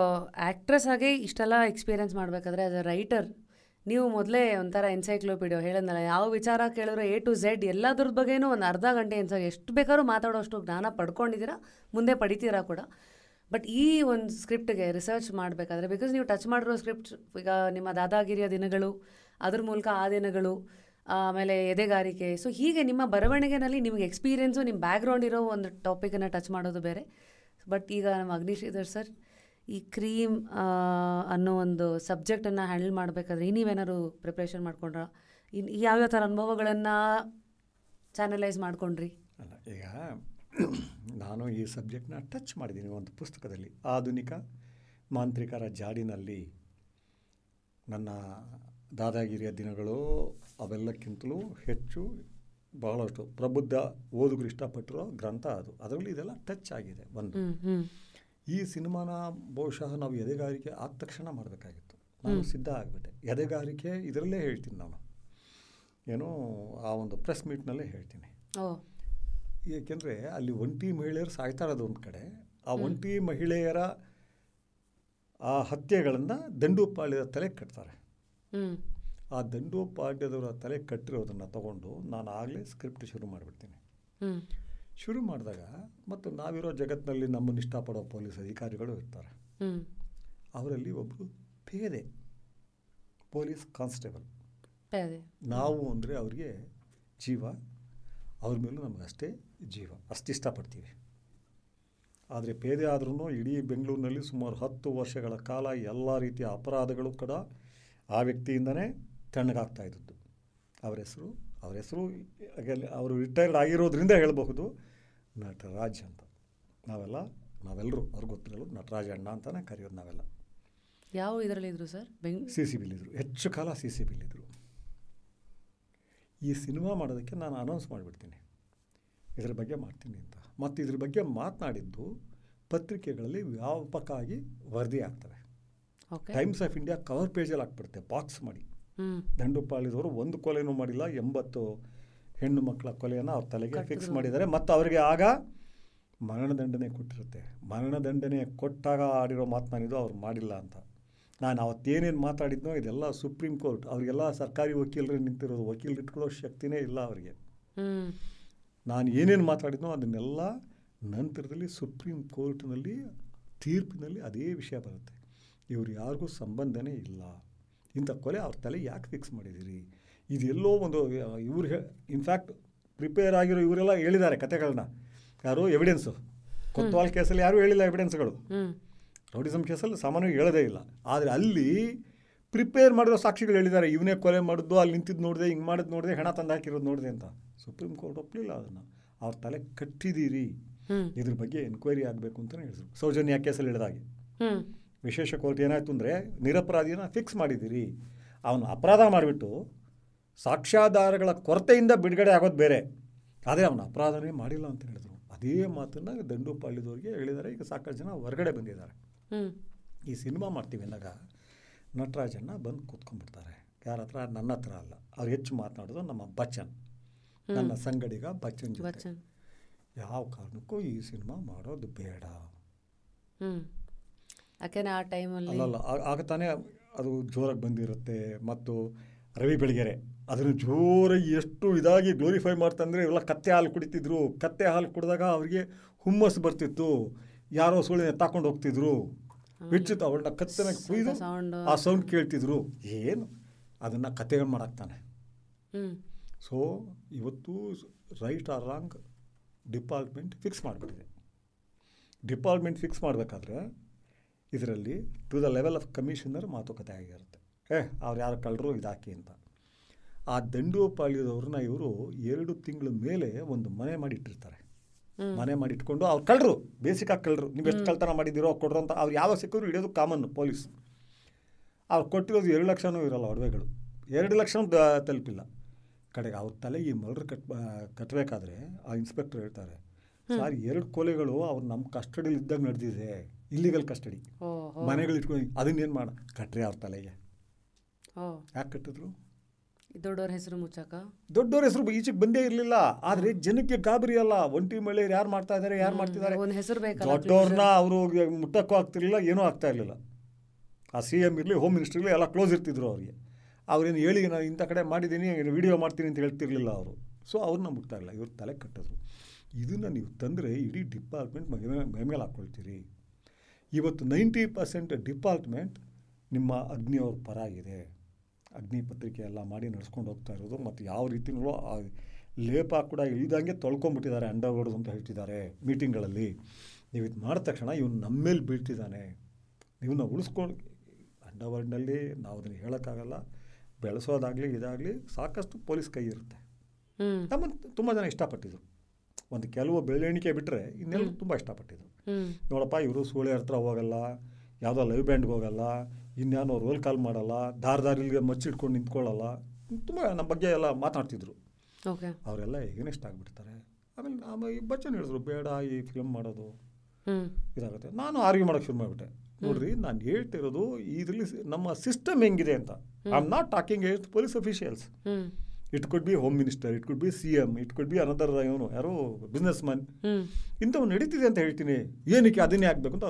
ಆ್ಯಕ್ಟ್ರೆಸ್ ಆಗಿ ಇಷ್ಟೆಲ್ಲ ಎಕ್ಸ್ಪೀರಿಯೆನ್ಸ್ ಮಾಡಬೇಕಾದ್ರೆ ಆಸ್ ಅ ರೈಟರ್ ನೀವು ಮೊದಲೇ ಒಂಥರ ಎನ್ಸೈಕ್ಲೋಪೀಡಿಯೋ ಹೇಳೋದಲ್ಲ, ಯಾವ ವಿಚಾರ ಕೇಳಿದ್ರು A to Z ಎಲ್ಲದ್ರ ಬಗ್ಗೆನೂ ಒಂದು ಅರ್ಧ ಗಂಟೆ ಎಷ್ಟು ಬೇಕಾದ್ರೂ ಮಾತಾಡೋಷ್ಟು ಜ್ಞಾನ ಪಡ್ಕೊಂಡಿದ್ದೀರಾ, ಮುಂದೆ ಪಡಿತೀರಾ ಕೂಡ. ಬಟ್ ಈ ಒಂದು ಸ್ಕ್ರಿಪ್ಟ್ಗೆ ರಿಸರ್ಚ್ ಮಾಡಬೇಕಾದ್ರೆ, ಬಿಕಾಸ್ ನೀವು ಟಚ್ ಮಾಡಿರೋ ಸ್ಕ್ರಿಪ್ಟ್ ಈಗ ನಿಮ್ಮ ದಾದಾಗಿರಿಯ ದಿನಗಳು, ಅದ್ರ ಮೂಲಕ ಆ ದಿನಗಳು, ಆಮೇಲೆ ಎದೆಗಾರಿಕೆ, ಸೊ ಹೀಗೆ ನಿಮ್ಮ ಬರವಣಿಗೆನಲ್ಲಿ ನಿಮಗೆ ಎಕ್ಸ್ಪೀರಿಯೆನ್ಸು, ನಿಮ್ಮ ಬ್ಯಾಕ್ಗ್ರೌಂಡ್ ಇರೋ ಒಂದು ಟಾಪಿಕನ್ನು ಟಚ್ ಮಾಡೋದು ಬೇರೆ. ಬಟ್ ಈಗ ನಮ್ಮ ಅಗ್ನಿಶ್ರೀಧರ್ ಸರ್ ಈ ಕ್ರೀಮ್ ಅನ್ನೋ ಒಂದು ಸಬ್ಜೆಕ್ಟನ್ನು ಹ್ಯಾಂಡಲ್ ಮಾಡಬೇಕಾದ್ರೆ ನೀವೇನಾದ್ರು ಪ್ರಿಪ್ರೇಷನ್ ಮಾಡ್ಕೊಂಡ್ರಾ? ಯಾವ್ಯಾವ ಥರ ಅನುಭವಗಳನ್ನು ಚಾನಲೈಸ್ ಮಾಡ್ಕೊಂಡ್ರಿ? ಅಲ್ಲ, ಈಗ ನಾನು ಈ ಸಬ್ಜೆಕ್ಟ್ನ ಟಚ್ ಮಾಡಿದ್ದೀನಿ ಒಂದು ಪುಸ್ತಕದಲ್ಲಿ. ಆಧುನಿಕ ಮಾಂತ್ರಿಕರ ಜಾಡಿನಲ್ಲಿ ನನ್ನ ದಾದಾಗಿರಿಯ ದಿನಗಳು ಅವೆಲ್ಲಕ್ಕಿಂತಲೂ ಹೆಚ್ಚು ಬಹಳಷ್ಟು ಪ್ರಬುದ್ಧ ಓದುಗರು ಇಷ್ಟಪಟ್ಟಿರೋ ಗ್ರಂಥ ಅದು. ಅದರಲ್ಲಿ ಇದೆಲ್ಲ ಟಚ್ ಆಗಿದೆ. ಒಂದು ಈ ಸಿನಿಮಾನ ಬಹುಶಃ ನಾವು ಎದೆಗಾರಿಕೆ ಆದ ತಕ್ಷಣ ಮಾಡಬೇಕಾಗಿತ್ತು. ನಾನು ಸಿದ್ಧ ಆಗಿಬಿಟ್ಟೆ. ಎದೆಗಾರಿಕೆ ಇದರಲ್ಲೇ ಹೇಳ್ತೀನಿ ನಾನು, ಏನೋ ಆ ಒಂದು ಪ್ರೆಸ್ ಮೀಟ್ನಲ್ಲೇ ಹೇಳ್ತೀನಿ. ಏಕೆಂದರೆ ಅಲ್ಲಿ ಒಂಟಿ ಮಹಿಳೆಯರು ಸಾಯ್ತಾ ಇರೋದು ಒಂದು ಕಡೆ, ಆ ಒಂಟಿ ಮಹಿಳೆಯರ ಆ ಹತ್ಯೆಗಳನ್ನು ದಂಡೋಪಾಳ್ಯದ ತಲೆ ಕಟ್ತಾರೆ. ಆ ದಂಡೋಪಾಳ್ಯದವರ ತಲೆ ಕಟ್ಟಿರೋದನ್ನು ತಗೊಂಡು ನಾನು ಆಗಲೇ ಸ್ಕ್ರಿಪ್ಟ್ ಶುರು ಮಾಡಿಬಿಡ್ತೀನಿ. ಶುರು ಮಾಡಿದಾಗ ಮತ್ತು ನಾವಿರೋ ಜಗತ್ತಿನಲ್ಲಿ ನಮ್ಮನ್ನು ಇಷ್ಟಪಡೋ ಪೊಲೀಸ್ ಅಧಿಕಾರಿಗಳು ಇರ್ತಾರೆ. ಅವರಲ್ಲಿ ಒಬ್ಬರು ಪೇದೆ ಪೊಲೀಸ್ ಕಾನ್ಸ್ಟೇಬಲ್. ನಾವು ಅಂದರೆ ಅವ್ರಿಗೆ ಜೀವ, ಅವ್ರ ಮೇಲೂ ನಮಗಷ್ಟೇ ಜೀವ, ಅಷ್ಟು ಇಷ್ಟಪಡ್ತೀವಿ. ಆದರೆ ಪೇದೆ ಆದ್ರೂ ಇಡೀ ಬೆಂಗಳೂರಿನಲ್ಲಿ ಸುಮಾರು 10 ವರ್ಷಗಳ ಕಾಲ ಎಲ್ಲ ರೀತಿಯ ಅಪರಾಧಗಳು ಕೂಡ ಆ ವ್ಯಕ್ತಿಯಿಂದನೇ ತಣ್ಣಗಾಗ್ತಾ ಇದ್ದದ್ದು. ಅವರ ಹೆಸರು ಅವರು ರಿಟೈರ್ಡ್ ಆಗಿರೋದ್ರಿಂದ ಹೇಳಬಹುದು, ನಟರಾಜ್ ಅಂತ. ನಾವೆಲ್ಲರೂ ಅವ್ರಿಗೆ ಗೊತ್ತಿರೋದು ನಟರಾಜ್ ಅಣ್ಣ ಅಂತಲೇ ಕರೆಯೋದು ನಾವೆಲ್ಲ. ಯಾವ ಇದರಲ್ಲಿ ಇದ್ರು ಸರ್? CCBಲಿದ್ರು, ಹೆಚ್ಚು ಕಾಲ CCBಲಿದ್ರು. ಈ ಸಿನಿಮಾ ಮಾಡೋದಕ್ಕೆ ನಾನು ಅನೌನ್ಸ್ ಮಾಡಿಬಿಡ್ತೀನಿ, ಇದ್ರ ಬಗ್ಗೆ ಮಾಡ್ತೀನಿ ಅಂತ. ಮತ್ತು ಇದ್ರ ಬಗ್ಗೆ ಮಾತನಾಡಿದ್ದು ಪತ್ರಿಕೆಗಳಲ್ಲಿ ವ್ಯಾಪಕವಾಗಿ ವರದಿ ಆಗ್ತವೆ. ಟೈಮ್ಸ್ ಆಫ್ ಇಂಡಿಯಾ ಕವರ್ ಪೇಜಲ್ಲಿ ಹಾಕ್ಬಿಡುತ್ತೆ ಬಾಕ್ಸ್ ಮಾಡಿ. ದಂಡುಪಾಳ್ಯದವರು ಒಂದು ಕೊಲೆನೂ ಮಾಡಿಲ್ಲ, 80 ಹೆಣ್ಣು ಮಕ್ಕಳ ಕೊಲೆಯನ್ನು ಅವ್ರ ತಲೆಗೆ ಫಿಕ್ಸ್ ಮಾಡಿದ್ದಾರೆ. ಮತ್ತು ಅವರಿಗೆ ಆಗ ಮರಣದಂಡನೆ ಕೊಟ್ಟಿರುತ್ತೆ. ಮರಣದಂಡನೆ ಕೊಟ್ಟಾಗ ಆಡಿರೋ ಮಾತನಾಡಿದ್ದು ಅವ್ರು ಮಾಡಿಲ್ಲ ಅಂತ. ನಾನು ಅವತ್ತೇನೇನು ಮಾತಾಡಿದ್ನೋ ಇದೆಲ್ಲ ಸುಪ್ರೀಂ ಕೋರ್ಟ್, ಅವರಿಗೆಲ್ಲ ಸರ್ಕಾರಿ ವಕೀಲರೇ ನಿಂತಿರೋದು, ವಕೀಲರು ಇಟ್ಕೊಳ್ಳೋ ಶಕ್ತಿನೇ ಇಲ್ಲ ಅವರಿಗೆ. ನಾನು ಏನೇನು ಮಾತಾಡಿದ್ನೋ ಅದನ್ನೆಲ್ಲ ನಂತರದಲ್ಲಿ ಸುಪ್ರೀಂ ಕೋರ್ಟ್ನಲ್ಲಿ ತೀರ್ಪಿನಲ್ಲಿ ಅದೇ ವಿಷಯ ಬರುತ್ತೆ. ಇವ್ರು ಯಾರಿಗೂ ಸಂಬಂಧನೇ ಇಲ್ಲ, ಇಂಥ ಕೊಲೆ ಅವ್ರ ತಲೆ ಯಾಕೆ ಫಿಕ್ಸ್ ಮಾಡಿದ್ದೀರಿ, ಇದೆಲ್ಲೋ ಒಂದು ಇವ್ರು ಇನ್ಫ್ಯಾಕ್ಟ್ ಪ್ರಿಪೇರ್ ಆಗಿರೋ ಇವರೆಲ್ಲ ಹೇಳಿದ್ದಾರೆ ಕತೆಗಳನ್ನ. ಯಾರು ಎವಿಡೆನ್ಸು ಕೊತ್ವಾಲ್ ಕೇಸಲ್ಲಿ ಯಾರೂ ಹೇಳಿಲ್ಲ ಎವಿಡೆನ್ಸ್ಗಳು. ರೌಡಿಸಮ್ ಕೇಸಲ್ಲಿ ಸಾಮಾನ್ಯವಾಗಿ ಹೇಳೋದೇ ಇಲ್ಲ. ಆದರೆ ಅಲ್ಲಿ ಪ್ರಿಪೇರ್ ಮಾಡಿರೋ ಸಾಕ್ಷಿಗಳು ಹೇಳಿದ್ದಾರೆ, ಇವನೇ ಕೊಲೆ ಮಾಡಿದ್ದು, ಅಲ್ಲಿ ನಿಂತಿದ್ದು ನೋಡಿದೆ, ಹಿಂಗೆ ಮಾಡಿದ್ದು ನೋಡಿದೆ, ಹೆಣ ತಂದು ಹಾಕಿರೋದು ನೋಡಿದೆ ಅಂತ. ಸುಪ್ರೀಂ ಕೋರ್ಟ್ ಒಪ್ಪಲಿಲ್ಲ ಅದನ್ನು. ಅವ್ರ ತಲೆ ಕಟ್ಟಿದ್ದೀರಿ, ಇದ್ರ ಬಗ್ಗೆ ಎನ್ಕ್ವೈರಿ ಆಗಬೇಕು ಅಂತಲೇ ಹೇಳಿದ್ರು. ಸೌಜನ್ಯ ಕೇಸಲ್ಲಿ ಹೇಳಿದಾಗೆ ವಿಶೇಷ ಕೋರ್ಟ್ ಏನಾಯಿತು ಅಂದರೆ, ನಿರಪರಾಧಿನ ಫಿಕ್ಸ್ ಮಾಡಿದ್ದೀರಿ, ಅವನು ಅಪರಾಧ ಮಾಡಿಬಿಟ್ಟು ಸಾಕ್ಷ್ಯಾಧಾರಗಳ ಕೊರತೆಯಿಂದ ಬಿಡುಗಡೆ ಆಗೋದು ಬೇರೆ, ಆದರೆ ಅವನು ಅಪರಾಧನೇ ಮಾಡಿಲ್ಲ ಅಂತ ಹೇಳಿದ್ರು. ಅದೇ ಮಾತನ್ನು ದಂಡುಪಾಳ್ಯದವ್ರಿಗೆ ಹೇಳಿದ್ದಾರೆ. ಈಗ ಸಾಕಷ್ಟು ಜನ ಹೊರಗಡೆ ಬಂದಿದ್ದಾರೆ. ಈ ಸಿನಿಮಾ ಮಾಡ್ತೀವಿ ಅಂದಾಗ ನಟರಾಜನ್ನ ಬಂದು ಕೂತ್ಕೊಂಡ್ಬಿಡ್ತಾರೆ. ಯಾರ ಹತ್ರ? ನನ್ನ ಹತ್ರ ಅಲ್ಲ. ಅವ್ರು ಹೆಚ್ಚು ಮಾತನಾಡೋದು ನಮ್ಮ ಬಚ್ಚನ್, ನನ್ನ ಸಂಗಡಿಗ ಬಚ್ಚನ್ ಜೊತೆ. ಯಾವ ಕಾರಣಕ್ಕೂ ಈ ಸಿನಿಮಾ ಮಾಡೋದು ಬೇಡ, ಯಾಕೆಂದರೆ ಆ ಟೈಮಲ್ಲಿ ಅಲ್ಲಲ್ಲ ಆಗ ತಾನೇ ಅದು ಜೋರಾಗಿ ಬಂದಿರುತ್ತೆ. ಮತ್ತು ರವಿ ಬೆಳಗೆರೆ ಅದನ್ನು ಜೋರಾಗಿ ಎಷ್ಟು ಇದಾಗಿ ಗ್ಲೋರಿಫೈ ಮಾಡ್ತಂದರೆ ಇವೆಲ್ಲ ಕತ್ತೆ ಹಾಲು ಕುಡಿತಿದ್ರು. ಕತ್ತೆ ಹಾಲು ಕುಡಿದಾಗ ಅವ್ರಿಗೆ ಹುಮ್ಮಸ್ಸು ಬರ್ತಿತ್ತು, ಯಾರೋ ಸುಳ್ಳಿನ ತಗೊಂಡು ಹೋಗ್ತಿದ್ರು, ಬಿಚ್ಚಿತ್ತು ಅವಳನ್ನ ಕತ್ತನ ಕುಯ್ದು ಆ ಸೌಂಡ್ ಕೇಳ್ತಿದ್ರು. ಏನು ಅದನ್ನು ಕತೆಗಳು ಮಾಡಾಕ್ತಾನೆ. ಸೊ ಇವತ್ತು right or wrong department fix ಮಾಡಿಬಿಟ್ಟಿದೆ. ಡಿಪಾರ್ಟ್ಮೆಂಟ್ ಫಿಕ್ಸ್ ಮಾಡಬೇಕಾದ್ರೆ ಇದರಲ್ಲಿ to the level of commissioner ಮಾತುಕತೆ ಆಗಿರುತ್ತೆ. ಅವ್ರು ಯಾರು ಕಳ್ಳರು ಇದಾಕಿ ಅಂತ. ಆ ದಂಡೋಪಾಳ್ಯದವ್ರನ್ನ ಇವರು 2 ತಿಂಗಳ ಮೇಲೆ ಒಂದು ಮನೆ ಮಾಡಿಟ್ಟಿರ್ತಾರೆ. ಮನೆ ಮಾಡಿಟ್ಕೊಂಡು ಅವ್ರು ಕಳ್ಳರು, ಬೇಸಿಕಾಗಿ ಕಳ್ಳರು, ನೀವು ಎಷ್ಟು ಕಳ್ತನ ಮಾಡಿದ್ದೀರೋ ಕೊಡ್ರು ಅಂತ. ಅವ್ರು ಯಾವಾಗ ಸಿಕ್ಕಿದ್ರು ಹಿಡಿಯೋದು ಕಾಮನ್ ಪೊಲೀಸ್. ಅವ್ರು ಕೊಟ್ಟಿರೋದು 2 ಲಕ್ಷನೂ ಇರೋಲ್ಲ ಒಡವೆಗಳು, 2 ಲಕ್ಷನೂ ತಲುಪಿಲ್ಲ. ಕಡೆಗೆ ಅವ್ರ ತಲೆಗೆ ಈ ಮರ್ಡರ್ ಕಟ್ಟಬೇಕಾದ್ರೆ ಆ ಇನ್ಸ್ಪೆಕ್ಟರ್ ಹೇಳ್ತಾರೆ, ಸರ್ 2 ಕೊಲೆಗಳು ಅವ್ರು ನಮ್ಮ ಕಸ್ಟಡಿಲಿ ಇದ್ದಾಗ ನಡೆದಿದೆ, ಇಲ್ಲಿಗಲ್ ಕಸ್ಟಡಿ, ಮನೆಗಳು ಇಟ್ಕೊಂಡು ಅದನ್ನೇನು ಮಾಡ ಕಟ್ರೆ ಅವ್ರ ತಲೆಗೆ. ಯಾಕೆ ಕಟ್ಟಿದ್ರು? ದೊಡ್ಡವ್ರ ಹೆಸರು ಮುಚ್ಚಾಕ. ದೊಡ್ಡವ್ರ ಹೆಸರು ಈಚೆಗೆ ಬಂದೇ ಇರಲಿಲ್ಲ. ಆದರೆ ಜನಕ್ಕೆ ಗಾಬರಿ ಅಲ್ಲ, ಒಂಟಿ ಮಳೆ ಯಾರು ಮಾಡ್ತಾ ಇದ್ದಾರೆ, ಯಾರು ಮಾಡ್ತಿದ್ದಾರೆ. ದೊಡ್ಡವ್ರನ್ನ ಅವರು ಮುಟ್ಟಕ್ಕೂ ಆಗ್ತಿರ್ಲಿಲ್ಲ, ಏನೂ ಆಗ್ತಾ ಇರಲಿಲ್ಲ. ಆ CM ಇರಲಿ, ಹೋಮ್ ಮಿನಿಸ್ಟರ್ ಇರಲಿ, ಎಲ್ಲ ಕ್ಲೋಸ್ ಇರ್ತಿದ್ರು ಅವರಿಗೆ. ಅವ್ರೇನು ಹೇಳಿ ನಾನು ಇಂಥ ಕಡೆ ಮಾಡಿದ್ದೀನಿ, ವಿಡಿಯೋ ಮಾಡ್ತೀನಿ ಅಂತ ಹೇಳ್ತಿರ್ಲಿಲ್ಲ ಅವರು. ಸೊ ಅವ್ರನ್ನ ಮುಟ್ತಾ ಇಲ್ಲ, ಇವ್ರು ತಲೆ ಕಟ್ಟಿದ್ರು. ಇದನ್ನು ನೀವು ತಂದರೆ ಇಡೀ ಡಿಪಾರ್ಟ್ಮೆಂಟ್ ಮೇಲೆ ಹಾಕ್ಕೊಳ್ತೀರಿ. ಇವತ್ತು 90% ಡಿಪಾರ್ಟ್ಮೆಂಟ್ ನಿಮ್ಮ ಅಗ್ನಿಯವ್ರ ಪರ ಇದೆ. ಅಗ್ನಿ ಪತ್ರಿಕೆ ಎಲ್ಲ ಮಾಡಿ ನಡೆಸ್ಕೊಂಡು ಹೋಗ್ತಾ ಇರೋದು. ಮತ್ತು ಯಾವ ರೀತಿಯೂ ಲೇಪ ಕೂಡ ಇಳಿದಂಗೆ ತೊಳ್ಕೊಂಬಿಟ್ಟಿದ್ದಾರೆ, ಅಂಡರ್ವರ್ಡ್ ಅಂತ ಹೇಳ್ತಿದ್ದಾರೆ ಮೀಟಿಂಗ್ಗಳಲ್ಲಿ. ನೀವು ಇದು ಮಾಡಿದ ತಕ್ಷಣ ಇವನು ನಮ್ಮ ಮೇಲೆ ಬೀಳ್ತಿದ್ದಾನೆ, ಇವನ್ನ ಉಳಿಸ್ಕೊಂಡು. ಅಂಡರ್ವರ್ಡ್ನಲ್ಲಿ ನಾವು ಅದನ್ನು ಹೇಳೋಕ್ಕಾಗಲ್ಲ, ಬೆಳೆಸೋದಾಗಲಿ ಇದಾಗಲಿ ಸಾಕಷ್ಟು ಪೊಲೀಸ್ ಕೈ ಇರುತ್ತೆ. ನಮ್ಮನ್ನು ತುಂಬ ಜನ ಇಷ್ಟಪಟ್ಟಿದ್ರು. ಒಂದು ಕೆಲವು ಬೆಳವಣಿಗೆ ಬಿಟ್ಟರೆ ಇನ್ನೆಲ್ಲ ತುಂಬ ಇಷ್ಟಪಟ್ಟಿದ್ರು. ನೋಡಪ್ಪ ಇವರು ಸೂಳೆ ಹತ್ರ ಹೋಗಲ್ಲ, ಯಾವುದೋ ಲೈವ್ ಬ್ಯಾಂಡ್ಗೆ ಹೋಗಲ್ಲ, ಇನ್ಯಾನೋ ರೋಲ್ ಕಾಲ್ ಮಾಡಲ್ಲ, ದಾರಿಲಿಗೆ ಮಚ್ಚಿಟ್ಕೊಂಡು ನಿಂತ್ಕೊಳ್ಳಲ್ಲ, ತುಂಬ ನಮ್ಮ ಬಗ್ಗೆ ಎಲ್ಲ ಮಾತಾಡ್ತಿದ್ರು. ಅವರೆಲ್ಲ ಎಗನೆಸ್ಟ್ ಆಗಿಬಿಡ್ತಾರೆ. ಆಮೇಲೆ ಈ ಬಚ್ಚನ್ ಹೇಳಿದ್ರು, ಬೇಡ ಈ ಫಿಲ್ಮ್ ಮಾಡೋದು ಇದಾಗುತ್ತೆ. ನಾನು ಆರ್ಗ್ಯೂ ಮಾಡೋಕ್ಕೆ ಶುರು ಮಾಡಿಬಿಟ್ಟೆ. ನೋಡ್ರಿ, ನಾನು ಹೇಳ್ತಿರೋದು ಇದರಲ್ಲಿ ನಮ್ಮ ಸಿಸ್ಟಮ್ ಹೆಂಗಿದೆ ಅಂತ. I am not talking at police officials. It could be home minister, it could be CM, it could be another ಇವನು ಯಾರೋ ಬಿಸ್ನೆಸ್ ಮ್ಯಾನ್. ಇಂಥವು ನಡೀತಿದೆ ಅಂತ ಹೇಳ್ತೀನಿ. ಏನಕ್ಕೆ ಅದನ್ನೇ ಆಗಬೇಕು ಅಂತ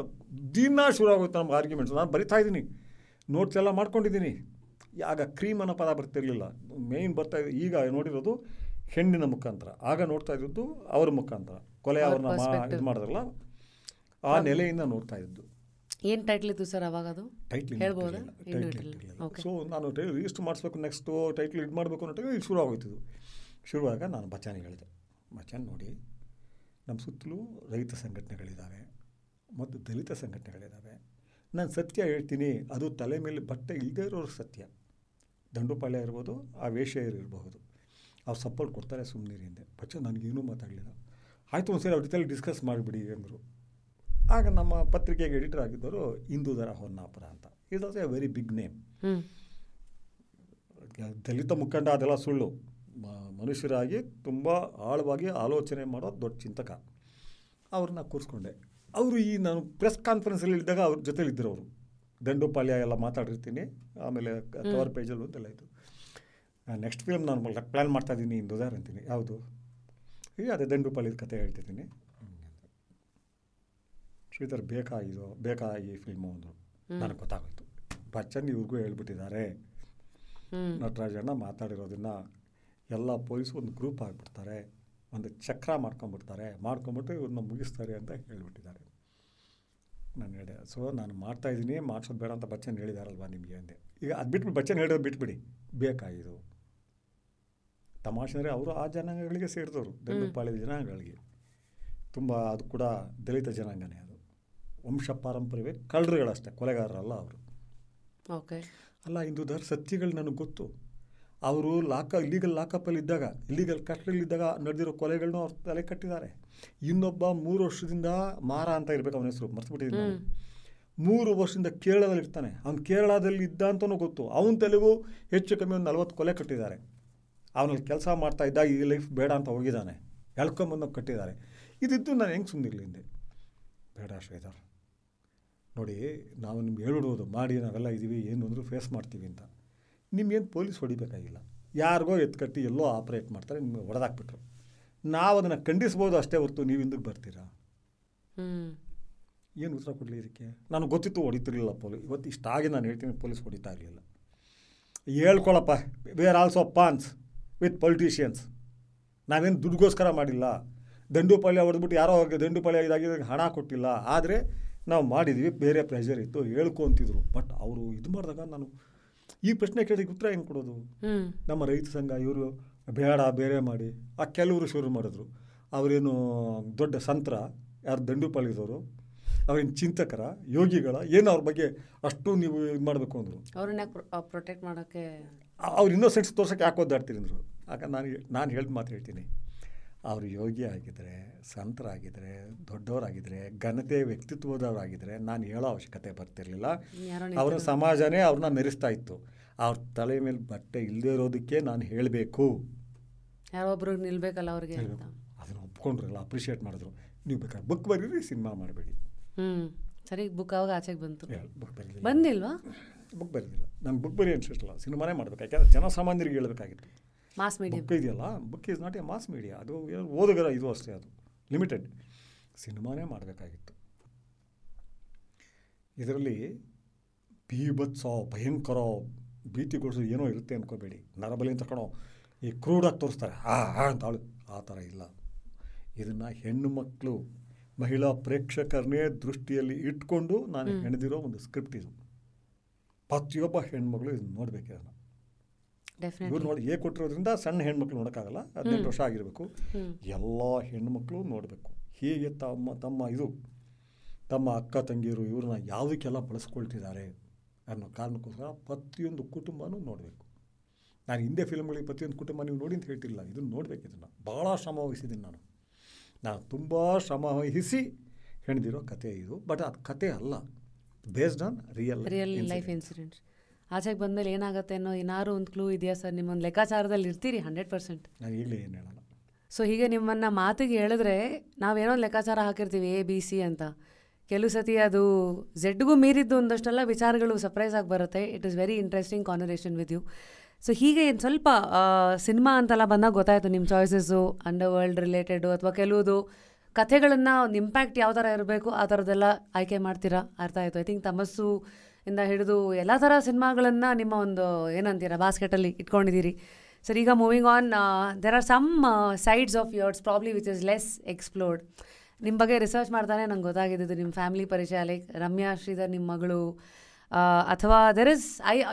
ದಿನ ಶುರು ಆಗುತ್ತೆ ನಮ್ಮ ಆರ್ಗ್ಯುಮೆಂಟ್ಸ್. ನಾನು ಬರಿತಾ ಇದ್ದೀನಿ, ನೋಟ್ಸ್ ಎಲ್ಲ ಮಾಡ್ಕೊಂಡಿದ್ದೀನಿ. ಆಗ ಕ್ರೀಮ್ ಅನ್ನೋ ಪದ ಬರ್ತಿರಲಿಲ್ಲ, ಮೇಯ್ನ್ ಬರ್ತಾ ಇದೆ. ಈಗ ನೋಡಿರೋದು ಹೆಣ್ಣಿನ ಮುಖಾಂತರ, ಆಗ ನೋಡ್ತಾ ಇದ್ದದ್ದು ಅವ್ರ ಮುಖಾಂತರ. ಕೊಲೆ ಅವ್ರನ್ನ ಇದು ಮಾಡಿದ್ರಲ್ಲ, ಆ ನೆಲೆಯಿಂದ ನೋಡ್ತಾ ಇದ್ದು. ಏನು ಟೈಟ್ಲ್ ಇತ್ತು ಸರ್ ಅವಾಗ? ಅದು ಟೈಟ್ಲ್ ಹೇಳ್ಬೋದಾ? ಸೊ ನಾನು ರಿಜಿಸ್ಟರ್ ಮಾಡಿಸ್ಬೇಕು, ನೆಕ್ಸ್ಟು ಟೈಟ್ಲ್ ಇದು ಮಾಡಬೇಕು ಅನ್ನೋ ಟೈಮ್ ಇದು ಶುರು ಆಗೋಯ್ತಿದ್ದು. ಶುರುವಾಗ ನಾನು ಬಚಾನಿಗೆ ಹೇಳಿದೆ, ಬಚಾನ್ ನೋಡಿ, ನಮ್ಮ ಸುತ್ತಲೂ ರೈತ ಸಂಘಟನೆಗಳಿದ್ದಾವೆ ಮತ್ತು ದಲಿತ ಸಂಘಟನೆಗಳಿದ್ದಾವೆ. ನಾನು ಸತ್ಯ ಹೇಳ್ತೀನಿ, ಅದು ತಲೆ ಮೇಲೆ ಬಟ್ಟೆ ಇಲ್ಲದೇ ಇರೋರು ಸತ್ಯ. ದಂಡುಪಾಳ್ಯ ಇರ್ಬೋದು, ಆ ವೇಶ್ಯರು ಇರಬಹುದು, ಅವ್ರು ಸಪೋರ್ಟ್ ಕೊಡ್ತಾರೆ, ಸುಮ್ಮನಿರಿ ಅಂದೆ. ಬಚ್ಚ ನನಗೇನೂ ಮಾತಾಡಲಿಲ್ಲ. ಆಯಿತು ಒಂದು ಸರಿ ಅವ್ರ ಜೊತೆಲಿ ಡಿಸ್ಕಸ್ ಮಾಡಿಬಿಡಿ ಅಂದರು. ಆಗ ನಮ್ಮ ಪತ್ರಿಕೆಗೆ ಎಡಿಟರ್ ಆಗಿದ್ದರು ಇಂದೂಧರ ಹೊನ್ನಾಪುರ ಅಂತ. It was a very big name. Dalit ಮುಖಂಡ ಅದೆಲ್ಲ ಸುಳ್ಳು, ಮನುಷ್ಯರಾಗಿ ತುಂಬ ಆಳವಾಗಿ ಆಲೋಚನೆ ಮಾಡೋ ದೊಡ್ಡ ಚಿಂತಕ. ಅವ್ರನ್ನ ಕೂರಿಸ್ಕೊಂಡೆ. ಅವರು ಈ ನಾನು ಪ್ರೆಸ್ ಕಾನ್ಫರೆನ್ಸಲ್ಲಿ ಇದ್ದಾಗ ಅವ್ರ ಜೊತೆಲಿದ್ದರು. ಅವರು ದಂಡುಪಾಳ್ಯ ಎಲ್ಲ ಮಾತಾಡಿರ್ತೀನಿ, ಆಮೇಲೆ ಕವರ್ ಪೇಜಲ್ಲಿ ಅಂತೆಲ್ಲ ಇತ್ತು. ನೆಕ್ಸ್ಟ್ ಫಿಲ್ಮ್ ನಾನು ಪ್ಲ್ಯಾನ್ ಮಾಡ್ತಾಯಿದ್ದೀನಿ ಇಂದೂಧರ್ ಅಂತೀನಿ. ಯಾವುದು? ಈಗ ಅದೇ ದಂಡುಪಾಳ್ಯದ ಕತೆ ಹೇಳ್ತಿದ್ದೀನಿ. ಶ್ರೀಧರ್ ಬೇಕಾ ಈ ಫಿಲ್ಮು ಅಂದರು. ನನಗೆ ಗೊತ್ತಾಗೋಯ್ತು, ಬಚ್ಚನ್ ಇವ್ರಿಗೂ ಹೇಳ್ಬಿಟ್ಟಿದ್ದಾರೆ, ನಟರಾಜಣ್ಣ ಮಾತಾಡಿರೋದನ್ನು ಎಲ್ಲ ಪೊಲೀಸು ಒಂದು ಗ್ರೂಪ್ ಆಗಿಬಿಡ್ತಾರೆ, ಒಂದು ಚಕ್ರ ಮಾಡ್ಕೊಂಬಿಟ್ಟು ಇವ್ರನ್ನ ಮುಗಿಸ್ತಾರೆ ಅಂತ ಹೇಳ್ಬಿಟ್ಟಿದ್ದಾರೆ. ನಾನು ಹೇಳಿದೆ, ಸೊ ನಾನು ಮಾಡ್ತಾಯಿದ್ದೀನಿ, ಮಾಡಿಸೋದು ಬೇಡ ಅಂತ ಬಚ್ಚನ್ ಹೇಳಿದಾರಲ್ವ ನಿಮಗೆ ಅಂದೆ. ಈಗ ಅದು ಬಿಟ್ಬಿಟ್ಟು ಬಚ್ಚನ್ ಹೇಳೋದು ಬಿಟ್ಬಿಡಿ, ಬೇಕಾಗಿದ್ದು ತಮಾಷೆ ಅಂದರೆ ಅವರು ಆ ಜನಾಂಗಗಳಿಗೆ ಸೇರಿದವರು, ದಂಡುಪಾಳ್ಯದ ಜನಾಂಗಗಳಿಗೆ. ತುಂಬ ಅದು ಕೂಡ ದಲಿತ ಜನಾಂಗನೇ, ಅದು ವಂಶ ಪಾರಂಪರ್ಯವೇ, ಕಳ್ಳರುಗಳಷ್ಟೇ, ಕೊಲೆಗಾರರಲ್ಲ ಅವರು. ಓಕೆ ಅಲ್ಲ, ಇಂದೂಧರ್ ಸತ್ಯಗಳು ನನಗೆ ಗೊತ್ತು. ಅವರು ಇಲ್ಲಿಗಲ್ ಲಾಕಪ್ಪಲ್ಲಿದ್ದಾಗ, ಇಲ್ಲಿಗಲ್ ಕಸ್ಟಡಿಯಲ್ಲಿದ್ದಾಗ ನಡೆದಿರೋ ಕೊಲೆಗಳನ್ನೂ ಅವ್ರು ತಲೆ ಕಟ್ಟಿದ್ದಾರೆ. ಇನ್ನೊಬ್ಬ 3 ವರ್ಷದಿಂದ ಮಾರ ಅಂತ ಇರಬೇಕು, ಅವನ ಹೆಸರು ಮರ್ತುಬಿಟ್ಟಿದ್ದೀನಿ. 3 ವರ್ಷದಿಂದ ಕೇರಳದಲ್ಲಿ ಇರ್ತಾನೆ. ಅವ್ನು ಕೇರಳದಲ್ಲಿ ಇದ್ದ ಅಂತಲೂ ಗೊತ್ತು. ಅವನ ತೆಲುಗು ಹೆಚ್ಚು ಕಮ್ಮಿ ಒಂದು 40 ಕೊಲೆ ಕಟ್ಟಿದ್ದಾರೆ. ಅವನಲ್ಲಿ ಕೆಲಸ ಮಾಡ್ತಾ ಇದ್ದಾಗ ಈ ಲೈಫ್ ಬೇಡ ಅಂತ ಹೋಗಿದ್ದಾನೆ, ಎಳ್ಕೊಂಬಂದು ಕಟ್ಟಿದ್ದಾರೆ. ಇದಿದ್ದು ನಾನು ಹೆಂಗೆ ಸುಮ್ಮನಿರಲಿ ಹಿಂದೆ. ಬೇಡ ಶ್ರೀಧರ್, ನೋಡಿ ನಾವು ನಿಮ್ಗೆ ಹೇಳ್ಬಿಡ್ಬೋದು, ಮಾಡಿ ನಾವೆಲ್ಲ ಇದ್ದೀವಿ, ಏನು ಅಂದರೂ ಫೇಸ್ ಮಾಡ್ತೀವಿ ಅಂತ. ನಿಮ್ಗೇನು ಪೊಲೀಸ್ ಹೊಡಿಬೇಕಾಗಿಲ್ಲ, ಯಾರಿಗೋ ಎತ್ಕಟ್ಟಿ ಎಲ್ಲೋ ಆಪ್ರೇಟ್ ಮಾಡ್ತಾರೆ, ನಿಮಗೆ ಹೊಡೆದಾಕ್ಬಿಟ್ರು. ನಾವು ಅದನ್ನು ಖಂಡಿಸ್ಬೋದು ಅಷ್ಟೇ ಹೊರತು ನೀವು ಹಿಂದಕ್ಕೆ ಬರ್ತೀರಾ? ಏನು ಉತ್ತರ ಕೊಡಲಿ ಇದಕ್ಕೆ? ನನಗೆ ಗೊತ್ತಿತ್ತು ಹೊಡಿತಿರ್ಲಿಲ್ಲ ಪೊಲೀಸ್. ಇವತ್ತು ಇಷ್ಟಾಗಿ ನಾನು ಹೇಳ್ತೀನಿ, ಪೊಲೀಸ್ ಹೊಡಿತಾ ಇರಲಿಲ್ಲ. ಹೇಳ್ಕೊಳಪ್ಪ, we are also pawns with politicians. ನಾವೇನು ದುಡ್ಡುಗೋಸ್ಕರ ಮಾಡಿಲ್ಲ. ದಂಡುಪಾಳ್ಯ ಹೊಡೆದ್ಬಿಟ್ಟು ಯಾರೋ ಅವ್ರಿಗೆ ದಂಡುಪಾಳ್ಯ ಇದಾಗಿದ್ದಾಗ ಹಣ ಕೊಟ್ಟಿಲ್ಲ. ಆದರೆ ನಾವು ಮಾಡಿದ್ವಿ, ಬೇರೆ ಪ್ರೆಷರ್ ಇತ್ತು, ಹೇಳ್ಕೊಂತಿದ್ರು. ಬಟ್ ಅವರು ಇದು ಮಾಡಿದಾಗ ನಾನು ಈ ಪ್ರಶ್ನೆ ಕೇಳಿದ ಉತ್ತರ ಹೆಂಗೆ ಕೊಡೋದು? ನಮ್ಮ ರೈತ ಸಂಘ ಇವರು ಬೇಡ ಬೇರೆ ಮಾಡಿ ಆ ಕೆಲವರು ಶುರು ಮಾಡಿದ್ರು. ಅವರೇನು ದೊಡ್ಡ ಸಂತರ, ಯಾರು ದಂಡುಪಾಳ್ಯದವರು, ಅವ್ರೇನು ಚಿಂತಕರ, ಯೋಗಿಗಳ, ಏನು ಅವ್ರ ಬಗ್ಗೆ ಅಷ್ಟು ನೀವು ಇದು ಮಾಡಬೇಕು ಅಂದರು. ಅವ್ರನ್ನ ಪ್ರೊಟೆಕ್ಟ್ ಮಾಡೋಕ್ಕೆ ಅವ್ರು ಇನ್ನೋಸೆನ್ಸ್ ತೋರ್ಸೋಕ್ಕೆ ಯಾಕೆ ಓದಾಡ್ತೀರಿ ಅಂದರು. ಆಗ ನಾನು ಹೇಳಿದ ಮಾತು ಹೇಳ್ತೀನಿ. ಅವರು ಯೋಗಿ ಆಗಿದ್ದರೆ, ಸಂತರಾಗಿದ್ದರೆ, ದೊಡ್ಡವರಾಗಿದ್ದರೆ, ಘನತೆ ವ್ಯಕ್ತಿತ್ವದವರಾಗಿದ್ದರೆ ನಾನು ಹೇಳೋ ಅವಶ್ಯಕತೆ ಬರ್ತಿರಲಿಲ್ಲ. ಅವರ ಸಮಾಜನೇ ಅವ್ರನ್ನ ಮೆರೆಸ್ತಾ ಇತ್ತು. ಅವ್ರ ತಲೆ ಮೇಲೆ ಬಟ್ಟೆ ಇಲ್ಲದೆ ಇರೋದಕ್ಕೆ ನಾನು ಹೇಳಬೇಕು. ಯಾರೊಬ್ರಿಗೆ ನಿಲ್ಬೇಕಲ್ಲ ಅವ್ರಿಗೆ ಅಂತ ಅದನ್ನು ಒಪ್ಕೊಂಡ್ರಲ್ಲ, ಅಪ್ರಿಷಿಯೇಟ್ ಮಾಡಿದ್ರು. ನೀವು ಬೇಕಾದ್ರೆ ಬುಕ್ ಬರೀರಿ, ಸಿನಿಮಾ ಮಾಡಬೇಡಿ. ಸರಿ, ಬುಕ್ ಅವಾಗ ಆಚೆಗೆ ಬಂತು. ಬುಕ್ ಬರೀಲಿಲ್ಲ. ಬಂದಿಲ್ವಾ? ಬುಕ್ ಬರೀಲಿಲ್ಲ. ನಾನು ಬುಕ್ ಬರೀ ಅನ್ಸಿಲ್ಲ, ಸಿನಿಮಾನೇ ಮಾಡಬೇಕು. ಯಾಕೆಂದರೆ ಜನಸಾಮಾನ್ಯರಿಗೆ ಹೇಳಬೇಕಾಗಿತ್ತು. ಮಾಸ್ ಮೀಡಿಯಾ ಬುಕ್ ಇದೆಯಲ್ಲ, book is not a mass media. ಅದು ಓದುಗರ ಇದು ಅಷ್ಟೇ, ಅದು ಲಿಮಿಟೆಡ್. ಸಿನಿಮಾನೇ ಮಾಡಬೇಕಾಗಿತ್ತು. ಇದರಲ್ಲಿ ಬೀಭತ್ಸ, ಭಯಂಕರ, ಭೀತಿಗೊಳಿಸೋದು ಏನೋ ಇರುತ್ತೆ ಅಂದ್ಕೋಬೇಡಿ. ನರಬಲಿ ಅಂತ ಕಣೋ ಈ ಕ್ರೂಡಾಗಿ ತೋರಿಸ್ತಾರೆ ಅಂತ ಅವಳು, ಆ ಥರ ಇಲ್ಲ. ಇದನ್ನು ಹೆಣ್ಣು ಮಕ್ಕಳು, ಮಹಿಳಾ ಪ್ರೇಕ್ಷಕರನ್ನೇ ದೃಷ್ಟಿಯಲ್ಲಿ ಇಟ್ಕೊಂಡು ನಾನು ಹೆಣೆದಿರೋ ಒಂದು ಸ್ಕ್ರಿಪ್ಟ್ ಇದು. ಪ್ರತಿಯೊಬ್ಬ ಹೆಣ್ಮಗಳು ಇದನ್ನು ನೋಡಬೇಕು. ಇದನ್ನು ಇವ್ರು ನೋಡಿ ಕೊಟ್ಟಿರೋದ್ರಿಂದ ಸಣ್ಣ ಹೆಣ್ಮಕ್ಳು ನೋಡೋಕ್ಕಾಗಲ್ಲ, 18 ವರ್ಷ ಆಗಿರಬೇಕು. ಎಲ್ಲ ಹೆಣ್ಮಕ್ಳು ನೋಡಬೇಕು. ಹೇಗೆ ತಮ್ಮ ಅಕ್ಕ ತಂಗಿಯರು ಇವ್ರನ್ನ ಯಾವುದಕ್ಕೆಲ್ಲ ಬಳಸ್ಕೊಳ್ತಿದ್ದಾರೆ ಅನ್ನೋ ಕಾರಣಕ್ಕೋಸ್ಕರ ಪ್ರತಿಯೊಂದು ಕುಟುಂಬನೂ ನೋಡಬೇಕು. ನಾನು ಹಿಂದೆ ಫಿಲ್ಮ್ಗಳಿಗೆ ಪ್ರತಿಯೊಂದು ಕುಟುಂಬ ನೀವು ನೋಡಿ ಅಂತ ಹೇಳ್ತಿಲ್ಲ, ಇದನ್ನು ನೋಡಬೇಕು. ಇದನ್ನು ಭಾಳ ಶ್ರಮ ವಹಿಸಿದ್ದೀನಿ ನಾನು ತುಂಬ ಶ್ರಮ ವಹಿಸಿ ಹೆಣ್ದಿರೋ ಕತೆ ಇದು. ಬಟ್ ಅದು ಕತೆ ಅಲ್ಲ, based on real life incidents. ಆಚೆಗೆ ಬಂದಮೇಲೆ ಏನಾಗುತ್ತೆ ಅನ್ನೋ ಏನಾದ್ರು ಒಂದು ಕ್ಲೂ ಇದೆಯಾ ಸರ್? ನಿಮ್ಮೊಂದು ಲೆಕ್ಕಾಚಾರದಲ್ಲಿ ಇರ್ತೀರಿ 100%. ನಾನು ಈಗಲೇ ಏನು ಹೇಳಲ್ಲ. ಸೊ ಹೀಗೆ ನಿಮ್ಮನ್ನು ಮಾತಿಗೆ ಹೇಳಿದ್ರೆ ನಾವೇನೋ ಲೆಕ್ಕಾಚಾರ ಹಾಕಿರ್ತೀವಿ ABC ಅಂತ. ಕೆಲವು ಸತಿ ಅದು ಝೆಡ್ಗೂ ಮೀರಿದ್ದು ಒಂದಷ್ಟೆಲ್ಲ ವಿಚಾರಗಳು ಸರ್ಪ್ರೈಸ್ ಆಗಿ ಬರುತ್ತೆ. It is very interesting conversation with you. So ಹೀಗೆ ಸ್ವಲ್ಪ ಸಿನಿಮಾ ಅಂತೆಲ್ಲ ಬಂದಾಗ ಗೊತ್ತಾಯಿತು ನಿಮ್ಮ ಚಾಯ್ಸಸ್ಸು ಅಂಡರ್ ವರ್ಲ್ಡ್ ರಿಲೇಟೆಡು ಅಥವಾ ಕೆಲವುದು ಕಥೆಗಳನ್ನು ಒಂದು ಇಂಪ್ಯಾಕ್ಟ್ ಯಾವ ಥರ ಇರಬೇಕು ಆ ಥರದ್ದೆಲ್ಲ ಆಯ್ಕೆ ಮಾಡ್ತೀರಾ, ಅರ್ಥ ಆಯಿತು. ಐ ಥಿಂಕ್ ತಮಸ್ಸು ಇಂದ ಹಿಡಿದು ಎಲ್ಲ ಥರ ಸಿನಿಮಾಗಳನ್ನು ನಿಮ್ಮ ಒಂದು ಏನಂತೀರ ಬಾಸ್ಕೆಟಲ್ಲಿ ಇಟ್ಕೊಂಡಿದ್ದೀರಿ. ಸರ್, ಈಗ moving on, there are some sides of yours probably which is less explored. ನಿಮ್ಮ ಬಗ್ಗೆ ರಿಸರ್ಚ್ ಮಾಡ್ತಾನೆ ನಂಗೆ ಗೊತ್ತಾಗಿದ್ದು ನಿಮ್ಮ ಫ್ಯಾಮಿಲಿ ಪರಿಚಯ, ಲೈಕ್ ರಮ್ಯಾ ಶ್ರೀಧರ್ ನಿಮ್ಮ ಮಗಳು, ಅಥವಾ there is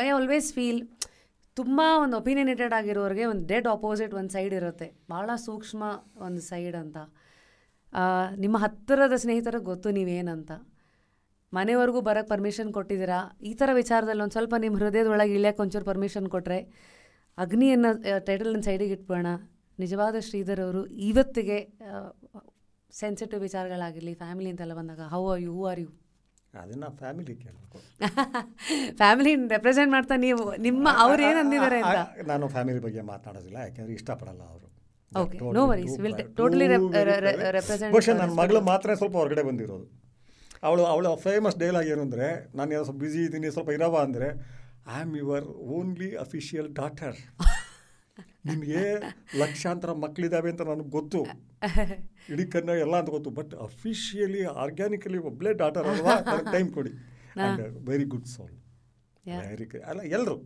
I always feel ತುಂಬ ಒಂದು ಒಪಿನಿಯನೇಟೆಡ್ ಆಗಿರೋರಿಗೆ ಒಂದು ಡೆಡ್ ಆಪೋಸಿಟ್ ಒಂದು ಸೈಡ್ ಇರುತ್ತೆ, ಭಾಳ ಸೂಕ್ಷ್ಮ ಒಂದು ಸೈಡ್ ಅಂತ. ನಿಮ್ಮ ಹತ್ತಿರದ ಸ್ನೇಹಿತರಿಗೆ ಗೊತ್ತು ನೀವೇನಂತ. ಮನೆವರೆಗೂ ಬರೋಕ್ಕೆ ಪರ್ಮಿಷನ್ ಕೊಟ್ಟಿದ್ದೀರಾ. ಈ ಥರ ವಿಚಾರದಲ್ಲಿ ಒಂದು ಸ್ವಲ್ಪ ನಿಮ್ಮ ಹೃದಯದೊಳಗೆ ಇಳಿಯೋಕ್ಕೆ ಒಂಚೂರು ಪರ್ಮಿಷನ್ ಕೊಟ್ಟರೆ, ಅಗ್ನಿಯನ್ನು ಟೈಟಲನ್ನು ಸೈಡಿಗೆ ಇಟ್ಬೋಣ. ನಿಜವಾದ ಶ್ರೀಧರ್ ಅವರು ಇವತ್ತಿಗೆ ಸೆನ್ಸಿಟಿವ್ ವಿಚಾರಗಳಾಗಿರಲಿ, ಫ್ಯಾಮಿಲಿ ಅಂತೆಲ್ಲ ಬಂದಾಗ ಹೌ ಆರ್ ಯು? ಅದನ್ನು ಫ್ಯಾಮಿಲಿ ಕೇಳಬೇಕು. ಫ್ಯಾಮಿಲಿ ರೆಪ್ರೆಸೆಂಟ್ ಮಾಡ್ತಾ ನೀವು ನಿಮ್ಮ ಅವ್ರು ಏನು ಅಂದಿದ್ದಾರೆ ಅಂತ. ನಾನು ಫ್ಯಾಮಿಲಿ ಬಗ್ಗೆ ಮಾತನಾಡೋದಿಲ್ಲ, ಯಾಕೆಂದರೆ ಇಷ್ಟಪಡಲ್ಲ ಅವರು. Okay, no worries, will totally represent. ಬಹುಶಃ ನನ್ನ ಮಗಳು ಮಾತ್ರ ಸ್ವಲ್ಪ ಹೊರಗಡೆ ಬಂದಿರೋದು. ಅವಳ ಫೇಮಸ್ ಡೈಲಾಗ್ ಏನು ಅಂದರೆ, ನಾನು ಏನೋ ಸ್ವಲ್ಪ ಬ್ಯುಸಿ ಇದ್ದೀನಿ, ಸ್ವಲ್ಪ ಇರವ ಅಂದರೆ, I am your only official daughter. ನಿಮಗೆ ಲಕ್ಷಾಂತರ ಮಕ್ಕಳಿದ್ದಾವೆ ಅಂತ ನನಗೆ ಗೊತ್ತು, ಇಡೀ ಕನ್ನಡ ಎಲ್ಲ ಅಂತ ಗೊತ್ತು, ಬಟ್ ಅಫಿಷಿಯಲಿ ಆರ್ಗ್ಯಾನಿಕಲಿ ಒಬ್ಬಳೇ ಡಾಟರ್ ಅಲ್ವಾ, ಟೈಮ್ ಕೊಡಿ. And very good soul, very ಅಲ್ಲ ಎಲ್ಲರೂ.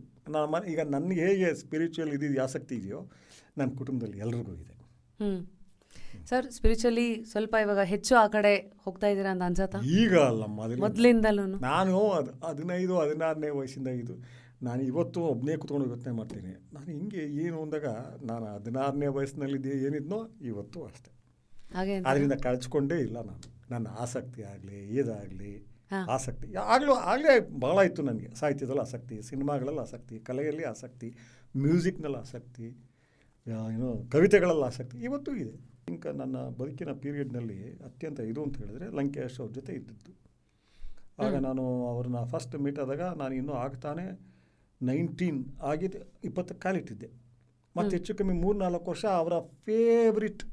ಈಗ ನನಗೆ ಹೇಗೆ ಸ್ಪಿರಿಚುವಲ್ ಆಸಕ್ತಿ ಇದೆಯೋ ನನ್ನ ಕುಟುಂಬದಲ್ಲಿ ಎಲ್ರಿಗೂ ಇದೆ. ಸರ್, ಸ್ಪಿರಿಚುವಲಿ ಸ್ವಲ್ಪ ಇವಾಗ ಹೆಚ್ಚು ಆ ಕಡೆ ಹೋಗ್ತಾ ಇದ್ದೀರಾ ಅಂತ ಅನ್ಸತ್ತಾ? ಈಗ ಅಲ್ಲ, ಮೊದಲಿಂದಲೂ. ನಾನು 15-16ನೇ ವಯಸ್ಸಿಂದ ಇದು ನಾನು ಇವತ್ತು ಒಬ್ಬನೇ ಕೂತ್ಕೊಂಡು ಯೋಚನೆ ಮಾಡ್ತೀನಿ. ನಾನು ಹಿಂಗೆ ಏನು ಅಂದಾಗ ನಾನು 16ನೇ ವಯಸ್ಸಿನಲ್ಲಿದ್ದೆ ಏನಿದ್ನೋ ಇವತ್ತು ಅಷ್ಟೇ. ಅದರಿಂದ ಕಳ್ಚ್ಕೊಂಡೇ ಇಲ್ಲ ನಾನು. ನನ್ನ ಆಸಕ್ತಿ ಆಗಲಿ ಇದಾಗಲಿ ಆಸಕ್ತಿ ಆಗಲೇ ಭಾಳ ಇತ್ತು ನನಗೆ. ಸಾಹಿತ್ಯದಲ್ಲಿ ಆಸಕ್ತಿ, ಸಿನಿಮಾಗಳಲ್ಲಿ ಆಸಕ್ತಿ, ಕಲೆಯಲ್ಲಿ ಆಸಕ್ತಿ, ಮ್ಯೂಸಿಕ್ನಲ್ಲಿ ಆಸಕ್ತಿ, ಕವಿತೆಗಳಲ್ಲಿ ಆಸಕ್ತಿ ಇವತ್ತು ಇದೆ. ಇಂಕ ನನ್ನ ಬದುಕಿನ ಪೀರಿಯಡ್ನಲ್ಲಿ ಅತ್ಯಂತ ಇದು ಅಂತ ಹೇಳಿದ್ರೆ ಲಂಕೇಶ್ ಅವ್ರ ಜೊತೆ ಇದ್ದಿದ್ದು. ಆಗ ನಾನು ಅವ್ರನ್ನ ಫಸ್ಟ್ ಮೀಟ್ ಆದಾಗ ನಾನು ಇನ್ನೂ ಆಗ್ತಾನೆ 19 ಆಗಿದ್ದು, 20 ಕಾಲಿಟ್ಟಿದ್ದೆ. ಮತ್ತು ಹೆಚ್ಚು ಕಮ್ಮಿ 3-4 ವರ್ಷ ಅವರ ಫೇವ್ರಿಟ್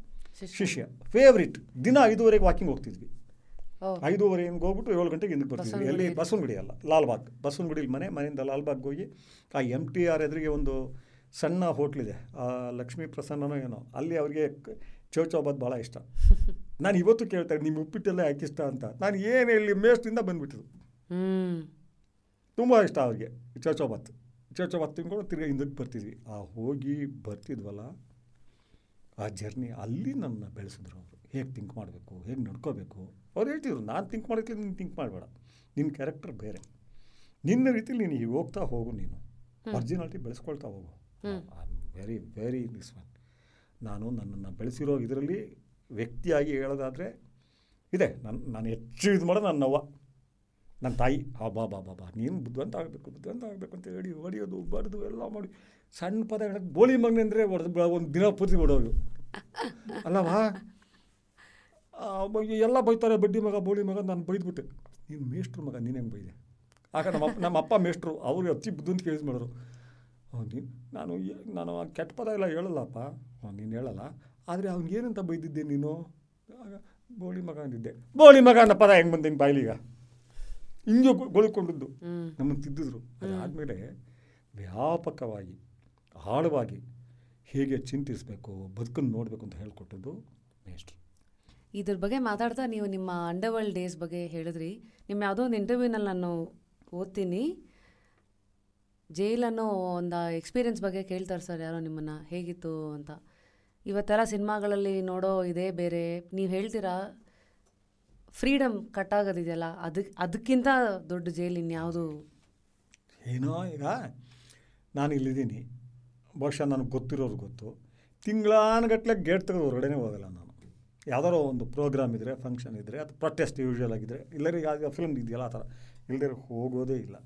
ಶಿಷ್ಯ. ಫೇವ್ರಿಟ್ ದಿನ 5:30ಗೆ ವಾಕಿಂಗ್ ಹೋಗ್ತಿದ್ವಿ. 5:30 ಹೋಗ್ಬಿಟ್ಟು 7 ಗಂಟೆಗೆ ಹಿಂದಕ್ಕೆ ಬರ್ತಿದ್ವಿ. ಎಲ್ಲಿ? ಬಸವನಗುಡಿ ಅಲ್ಲ, ಲಾಲ್ಬಾಗ್. ಬಸವನಗುಡಿಲಿ ಮನೆಯಿಂದ ಲಾಲ್ಬಾಗ್ಗೆ ಹೋಗಿ ಆ MTR ಎದುರಿಗೆ ಒಂದು ಸಣ್ಣ ಹೋಟ್ಲಿದೆ, ಲಕ್ಷ್ಮೀ ಪ್ರಸನ್ನನೋ ಏನೋ, ಅಲ್ಲಿ ಅವ್ರಿಗೆ ಚೌಚೌಬಾತ್ ಭಾಳ ಇಷ್ಟ. ನಾನು ಇವತ್ತು ಕೇಳ್ತಾರೆ ನಿಮ್ಮ ಉಪ್ಪಿಟ್ಟೆಲ್ಲ ಯಾಕೆ ಇಷ್ಟ ಅಂತ. ನಾನು ಏನು ಹೇಳಿ ಮೇಷ್ಟ್ರಿಂದ ಬಂದುಬಿಟ್ಟಿದ್ದು. ತುಂಬ ಇಷ್ಟ ಅವ್ರಿಗೆ ಚೌಚೌಬಾತ್. ಹೊತ್ತು ತಿಂಗಳು ತಿರ್ಗಿ ಹಿಂದಕ್ಕೆ ಬರ್ತಿದ್ವಿ. ಆ ಹೋಗಿ ಬರ್ತಿದ್ವಲ್ಲ ಆ ಜರ್ನಿ, ಅಲ್ಲಿ ನನ್ನ ಬೆಳೆಸಿದ್ರು ಅವರು. ಹೇಗೆ ಥಿಂಕ್ ಮಾಡಬೇಕು, ಹೇಗೆ ನಡ್ಕೋಬೇಕು ಅವ್ರು ಹೇಳ್ತಿದ್ರು. ನಾನು ಥಿಂಕ್ ಮಾಡೋಕ್ಕಿಂತ ನೀನು ಥಿಂಕ್ ಮಾಡಬೇಡ, ನಿನ್ನ ಕ್ಯಾರೆಕ್ಟರ್ ಬೇರೆ, ನಿನ್ನ ರೀತಿಲಿ ನೀನು ಈಗ ಹೋಗ್ತಾ ಹೋಗು, ನೀನು ಒರಿಜಿನಾಲಿಟಿ ಬೆಳೆಸ್ಕೊಳ್ತಾ ಹೋಗು. I am very very this one. ನಾನು ನನ್ನನ್ನು ಬೆಳೆಸಿರೋ ಇದರಲ್ಲಿ ವ್ಯಕ್ತಿಯಾಗಿ ಹೇಳೋದಾದರೆ ಇದೆ. ನಾನು ಹೆಚ್ಚು ಇದು ಮಾಡೋದು ನನ್ನ ಅವ್ವ, ನನ್ನ ತಾಯಿ. ಬಾಬಾ ನೀನು ಬುದ್ಧಿವಂತ ಆಗಬೇಕು ಅಂತ ಹೇಳಿ ಹೊಡೆಯೋದು ಬಡ್ದು ಎಲ್ಲ ಮಾಡಿ ಸಣ್ಣ ಪದ ಹೇಳೋಕ್ಕೆ ಬೋಳಿ ಮಗನೆ ಅಂದರೆ ಒಂದು ದಿನ ಪೂರ್ತಿ ಹೊಡೋದು ಅಲ್ಲವಾ. ಎಲ್ಲ ಬೈತಾರೆ, ಬಡ್ಡಿ ಮಗ ಬೋಳಿ ಮಗ. ನಾನು ಬೈದ್ಬಿಟ್ಟೆ, ನೀನು ಮೇಷ್ಟ್ರು ಮಗ, ನೀನು ಹೆಂಗೆ ಬೈದೆ. ಆಗ ನಮ್ಮ ಅಪ್ಪ ಮೇಷ್ಟ್ರು, ಅವರು ಅಚ್ಚಿ ಬುದ್ಧಿವಂತ ಕೇಳಿಸ್ ಮಾಡೋರು. ನಾನು ಕೆಟ್ಟ ಪದ ಎಲ್ಲ ಹೇಳಲ್ಲಪ್ಪ. ನೀನು ಹೇಳಲ್ಲ, ಆದರೆ ಅವ್ನಿಗೇನಂತ ಬೈದಿದ್ದೆ ನೀನು? ಆಗ ಬೋಳಿ ಮಗ ಅಂದಿದ್ದೆ. ಬೋಳಿ ಮಗ ಅನ್ನೋ ಪದ ಹೆಂಗೆ ಬಂದೆ ಬಾಯಿಲೀಗ? ಹಿಂಗೆ ಗೊಳ್ಕೊಂಡಿದ್ದು ನಮ್ಮನ್ನು ತಿದ್ದಿದ್ರು. ಅದಾದಮೇಲೆ ವ್ಯಾಪಕವಾಗಿ ಆಳವಾಗಿ ಹೇಗೆ ಚಿಂತಿಸಬೇಕು, ಬದುಕನ್ನು ನೋಡಬೇಕು ಅಂತ ಹೇಳ್ಕೊಟ್ಟದ್ದು ಮೇಷ್ಟ್ರು. ಇದ್ರ ಬಗ್ಗೆ ಮಾತಾಡ್ತಾ ನೀವು ನಿಮ್ಮ ಅಂಡರ್ವರ್ಲ್ಡ್ ಡೇಸ್ ಬಗ್ಗೆ ಹೇಳಿದ್ರಿ. ನಿಮ್ಮ ಯಾವುದೋ ಒಂದು ಇಂಟರ್ವ್ಯೂನಲ್ಲಿ ನಾನು ಓದ್ತೀನಿ, ಜೈಲನ್ನೋ ಒಂದು ಎಕ್ಸ್ಪೀರಿಯನ್ಸ್ ಬಗ್ಗೆ ಕೇಳ್ತಾರೆ ಸರ್ ಯಾರೋ ನಿಮ್ಮನ್ನು, ಹೇಗಿತ್ತು ಅಂತ. ಇವತ್ತೆಲ್ಲ ಸಿನಿಮಾಗಳಲ್ಲಿ ನೋಡೋ ಇದೇ ಬೇರೆ. ನೀವು ಹೇಳ್ತೀರಾ ಫ್ರೀಡಮ್ ಕಟ್ಟಾಗೋದಿದೆಯಲ್ಲ, ಅದಕ್ಕಿಂತ ದೊಡ್ಡ ಜೈಲು ಇನ್ಯಾವುದು? ಏನೋ ಈಗ ನಾನು ಇಲ್ಲಿದ್ದೀನಿ, ಬಹುಶಃ ನನಗೆ ಗೊತ್ತಿರೋರು ಗೊತ್ತು, ತಿಂಗಳಾನುಗಟ್ಟಲೆ ಗೇಟ್ ತೆಗೆದು ಹೊರಗಡೆನೇ ಹೋಗಲ್ಲ ನಾನು. ಯಾವುದಾರೋ ಒಂದು ಪ್ರೋಗ್ರಾಮ್ ಇದ್ದರೆ, ಫಂಕ್ಷನ್ ಇದ್ದರೆ, ಅದು ಪ್ರೊಟೆಸ್ಟ್ ಯೂಶ್ವಲ್ ಆಗಿದ್ದರೆ, ಇಲ್ಲರಿ ಯಾವ ಫಿಲ್ಮ್ ಇದೆಯಲ್ಲ ಆ ಥರ, ಇಲ್ಲದೇ ಹೋಗೋದೇ ಇಲ್ಲ.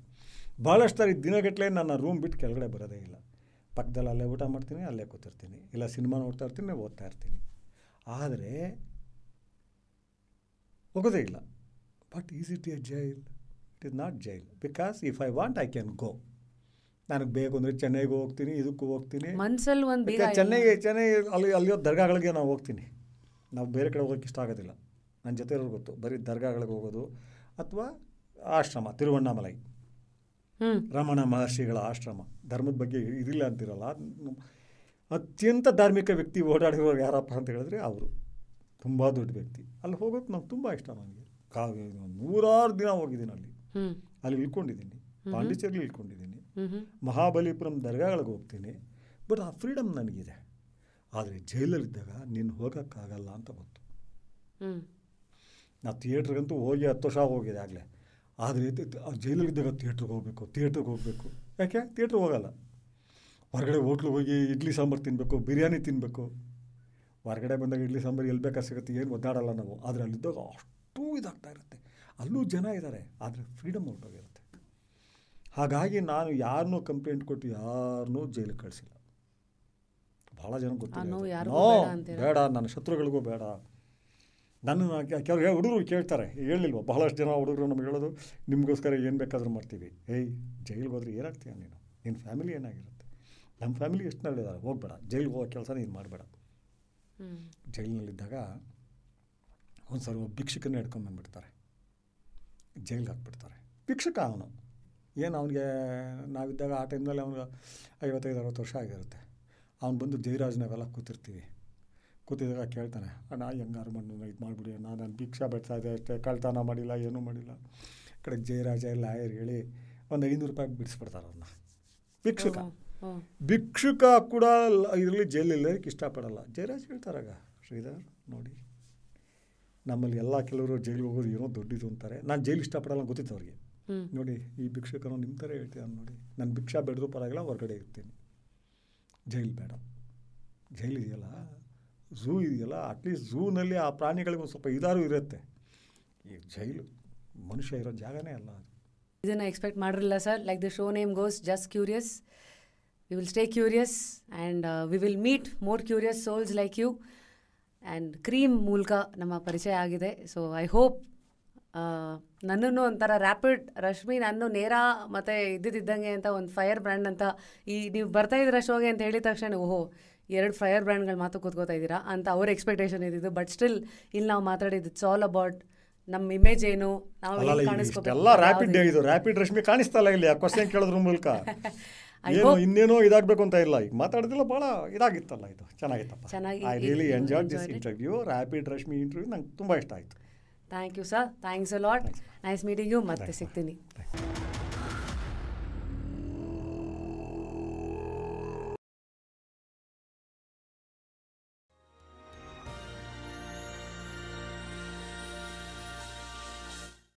ಭಾಳಷ್ಟು ಸಾರಿ ದಿನಗಟ್ಟಲೆ ನನ್ನ ರೂಮ್ ಬಿಟ್ಟು ಕೆಳಗಡೆ ಬರೋದೇ ಇಲ್ಲ. ಪಕ್ಕದಲ್ಲಿ ಅಲ್ಲೇ ಊಟ ಮಾಡ್ತೀನಿ, ಅಲ್ಲೇ ಕೂತಿರ್ತೀನಿ, ಇಲ್ಲ ಸಿನಿಮಾ ನೋಡ್ತಾ ಇರ್ತೀನಿ, ಓದ್ತಾ ಇರ್ತೀನಿ. ಆದರೆ ಹೋಗೋದೇ ಇಲ್ಲ. But is it A jail? It is not jail, because if I want I can go. ನನಗೆ ಬೇಕು ಅಂದರೆ ಚೆನ್ನೈಗೂ ಹೋಗ್ತೀನಿ, ಇದಕ್ಕೂ ಹೋಗ್ತೀನಿ. ಮನ್ಸಲ್ಲಿ ಒಂದು ಚೆನ್ನೈ ಅಲ್ಲಿಯೋ ದರ್ಗಾಗಳಿಗೆ ನಾವು ಹೋಗ್ತೀನಿ. ನಾವು ಬೇರೆ ಕಡೆ ಹೋಗೋಕ್ಕೆ ಇಷ್ಟ ಆಗೋದಿಲ್ಲ. ನನ್ನ ಜೊತೆ ಇರೋರು ಗೊತ್ತು, ಬರೀ ದರ್ಗಾಗಳಿಗೆ ಹೋಗೋದು ಅಥವಾ ಆಶ್ರಮ, ತಿರುವಣ್ಣಾಮಲೈ ರಮಣ ಮಹರ್ಷಿಗಳ ಆಶ್ರಮ. ಧರ್ಮದ ಬಗ್ಗೆ ಇದಿಲ್ಲ ಅಂತಿರಲ್ಲ, ಅತ್ಯಂತ ಧಾರ್ಮಿಕ ವ್ಯಕ್ತಿ ಓಡಾಡಿರೋರು ಯಾರಪ್ಪ ಅಂತ ಹೇಳಿದ್ರೆ ಅವರು. ತುಂಬ ದೊಡ್ಡ ವ್ಯಕ್ತಿ. ಅಲ್ಲಿ ಹೋಗೋಕ್ಕೆ ನಂಗೆ ತುಂಬ ಇಷ್ಟ. ನನಗೆ 100 ದಿನ ಹೋಗಿದ್ದೀನಿ ಅಲ್ಲಿ ಇಳ್ಕೊಂಡಿದ್ದೀನಿ. ಪಾಂಡಿಚೇರಿ ಇಳ್ಕೊಂಡಿದ್ದೀನಿ, ಮಹಾಬಲಿಪುರಂ ದರ್ಗಾಗಳಿಗೆ ಹೋಗ್ತೀನಿ. ಬಟ್ ಆ ಫ್ರೀಡಮ್ ನನಗಿದೆ. ಆದರೆ ಜೈಲಲ್ಲಿದ್ದಾಗ ನೀನು ಹೋಗೋಕ್ಕಾಗಲ್ಲ ಅಂತ ಗೊತ್ತು. ನಾವು ಥಿಯೇಟ್ರಿಗಂತೂ ಹೋಗಿ 10 ವರ್ಷ ಹೋಗಿದೆ ಆಗಲೇ. ಆದರೆ ಜೈಲಲ್ಲಿದ್ದಾಗ ಥಿಯೇಟ್ರಿಗೆ ಹೋಗಬೇಕು. ಯಾಕೆ ಥಿಯೇಟ್ರಿಗೆ ಹೋಗಲ್ಲ? ಹೊರಗಡೆ ಹೋಟ್ಲಿಗೆ ಹೋಗಿ ಇಡ್ಲಿ ಸಾಂಬಾರು ತಿನ್ನಬೇಕು, ಬಿರಿಯಾನಿ ತಿನ್ನಬೇಕು. ಹೊರಗಡೆ ಬಂದಾಗ ಇಡ್ಲಿ ಸಾಂಬಾರು ಎಲ್ಲಿ ಬೇಕಾದ್ರೆ ಸಿಗುತ್ತೆ, ಏನು ಒದ್ದಾಡಲ್ಲ ನಾವು. ಆದರೆ ಅಲ್ಲಿದ್ದಾಗ ಅಷ್ಟು ಇದಾಗ್ತಾ ಇರುತ್ತೆ. ಅಲ್ಲೂ ಜನ ಇದ್ದಾರೆ, ಆದರೆ ಫ್ರೀಡಮ್ ಹೊರಟೋಗಿರುತ್ತೆ. ಹಾಗಾಗಿ ನಾನು ಯಾರನ್ನೂ ಕಂಪ್ಲೇಂಟ್ ಕೊಟ್ಟು ಯಾರನ್ನೂ ಜೈಲಿಗೆ ಕಳಿಸಿಲ್ಲ. ಭಾಳ ಜನ ಗೊತ್ತಿಲ್ಲ, ಬೇಡ ನನ್ನ ಶತ್ರುಗಳಿಗೂ ಬೇಡ. ನನ್ನ ಕೆಲವು ಹುಡುಗರು ಕೇಳ್ತಾರೆ, ಹೇಳಿಲ್ವ ಬಹಳಷ್ಟು ಜನ ಹುಡುಗರು ನಮ್ಗೆ ಹೇಳೋದು, ನಿಮಗೋಸ್ಕರ ಏನು ಬೇಕಾದರೂ ಮಾಡ್ತೀವಿ. ಜೈಲಿಗೆ ಹೋದ್ರೆ ಏನಾಗ್ತೀಯ ನೀನು, ನಿನ್ನ ಫ್ಯಾಮಿಲಿ ಏನಾಗಿರುತ್ತೆ? ನಮ್ಮ ಫ್ಯಾಮಿಲಿ ಎಷ್ಟು ನಲ್ಲಿದ್ದಾರೆ, ಹೋಗಬೇಡ, ಜೈಲಿಗೆ ಹೋಗೋ ಕೆಲಸ ನೀನು ಮಾಡಬೇಡ. ಜೈಲಿನಲ್ಲಿದ್ದಾಗ ಒಂದು ಸಲ ಭಿಕ್ಷುಕನೇ ಹಿಡ್ಕೊಂಡ್ಬಂದ್ಬಿಡ್ತಾರೆ, ಜೈಲಿಗೆ ಹಾಕ್ಬಿಡ್ತಾರೆ. ಭಿಕ್ಷುಕ ಅವನು ಏನು, ಅವನಿಗೆ ನಾವಿದ್ದಾಗ ಆ ಟೈಮ್ನಲ್ಲಿ ಅವ್ನಿಗೆ 55-60 ವರ್ಷ ಆಗಿರುತ್ತೆ. ಅವ್ನು ಬಂದು ಜಯರಾಜ್ ನಾವೆಲ್ಲ ಕೂತಿದ್ದಾಗ ಕೇಳ್ತಾನೆ, ಅಣ್ಣ ಹೆಂಗಾರು ಮಣ್ಣು ಇದು ಮಾಡಿಬಿಡಿ ಅಣ್ಣ, ನಾನು ಭಿಕ್ಷಾ ಬೆಡ್ತಾ ಇದೆ ಅಷ್ಟೇ, ಕಳ್ತನ ಮಾಡಿಲ್ಲ, ಏನೂ ಮಾಡಿಲ್ಲ. ಕಡೆ ಜಯರಾಜ ಲಾಯರ್ ಹೇಳಿ ಒಂದು 500 ರೂಪಾಯಿ ಬಿಡಿಸ್ಬಿಡ್ತಾರೆ ಅವನ್ನ. ಭಿಕ್ಷುಕ ಕೂಡ ಇದರಲ್ಲಿ ಜೈಲಿಲ್ಲಕ್ಕೆ ಇಷ್ಟಪಡಲ್ಲ. ಜಯರಾಜ್ ಹೇಳ್ತಾರಾಗ, ಶ್ರೀಧರ್ ನೋಡಿ, ನಮ್ಮಲ್ಲಿ ಎಲ್ಲ ಕೆಲವರು ಜೈಲಿಗೆ ಹೋಗೋದು ಏನೋ ದೊಡ್ಡದು ಅಂತಾರೆ. ನಾನು ಜೈಲು ಇಷ್ಟಪಡಲ್ಲ ಗೊತ್ತಿತ್ತು ಅವ್ರಿಗೆ. ನೋಡಿ ಈ ಭಿಕ್ಷುಕನು ನಿಮ್ಮ ಥರ ಹೇಳ್ತಿದ್ದಾನೆ ನೋಡಿ, ನಾನು ಭಿಕ್ಷಾ ಬೆಳೆದ್ರೂ ಪರವಾಗಿಲ್ಲ, ಹೊರಗಡೆ ಇರ್ತೀನಿ, ಜೈಲು ಬೇಡ. ಜೈಲು ಇದೆಯಲ್ಲ, ಝೂ ಇದೆಯಲ್ಲ, ಅಟ್ಲೀಸ್ಟ್ ಝೂನಲ್ಲಿ ಆ ಪ್ರಾಣಿಗಳಿಗೂ ಸ್ವಲ್ಪ ಇದಾರು ಇರುತ್ತೆ. ಈ ಜೈಲು ಮನುಷ್ಯ ಇರೋ ಜಾಗನೇ ಅಲ್ಲ ಅದು. ಇದನ್ನು ಎಕ್ಸ್ಪೆಕ್ಟ್ ಮಾಡಿರಲಿಲ್ಲ sir. Like the show name goes, just curious. We will stay curious and we will meet more curious souls like you. And cream ಮೂಲಕ ನಮ್ಮ ಪರಿಚಯ ಆಗಿದೆ. ಸೊ ಐ ಹೋಪ್ ನನ್ನನ್ನು ಒಂಥರ ರ್ಯಾಪಿಡ್ ರಶ್ಮಿ, ನಾನು ನೇರ ಮತ್ತು ಇದ್ದಿದ್ದಂಗೆ ಅಂತ ಒಂದು ಫೈರ್ ಬ್ರ್ಯಾಂಡ್ ಅಂತ ಈ ನೀವು ಬರ್ತಾಯಿದ್ದೀರಾ ಶೋಗೆ ಅಂತ ಹೇಳಿದ ತಕ್ಷಣ ಓಹೋ 2 ಫೈರ್ ಬ್ರ್ಯಾಂಡ್ಗಳು ಮಾತು ಕೂತ್ಕೋತಾ ಇದ್ದೀರಾ ಅಂತ ಅವ್ರ ಎಕ್ಸ್ಪೆಕ್ಟೇಷನ್ ಇದ್ದಿದ್ದು. ಬಟ್ ಸ್ಟಿಲ್ ಇಲ್ಲಿ ನಾವು ಮಾತಾಡಿದ್ದು ಇಟ್ಸ್ ಆಲ್ ಅಬೌಟ್ ನಮ್ಮ ಇಮೇಜ್ ಏನು, ನಾವು ಎಲ್ಲ ರ್ಯಾಪಿಡ್ ರಶ್ಮಿ ಕಾಣಿಸ್ತಲ್ಲ ಇಲ್ಲಿ ಆ ಕ್ವಶನ್ ಕೇಳೋದ್ರ ಮೂಲಕ. ಇನ್ನೇನೋ ಇದಾಗಬೇಕು ಅಂತ ಇಲ್ಲ, ಈಗ ಮಾತಾಡೋದಿಲ್ಲ ಭಾಳ ಇದಾಗಿತ್ತಲ್ಲ, ಇದು ಚೆನ್ನಾಗಿತ್ತಪ್ಪ. I really enjoyed this interview. Rapid Rashmi interview ನಂಗೆ ತುಂಬ ಇಷ್ಟ ಆಯಿತು. Thank you sir, thanks a lot. Nice meeting you. ಮತ್ತೆ ಸಿಗ್ತೀನಿ.